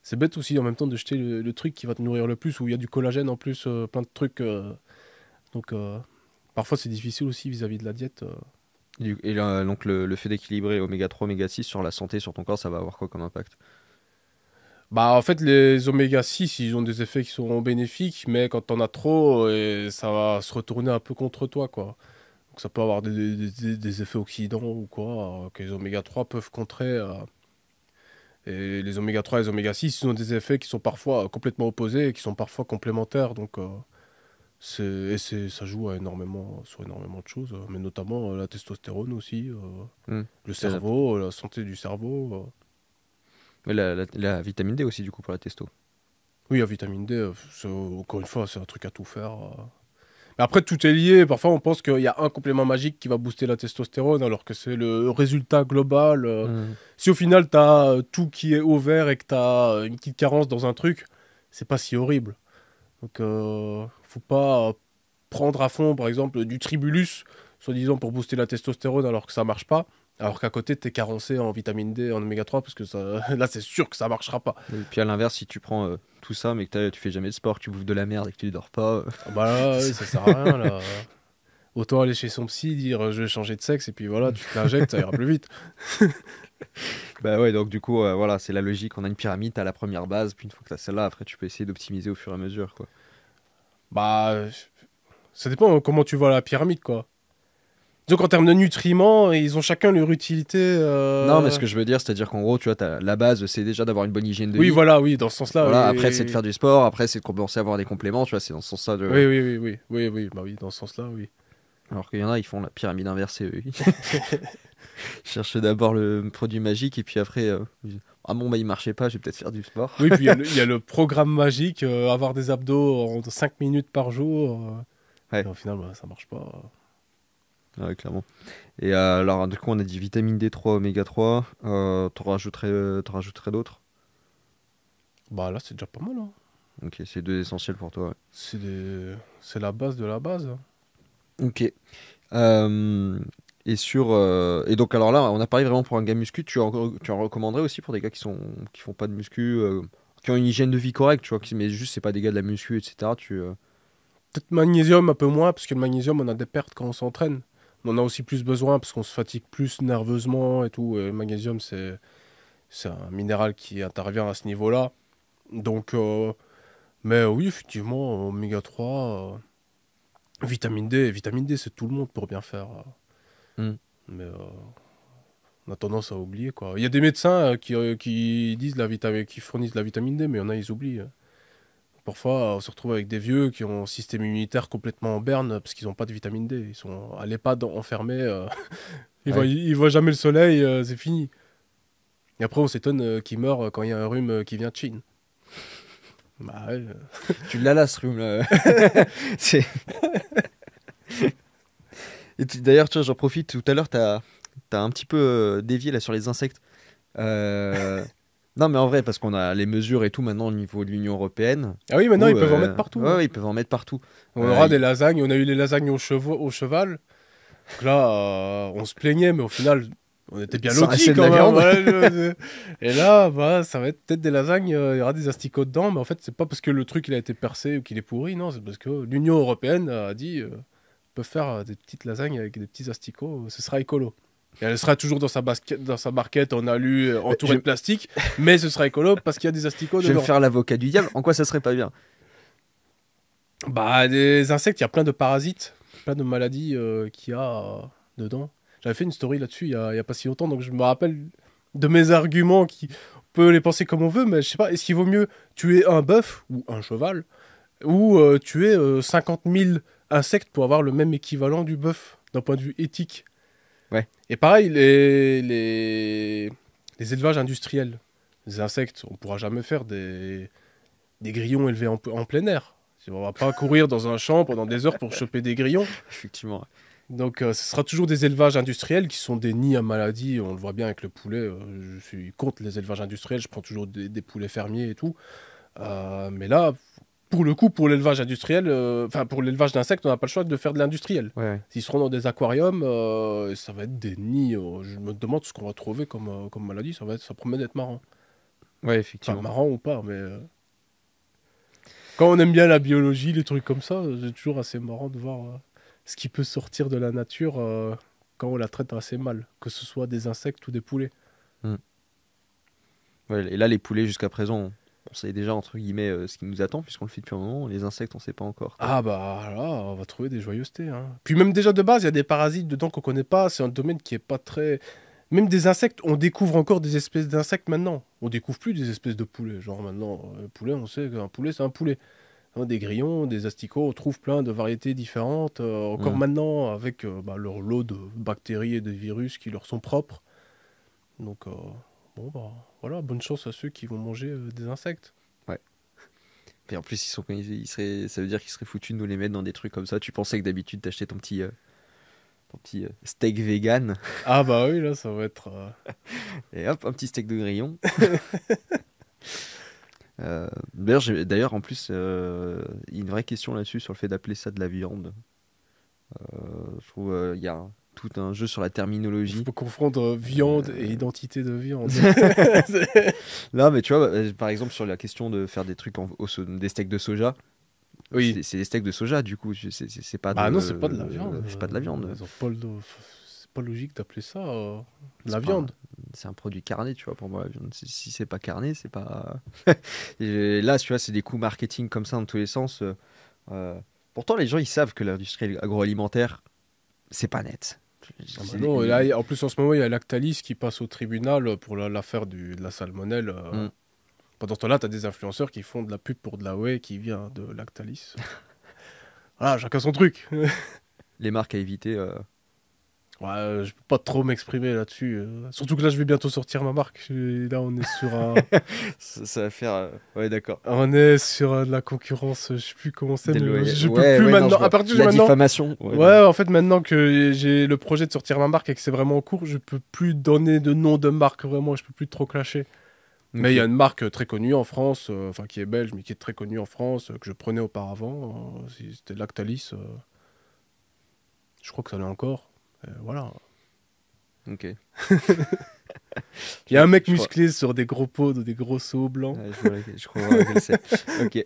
c'est bête aussi en même temps de jeter le truc qui va te nourrir le plus, où il y a du collagène en plus, plein de trucs. Donc, parfois, c'est difficile aussi vis-à-vis de la diète. Et là, donc le fait d'équilibrer oméga 3, oméga 6 sur la santé, sur ton corps, ça va avoir quoi comme impact? Bah, en fait, les oméga 6, ils ont des effets qui sont bénéfiques, mais quand t'en as trop, ça va se retourner un peu contre toi, quoi. Donc, ça peut avoir des effets oxydants ou quoi, que les oméga 3 peuvent contrer. Et les oméga 3 et les oméga 6, ils ont des effets qui sont parfois complètement opposés et qui sont parfois complémentaires. Donc, ça joue sur énormément de choses, mais notamment la testostérone aussi, Hmm. le La, cerveau, la santé du cerveau. mais la vitamine D aussi, du coup, pour la testo. Oui, la vitamine D, encore une fois, c'est un truc à tout faire. Mais après, tout est lié. Parfois, on pense qu'il y a un complément magique qui va booster la testostérone, alors que c'est le résultat global. Hmm. Si au final, tu as tout qui est au vert et que tu as une petite carence dans un truc, c'est pas si horrible. Donc, faut pas prendre à fond, par exemple, du tribulus, soi-disant pour booster la testostérone, alors que ça marche pas. Alors qu'à côté, tu es carencé en vitamine D, en oméga 3, parce que ça... là, c'est sûr que ça marchera pas. Et puis à l'inverse, si tu prends tout ça, mais que tu fais jamais de sport, que tu bouffes de la merde et que tu dors pas, Ah bah là, oui, ça sert à rien, là. Autant aller chez son psy, dire je vais changer de sexe, et puis voilà, tu te l'injectes, ça ira plus vite. bah ouais, donc du coup, voilà, c'est la logique. On a une pyramide, t'as la première base, puis une fois que t'as celle-là, après tu peux essayer d'optimiser au fur et à mesure, quoi. Bah, ça dépend comment tu vois la pyramide, quoi. Disons qu'en termes de nutriments, ils ont chacun leur utilité. Non, mais ce que je veux dire, c'est-à-dire qu'en gros, tu vois, la base, c'est déjà d'avoir une bonne hygiène de Oui, vie. voilà, oui, dans ce sens-là. Voilà, Oui, après, c'est de faire du sport, après, c'est de commencer à avoir des compléments, tu vois, c'est dans ce sens-là de. oui, oui, oui, oui, oui, oui, bah oui, dans ce sens-là, oui. Alors qu'il y en a, ils font la pyramide inversée, eux. Ils cherchent d'abord le produit magique, et puis après, ils disent, ah bon, bah il marchait pas, je vais peut-être faire du sport. Oui, puis il y a le programme magique, avoir des abdos en 5 minutes par jour. Ouais. Et au final, bah, ça marche pas. Ouais, clairement. Et alors, du coup, on a dit vitamine D3, oméga 3. T'en rajouterais d'autres? Bah là, c'est déjà pas mal, hein. Ok, c'est deux essentiels pour toi. C'est la base de la base, hein. Ouais. Ok. Euh, et donc, alors là, on a parlé vraiment pour un gars muscu. Tu en recommanderais aussi pour des gars qui font pas de muscu, qui ont une hygiène de vie correcte, tu vois, mais juste, c'est pas des gars de la muscu, etc. Peut-être magnésium un peu moins, parce que le magnésium, on a des pertes quand on s'entraîne. On en a aussi plus besoin parce qu'on se fatigue plus nerveusement et tout. Et le magnésium, c'est un minéral qui intervient à ce niveau-là. Donc, mais oui, effectivement, oméga 3, vitamine D, c'est tout le monde pour bien faire. Hmm. Mais on a tendance à oublier, quoi. Il y a des médecins qui disent qui fournissent de la vitamine D, mais il y en a, ils oublient. Parfois, on se retrouve avec des vieux qui ont un système immunitaire complètement en berne parce qu'ils n'ont pas de vitamine D. Ils sont à l'EHPAD enfermés. Ouais. Ils voient jamais le soleil, c'est fini. Et après, on s'étonne qu'ils meurent quand il y a un rhume qui vient de Chine. Bah ouais. Tu l'as là, ce rhume là. C'est- D'ailleurs, tu vois, j'en profite. Tout à l'heure, t'as un petit peu dévié là sur les insectes. Euh, Non, mais en vrai, parce qu'on a les mesures et tout maintenant au niveau de l'Union européenne. Ah oui, maintenant, Où, ils peuvent en mettre partout, ouais, hein. ouais, ils peuvent en mettre partout. On aura Il- des lasagnes. On a eu les lasagnes au cheval. Donc là, on se plaignait, mais au final, on était bien Ça lotis restait de quand la même. viande. Et là, bah, ça va être peut-être des lasagnes. Il y aura des asticots dedans, mais en fait, c'est pas parce que le truc il a été percé ou qu'il est pourri, non, c'est parce que l'Union européenne a dit on peut faire des petites lasagnes avec des petits asticots, ce sera écolo. Et elle sera toujours dans sa barquette en alu, entourée Je, de plastique, mais ce sera écolo parce qu'il y a des asticots je vais me dedans. faire l'avocat du diable. En quoi ça serait pas bien? Bah, des insectes, il y a plein de parasites, plein de maladies qu'il y a dedans. J'avais fait une story là-dessus il y a pas si longtemps, donc je me rappelle de mes arguments qui on peut les penser comme on veut, mais je sais pas, est-ce qu'il vaut mieux tuer un bœuf ou un cheval ou tuer 50 000 insectes pour avoir le même équivalent du bœuf d'un point de vue éthique? Ouais. Et pareil, les élevages industriels, les insectes, on pourra jamais faire des grillons élevés en plein air. On va pas courir dans un champ pendant des heures pour choper des grillons. Effectivement. Donc ce sera toujours des élevages industriels qui sont des nids à maladies. On le voit bien avec le poulet. Je suis contre les élevages industriels. Je prends toujours des poulets fermiers et tout. Mais là, pour le coup, pour l'élevage industriel, enfin pour l'élevage d'insectes, on n'a pas le choix de faire de l'industriel. Ouais, ouais. S'ils seront dans des aquariums, ça va être des nids. Je me demande ce qu'on va trouver comme maladie. Ça promet d'être marrant. Ouais, Enfin, effectivement. marrant ou pas, mais quand on aime bien la biologie, les trucs comme ça, c'est toujours assez marrant de voir ce qui peut sortir de la nature quand on la traite assez mal, que ce soit des insectes ou des poulets. Hmm. Ouais, et là, les poulets, jusqu'à présent, on sait déjà, entre guillemets, ce qui nous attend, puisqu'on le fait depuis un moment. Les insectes, on sait pas encore. Ah bah là, on va trouver des joyeusetés, hein. Puis même déjà de base, il y a des parasites dedans qu'on connaît pas. C'est un domaine qui est pas très. Même des insectes, on découvre encore des espèces d'insectes maintenant. On découvre plus des espèces de poulets. Genre maintenant, poulet, on sait qu'un poulet, c'est un poulet. Hein, des grillons, des asticots, on trouve plein de variétés différentes. Encore Hmm. maintenant, avec leur lot de bactéries et de virus qui leur sont propres. Donc, bon, bah, voilà, bonne chance à ceux qui vont manger des insectes. Ouais. Et en plus, ça veut dire qu'ils seraient foutus de nous les mettre dans des trucs comme ça. Tu pensais que d'habitude, t'achetais ton petit steak vegan. Ah bah oui, là, ça va être... Et hop, un petit steak de grillon. D'ailleurs, en plus, il y a une vraie question là-dessus sur le fait d'appeler ça de la viande. Je trouve il y a tout un jeu sur la Il terminologie. faut confondre viande et identité de viande. Là, mais tu vois, par exemple, sur la question de faire des trucs des steaks de soja, Oui. c'est des steaks de soja, du coup, c'est pas Bah de, non, c'est pas de la viande. c'est pas de la viande. Ils ont pas c'est pas logique d'appeler ça de C'est la pas- viande. C'est un produit carné, tu vois, pour moi, la viande. Si c'est pas carné, c'est pas. Et là, tu vois, c'est des coups marketing comme ça dans tous les sens. Euh, Pourtant, les gens, ils savent que l'industrie agroalimentaire, c'est pas net. Ah bah non, et là, en plus, en ce moment, il y a Lactalis qui passe au tribunal pour l'affaire de la salmonelle. Mm. Pendant ce temps-là, tu as des influenceurs qui font de la pub pour de la whey qui vient de Lactalis. Voilà, chacun son truc. Les marques à éviter. Ouais, je peux pas trop m'exprimer là-dessus. Surtout que là, je vais bientôt sortir ma marque. Là, on est sur Ça va faire. Ouais, d'accord. on est sur de la concurrence. Je sais plus comment c'est, mais Déloyal. je peux Ouais, plus ouais, non, maintenant. je vois. À partir de La maintenant. diffamation. Ouais, en fait, maintenant que j'ai le projet de sortir ma marque et que c'est vraiment en cours, je peux plus donner de nom de marque vraiment. Je peux plus trop clasher. Mais il y a une marque très connue en France, enfin qui est belge, mais qui est très connue en France, que je prenais auparavant. C'était Lactalis. Je crois que ça l'est encore. Voilà. Ok. Il y a un mec Je crois- musclé sur des gros pots, des gros seaux blancs. Ouais, je crois voir lequel c'est. Ok. Il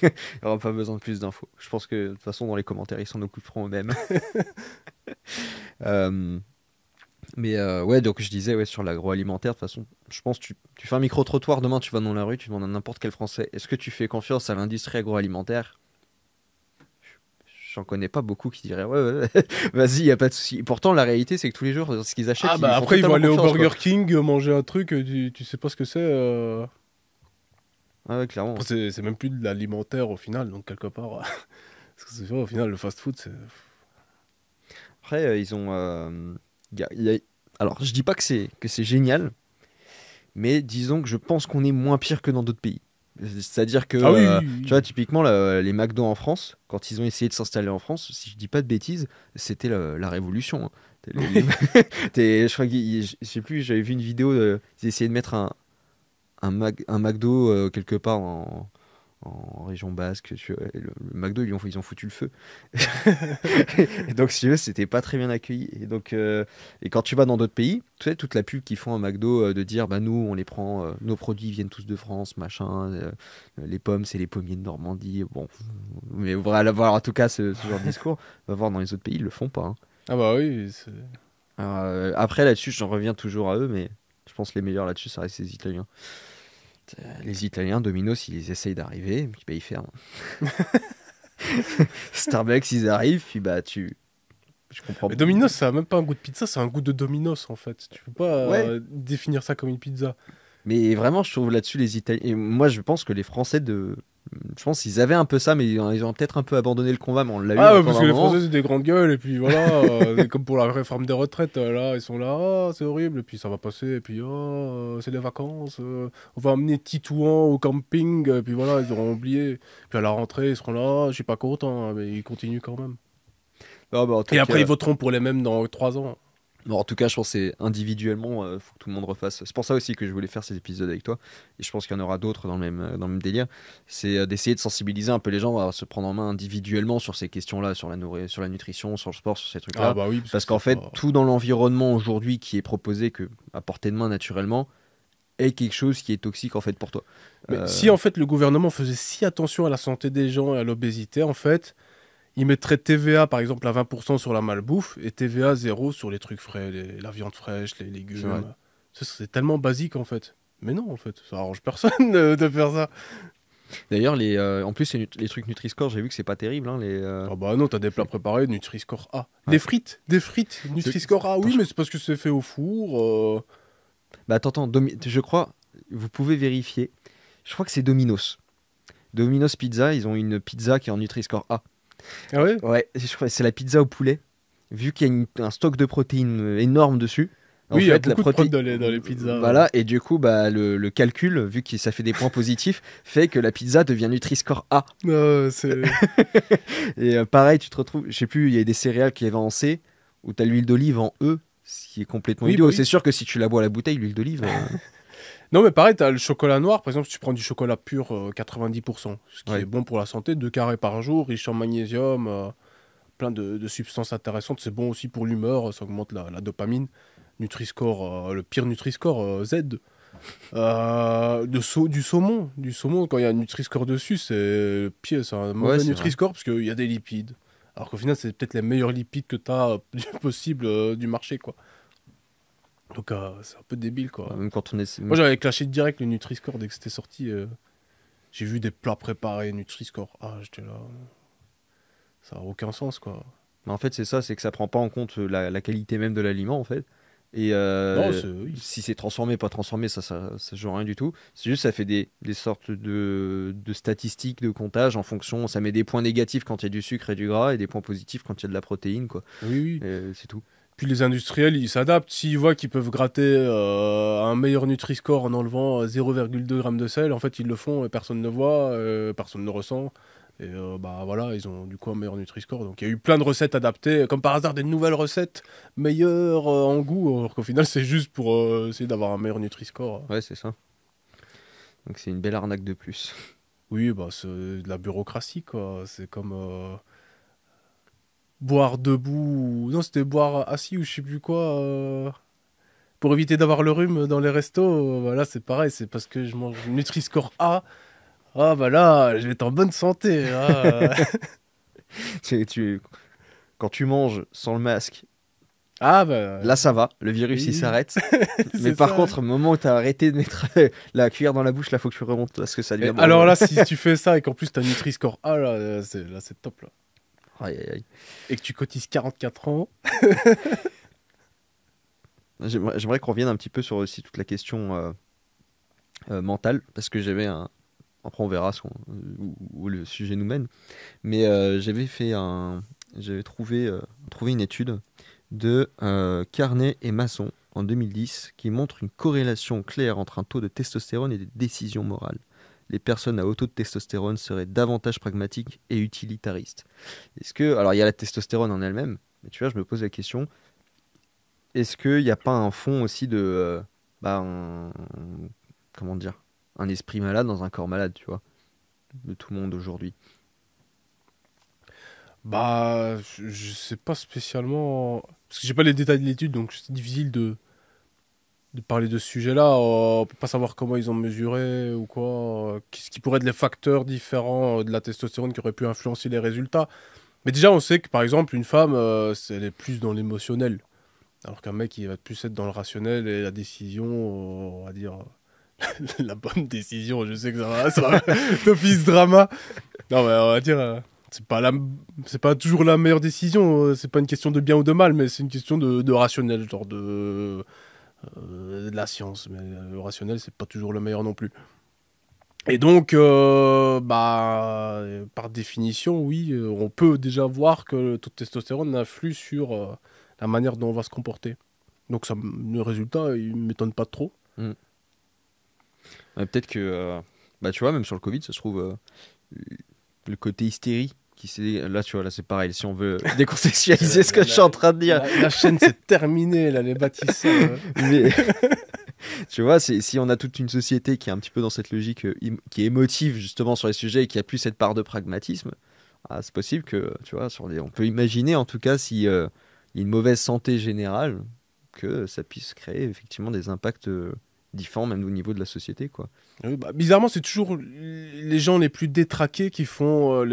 n'y aura pas besoin de plus d'infos. Je pense que de toute façon, dans les commentaires, ils s'en occuperont eux-mêmes. Euh, ouais, donc je disais ouais, sur l'agroalimentaire, de toute façon, je pense que tu fais un micro-trottoir demain, tu vas dans la rue, tu demandes à n'importe quel Français, est-ce que tu fais confiance à l'industrie agroalimentaire? J'en connais pas beaucoup qui diraient ouais, ouais, ouais, vas-y, y a pas de souci. Pourtant, la réalité, c'est que tous les jours, ce qu'ils achètent, Ah ils bah font après ils vont totalement aller au confiance, Burger quoi. King manger un truc, tu sais pas ce que c'est. Ah ouais, clairement. Après, c'est même plus de l'alimentaire au final, donc quelque part. Parce que c'est vrai, au final, le fast-food, c'est. Après, ils ont. Alors, je dis pas que c'est génial, mais disons que je pense qu'on est moins pire que dans d'autres pays. C'est-à-dire que, Ah oui, oui, tu vois, oui. typiquement, les McDo en France, quand ils ont essayé de s'installer en France, si je dis pas de bêtises, c'était la révolution, hein. Je crois je sais plus, j'avais vu une vidéo, ils essayaient de mettre un McDo quelque part en région basque. Le McDo, ils ont foutu le feu. Et donc, si tu veux, c'était pas très bien accueilli. Et quand tu vas dans d'autres pays, tu sais, toute la pub qu'ils font à McDo de dire, bah nous, on les prend, nos produits viennent tous de France, machin, les pommes, c'est les pommiers de Normandie. Bon, mais on va avoir en tout cas ce genre de discours. On va voir dans les autres pays, ils le font pas, hein. Ah bah oui. Alors, après, là-dessus, j'en reviens toujours à eux, mais je pense que les meilleurs là-dessus, ça reste les Italiens. Les Italiens, Domino's, ils essayent d'arriver, puis bah, ils ferment. Starbucks, ils arrivent, puis bah je comprends. Mais Domino's, ça a même pas un goût de pizza, c'est un goût de Domino's en fait. Tu peux pas Ouais, définir ça comme une pizza. mais vraiment, je trouve là-dessus les Italiens. Et moi, je pense que les Français je pense qu'ils avaient un peu ça, mais ils ont peut-être un peu abandonné le combat, mais on l'a eu Ah ouais, parce pendant que un les moment. Français c'est des grandes gueules, et puis voilà, c'est comme pour la réforme des retraites, là, ils sont là, ah, c'est horrible, et puis ça va passer, et puis c'est les vacances, on va emmener Titouan au camping, et puis voilà, ils auront oublié. Puis à la rentrée, ils seront là, ah, je suis pas content, hein, mais ils continuent quand même. Ah, bah, Et après, ils voteront pour les mêmes dans 3 ans. en tout cas, je pense que c'est individuellement, faut que tout le monde refasse. C'est pour ça aussi que je voulais faire ces épisodes avec toi. Et je pense qu'il y en aura d'autres dans le même délire. C'est d'essayer de sensibiliser un peu les gens à se prendre en main individuellement sur ces questions-là, sur la nutrition, sur le sport, sur ces Ah trucs-là. bah oui, parce que Parce qu'en c'est fait, pas... tout dans l'environnement aujourd'hui qui est proposé à portée de main naturellement est quelque chose qui est toxique en fait pour toi. Mais Euh, si en fait le gouvernement faisait si attention à la santé des gens et à l'obésité, en fait, il mettrait TVA par exemple à 20% sur la malbouffe et TVA 0 sur les trucs frais, la viande fraîche, les c'est vrai. légumes. Ça, c'est tellement basique en fait. Mais non, en fait, ça arrange personne de faire ça. D'ailleurs, en plus, les trucs Nutri-Score, j'ai vu que c'est pas terrible, hein, Ah bah non, t'as des plats c'est- préparés, Nutri-Score A. ouais. Des frites, Nutri-Score A, Attends, oui, mais c'est parce que c'est fait au four. bah attends, je crois, vous pouvez vérifier. Je crois que c'est Domino's. Domino's Pizza, ils ont une pizza qui est en Nutri-Score A. Ah ouais? Ouais, je crois que c'est la pizza au poulet. Vu qu'il y a un stock de protéines énorme dessus. En Oui, il y a fait, la beaucoup de prod protéine. dans les pizzas. Voilà, et du coup, bah, le calcul, vu que ça fait des points positifs, fait que la pizza devient Nutri-Score A. C'est... Et pareil, tu te retrouves, je sais plus, il y a des céréales qui avaient en C, où tu as l'huile d'olive en E, ce qui est complètement Oui, idiot. bah oui. C'est sûr que si tu la bois à la bouteille, l'huile d'olive. Non, mais pareil, t'as le chocolat noir, par exemple, si tu prends du chocolat pur 90%, ce qui Ouais. est bon pour la santé, 2 carrés par jour, riche en magnésium, plein de substances intéressantes, c'est bon aussi pour l'humeur, ça augmente la dopamine. Nutri-Score, le pire Nutri-Score, Z. Du saumon, quand il y a un Nutri-Score dessus, c'est pire, c'est un Ouais, mauvais c'est vrai. Nutri-Score parce qu'il y a des lipides. Alors qu'au final, c'est peut-être les meilleurs lipides que tu as possible du marché, quoi. Donc, c'est un peu débile, quoi. Même quand on est. Moi, j'avais clashé direct le Nutri-Score dès que c'était sorti. J'ai vu des plats préparés Nutri-Score. Ah, j'étais là. Ça n'a aucun sens, quoi. Mais en fait, c'est ça, c'est que ça prend pas en compte la qualité même de l'aliment, en fait. Et Non, c'est... Oui. si c'est transformé, pas transformé, ça joue rien du tout. C'est juste, ça fait des sortes de statistiques de comptage en fonction. Ça met des points négatifs quand il y a du sucre et du gras et des points positifs quand il y a de la protéine, quoi. Oui, oui. C'est tout. Puis les industriels, ils s'adaptent. S'ils voient qu'ils peuvent gratter un meilleur Nutri-Score en enlevant 0,2 g de sel, en fait, ils le font et personne ne voit, personne ne ressent. Et bah voilà, ils ont du coup un meilleur Nutri-Score. Donc il y a eu plein de recettes adaptées, comme par hasard des nouvelles recettes meilleures en goût, alors qu'au final, c'est juste pour essayer d'avoir un meilleur Nutri-Score. Ouais, c'est ça. Donc c'est une belle arnaque de plus. Oui, bah c'est de la bureaucratie, quoi. C'est comme boire debout. Non, c'était boire assis ou je sais plus quoi. Pour éviter d'avoir le rhume dans les restos, voilà, c'est pareil, c'est parce que je mange Nutri-Score A. Ah bah là, je vais être en bonne santé. Tu- Quand tu manges sans le masque, Ah bah là ça va, le virus il oui, s'arrête. Mais c'est par ça. contre, au moment où t'as arrêté de mettre la cuillère dans la bouche, là faut que tu remontes parce que ça devient Alors dangereux. là, si tu fais ça et qu'en plus t'as Nutri-Score A, là c'est top là. Aïe, aïe, aïe. Et que tu cotises 44 ans. J'aimerais qu'on revienne un petit peu sur aussi toute la question mentale, parce que j'avais un. Après, on verra où le sujet nous mène. Mais j'avais trouvé une étude de Carnet et Masson en 2010 qui montre une corrélation claire entre un taux de testostérone et des décisions morales. Les personnes à haut taux de testostérone seraient davantage pragmatiques et utilitaristes. Alors il y a la testostérone en elle-même, mais tu vois, je me pose la question, est-ce qu'il n'y a pas un fond aussi de, comment dire, un esprit malade dans un corps malade, tu vois, de tout le monde aujourd'hui. Bah, je sais pas spécialement. Parce que j'ai pas les détails de l'étude, donc c'est difficile de parler de ce sujet-là. On peut pas savoir comment ils ont mesuré ou quoi. Qu'est-ce qui pourrait être les facteurs différents de la testostérone qui auraient pu influencer les résultats. Mais déjà, on sait que par exemple, une femme, elle est plus dans l'émotionnel. Alors qu'un mec, il va plus être dans le rationnel et la décision, on va dire, la bonne décision. Je sais que ça va d'office drama. Non, mais on va dire, c'est pas toujours la meilleure décision. C'est pas une question de bien ou de mal, mais c'est une question de rationnel, genre de la science. Mais le rationnel, c'est pas toujours le meilleur non plus. Et donc, bah, par définition, oui, on peut déjà voir que le taux de testostérone influe sur la manière dont on va se comporter. Donc, le résultat, il m'étonne pas trop. Mm. Ouais, peut-être que, bah, tu vois, même sur le Covid, ça se trouve, le côté hystérie, là, tu vois, là, c'est pareil. Si on veut décontextualiser ce que je suis en train de dire, La chaîne, c'est terminé, là, les bâtisseurs. mais tu vois, si on a toute une société qui est un petit peu dans cette logique qui est émotive justement sur les sujets et qui a plus cette part de pragmatisme, c'est possible que, tu vois, on peut imaginer en tout cas si il y a une mauvaise santé générale, que ça puisse créer effectivement des impacts différents même au niveau de la société, quoi. Oui, bah, bizarrement, c'est toujours les gens les plus détraqués qui font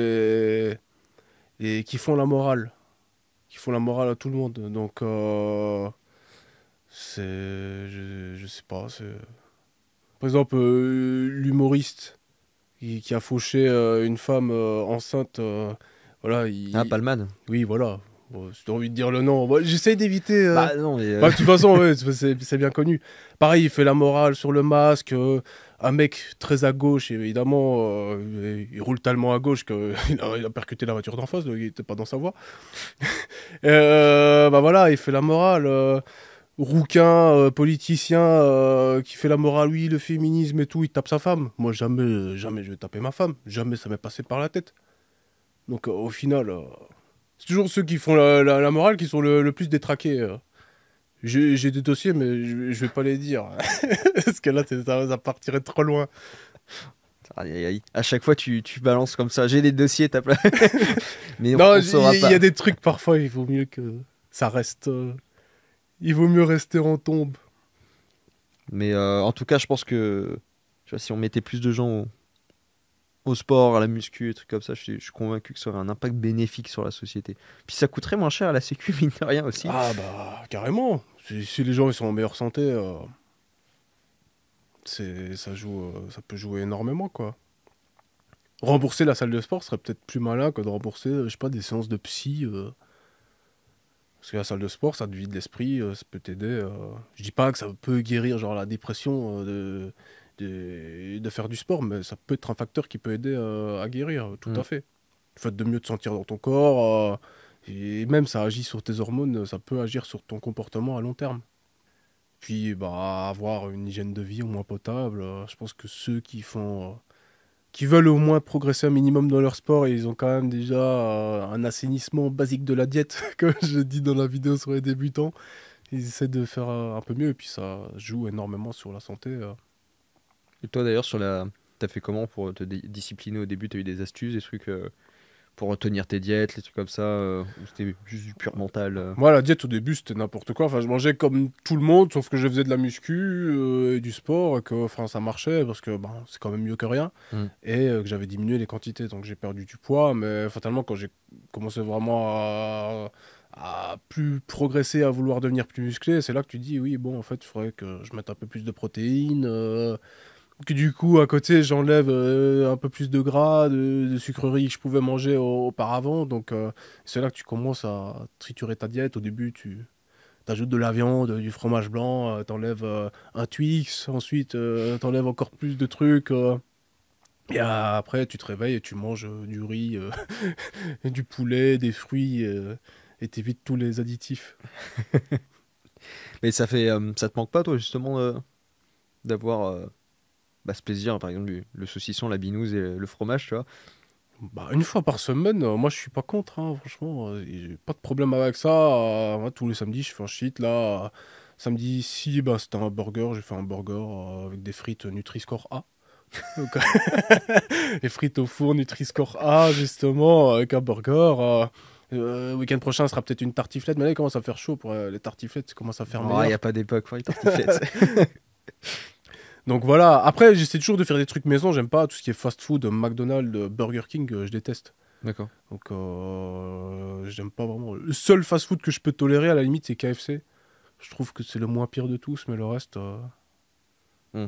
qui font la morale. Qui font la morale à tout le monde. Donc, je sais pas. Par exemple, l'humoriste qui a fauché une femme enceinte, voilà, Ah, Palman. oui, voilà. Bon, si t'as envie de dire le nom, bon, j'essaie d'éviter. Bah non, mais Bah, de toute façon, ouais, c'est bien connu. Pareil, il fait la morale sur le masque. Un mec très à gauche, évidemment, il roule tellement à gauche qu'il il a percuté la voiture d'en face, donc il était pas dans sa voie. Bah voilà, il fait la morale. Rouquin, politicien qui fait la morale, oui, le féminisme et tout, il tape sa femme. Moi, jamais, jamais je vais taper ma femme. Jamais ça m'est passé par la tête. Donc, au final, c'est toujours ceux qui font la morale qui sont le plus détraqués. J'ai des dossiers, mais je vais pas les dire. Parce que là, ça partirait trop loin. aïe, aïe, aïe. À chaque fois, tu balances comme ça. J'ai des dossiers, t'as plein. Mais Non, on il saura y pas. a des trucs parfois, il vaut mieux que ça reste. Il vaut mieux rester en tombe. Mais en tout cas, je pense que tu vois, si on mettait plus de gens au sport, à la muscu, et trucs comme ça, je suis convaincu que ça aurait un impact bénéfique sur la société. Puis ça coûterait moins cher à la sécu, mine de rien aussi. Ah bah carrément. Si les gens ils sont en meilleure santé, ça peut jouer énormément quoi. Rembourser la salle de sport serait peut-être plus malin que de rembourser, je sais pas, des séances de psy. Parce que la salle de sport, ça te vide l'esprit, ça peut t'aider. Je dis pas que ça peut guérir genre la dépression de faire du sport, mais ça peut être un facteur qui peut aider à guérir, tout Mm. à fait. Le fait de mieux te sentir dans ton corps, et même ça agit sur tes hormones, ça peut agir sur ton comportement à long terme. Puis bah avoir une hygiène de vie au moins potable, je pense que ceux qui veulent au moins progresser un minimum dans leur sport, et ils ont quand même déjà un assainissement basique de la diète, comme je dis dans la vidéo sur les débutants. Ils essaient de faire un peu mieux, et puis ça joue énormément sur la santé. Et toi d'ailleurs, t'as fait comment pour te discipliner au début? T'as eu des astuces, des trucs pour retenir tes diètes, les trucs comme ça, ou c'était juste du pur mental Moi, la diète, au début, c'était n'importe quoi. Enfin, je mangeais comme tout le monde, sauf que je faisais de la muscu et du sport, et que enfin, ça marchait, parce que c'est quand même mieux que rien, Hmm. et que j'avais diminué les quantités, donc j'ai perdu du poids. Mais fatalement, quand j'ai commencé vraiment à plus progresser, à vouloir devenir plus musclé, c'est là que tu dis, oui, bon, en fait, il faudrait que je mette un peu plus de protéines, que du coup, à côté, j'enlève un peu plus de gras, de sucreries que je pouvais manger auparavant. Donc, c'est là que tu commences à triturer ta diète. Au début, tu ajoutes de la viande, du fromage blanc, t'enlèves un Twix, ensuite, t'enlèves encore plus de trucs. Et après, tu te réveilles et tu manges du riz, du poulet, des fruits, et t'évites tous les additifs. Mais ça te manque pas, toi, justement, d'avoir ce plaisir, par exemple, le saucisson, la binouse et le fromage, tu vois? Bah, une fois par semaine, moi je suis pas contre, hein, franchement, j'ai pas de problème avec ça. Moi, tous les samedis, je fais un shit. Là, samedi ici, bah, c'était un burger. J'ai fait un burger avec des frites Nutri-Score A. Donc, les frites au four Nutri-Score A, justement, avec un burger. Week-end prochain, ce sera peut-être une tartiflette. Mais là, il commence à faire chaud pour les tartiflettes, ça commence à faire Ah, il n'y a meilleur. pas d'époque pour les tartiflettes. Donc voilà, après, j'essaie toujours de faire des trucs maison. J'aime pas tout ce qui est fast-food, McDonald's, Burger King, je déteste. D'accord. Donc, j'aime pas vraiment. Le seul fast-food que je peux tolérer, à la limite, c'est KFC. Je trouve que c'est le moins pire de tous, mais le reste, Hmm.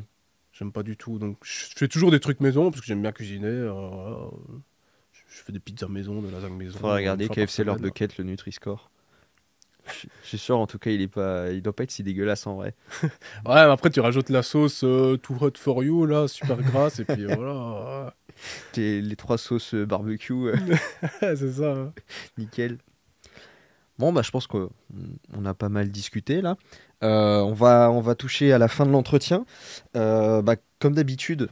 j'aime pas du tout. Donc, je fais toujours des trucs maison, parce que j'aime bien cuisiner. Voilà. Je fais des pizzas maison, de lasagne maison, Faudra une regarder fois par KFC leur semaine. bucket, le Nutri-Score. Je suis sûr, en tout cas, il doit pas être si dégueulasse en vrai. Ouais, mais après, tu rajoutes la sauce Too Hot For You, là, super grasse, et puis voilà. Les trois sauces barbecue, C'est ça, hein. nickel. Bon, bah, je pense qu'on a pas mal discuté là. On va toucher à la fin de l'entretien. Comme d'habitude,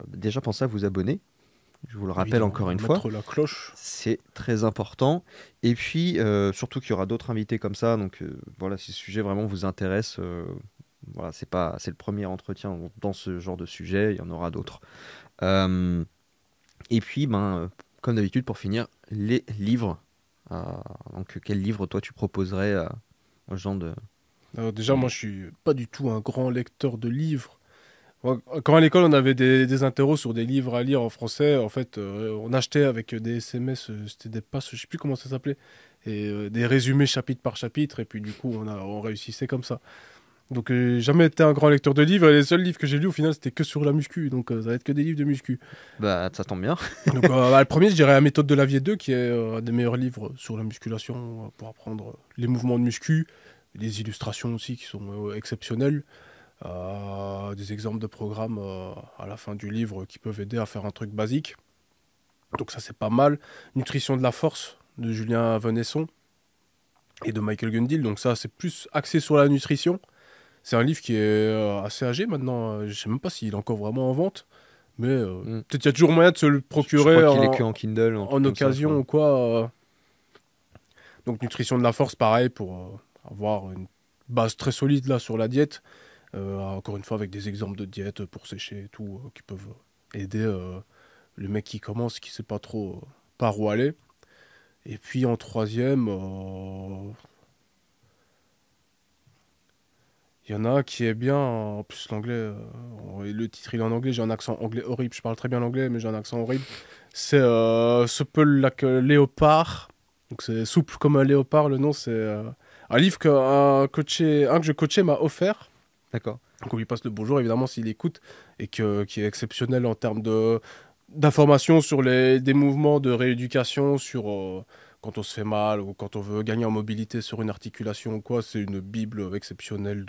déjà pensez à vous abonner. Je vous le rappelle Évidemment, encore une fois. mettre la cloche. C'est très important. Et puis, surtout qu'il y aura d'autres invités comme ça. Donc, voilà, si ce sujet vraiment vous intéresse, voilà, c'est le premier entretien dans ce genre de sujet. Il y en aura d'autres. Euh, et puis, comme d'habitude, pour finir, les livres. Euh, donc, quel livre toi tu proposerais aux gens de. Déjà, moi, je suis pas du tout un grand lecteur de livres. Moi, quand à l'école, on avait des interros sur des livres à lire en français, en fait, on achetait avec des SMS, c'était des passes, je sais plus comment ça s'appelait, et des résumés chapitre par chapitre, et puis du coup, on réussissait comme ça. Donc, j'ai jamais été un grand lecteur de livres, et les seuls livres que j'ai lus, au final, c'était que sur la muscu, donc ça va être que des livres de muscu. Bah, ça tombe bien. Donc, le premier, je dirais La méthode de Lavier 2, qui est un des meilleurs livres sur la musculation, pour apprendre les mouvements de muscu, des illustrations aussi qui sont exceptionnelles. Des exemples de programmes à la fin du livre qui peuvent aider à faire un truc basique. Donc ça c'est pas mal. Nutrition de la force de Julien Venesson et de Michael Gundil. Donc ça c'est plus axé sur la nutrition. C'est un livre qui est assez âgé maintenant. Je sais même pas s'il est encore vraiment en vente. Mais Mm. peut-être qu'il y a toujours moyen de se le Je crois procurer qu'il est que en Kindle ou un truc en comme ça, je occasion crois. ou quoi. Donc nutrition de la force pareil pour avoir une base très solide là sur la diète. Encore une fois, avec des exemples de diète pour sécher et tout, qui peuvent aider le mec qui commence, qui sait pas trop par où aller. Et puis en troisième, il y en a un qui est bien, en plus l'anglais, le titre il est en anglais, j'ai un accent anglais horrible, je parle très bien l'anglais, mais j'ai un accent horrible. C'est Supple like a Léopard, donc c'est souple comme un léopard, le nom c'est un livre un que je coachais m'a offert. D'accord. Donc on lui passe le bonjour évidemment s'il écoute et qui est exceptionnel en termes d'informations sur des mouvements de rééducation, sur quand on se fait mal ou quand on veut gagner en mobilité sur une articulation ou quoi. C'est une bible exceptionnelle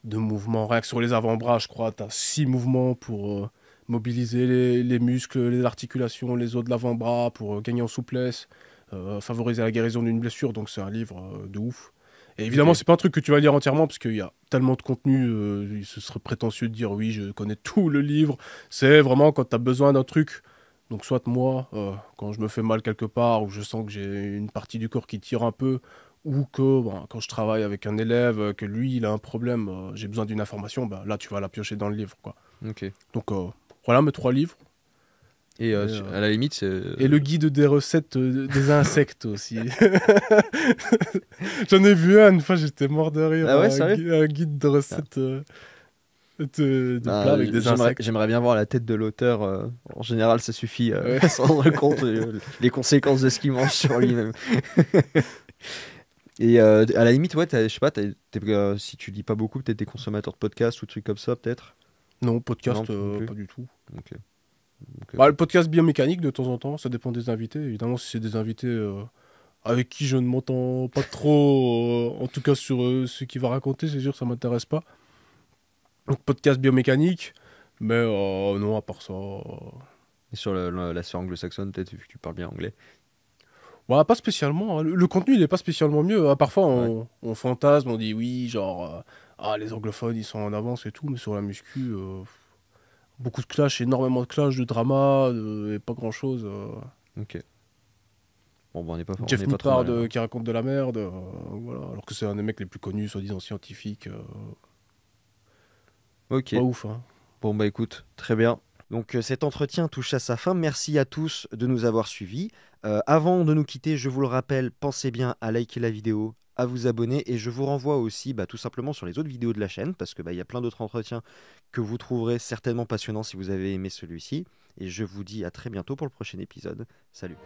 de mouvements. Rien que sur les avant-bras, je crois, tu as 6 mouvements pour mobiliser les muscles, les articulations, les os de l'avant-bras, pour gagner en souplesse, favoriser la guérison d'une blessure. Donc c'est un livre de ouf. Et évidemment, Ok. c'est pas un truc que tu vas lire entièrement parce qu'il y a tellement de contenu, ce serait prétentieux de dire oui, je connais tout le livre. C'est vraiment quand tu as besoin d'un truc. Donc, soit moi, quand je me fais mal quelque part ou je sens que j'ai une partie du corps qui tire un peu, ou que quand je travaille avec un élève, que lui, il a un problème, j'ai besoin d'une information, là, tu vas la piocher dans le livre, quoi. Ok. Donc, voilà mes 3 livres. Et à la limite, et le guide des recettes des insectes aussi. J'en ai vu une fois, j'étais mort de rire. Ah ouais, sérieux? Un guide de recettes de plats avec des insectes. J'aimerais bien voir la tête de l'auteur. En général, ça suffit Ouais. à se rendre compte les conséquences de ce qu'il mange sur lui-même. Et à la limite, ouais, je sais pas, si tu lis pas beaucoup, peut-être des consommateurs de podcasts ou trucs comme ça, peut-être. Non, podcast, Non plus. pas du tout. Ok. Bah, le podcast biomécanique, de temps en temps, ça dépend des invités. Évidemment, si c'est des invités avec qui je ne m'entends pas trop, en tout cas sur ce qu'il va raconter, c'est sûr que ça m'intéresse pas. Donc, podcast biomécanique, mais non, à part ça. Et sur la sphère anglo-saxonne, peut-être, vu que tu parles bien anglais. Bah, pas spécialement, hein. Le contenu, il est pas spécialement mieux, hein. Parfois, on fantasme, on dit oui, genre, les anglophones, ils sont en avance et tout, mais sur la muscu, beaucoup de clash, énormément de clash, de drama, et pas grand-chose. Ok. Bon, bah, on n'est pas, on Jeff n'est pas trop Nippard mal, hein. qui raconte de la merde, voilà. Alors que c'est un des mecs les plus connus, soi-disant scientifiques. Ok. Pas ouf, hein. Bon, bah écoute, très bien. Donc cet entretien touche à sa fin. Merci à tous de nous avoir suivis. Avant de nous quitter, je vous le rappelle, pensez bien à liker la vidéo, à vous abonner et je vous renvoie aussi tout simplement sur les autres vidéos de la chaîne parce que il y a plein d'autres entretiens que vous trouverez certainement passionnants si vous avez aimé celui-ci. Et je vous dis à très bientôt pour le prochain épisode. Salut.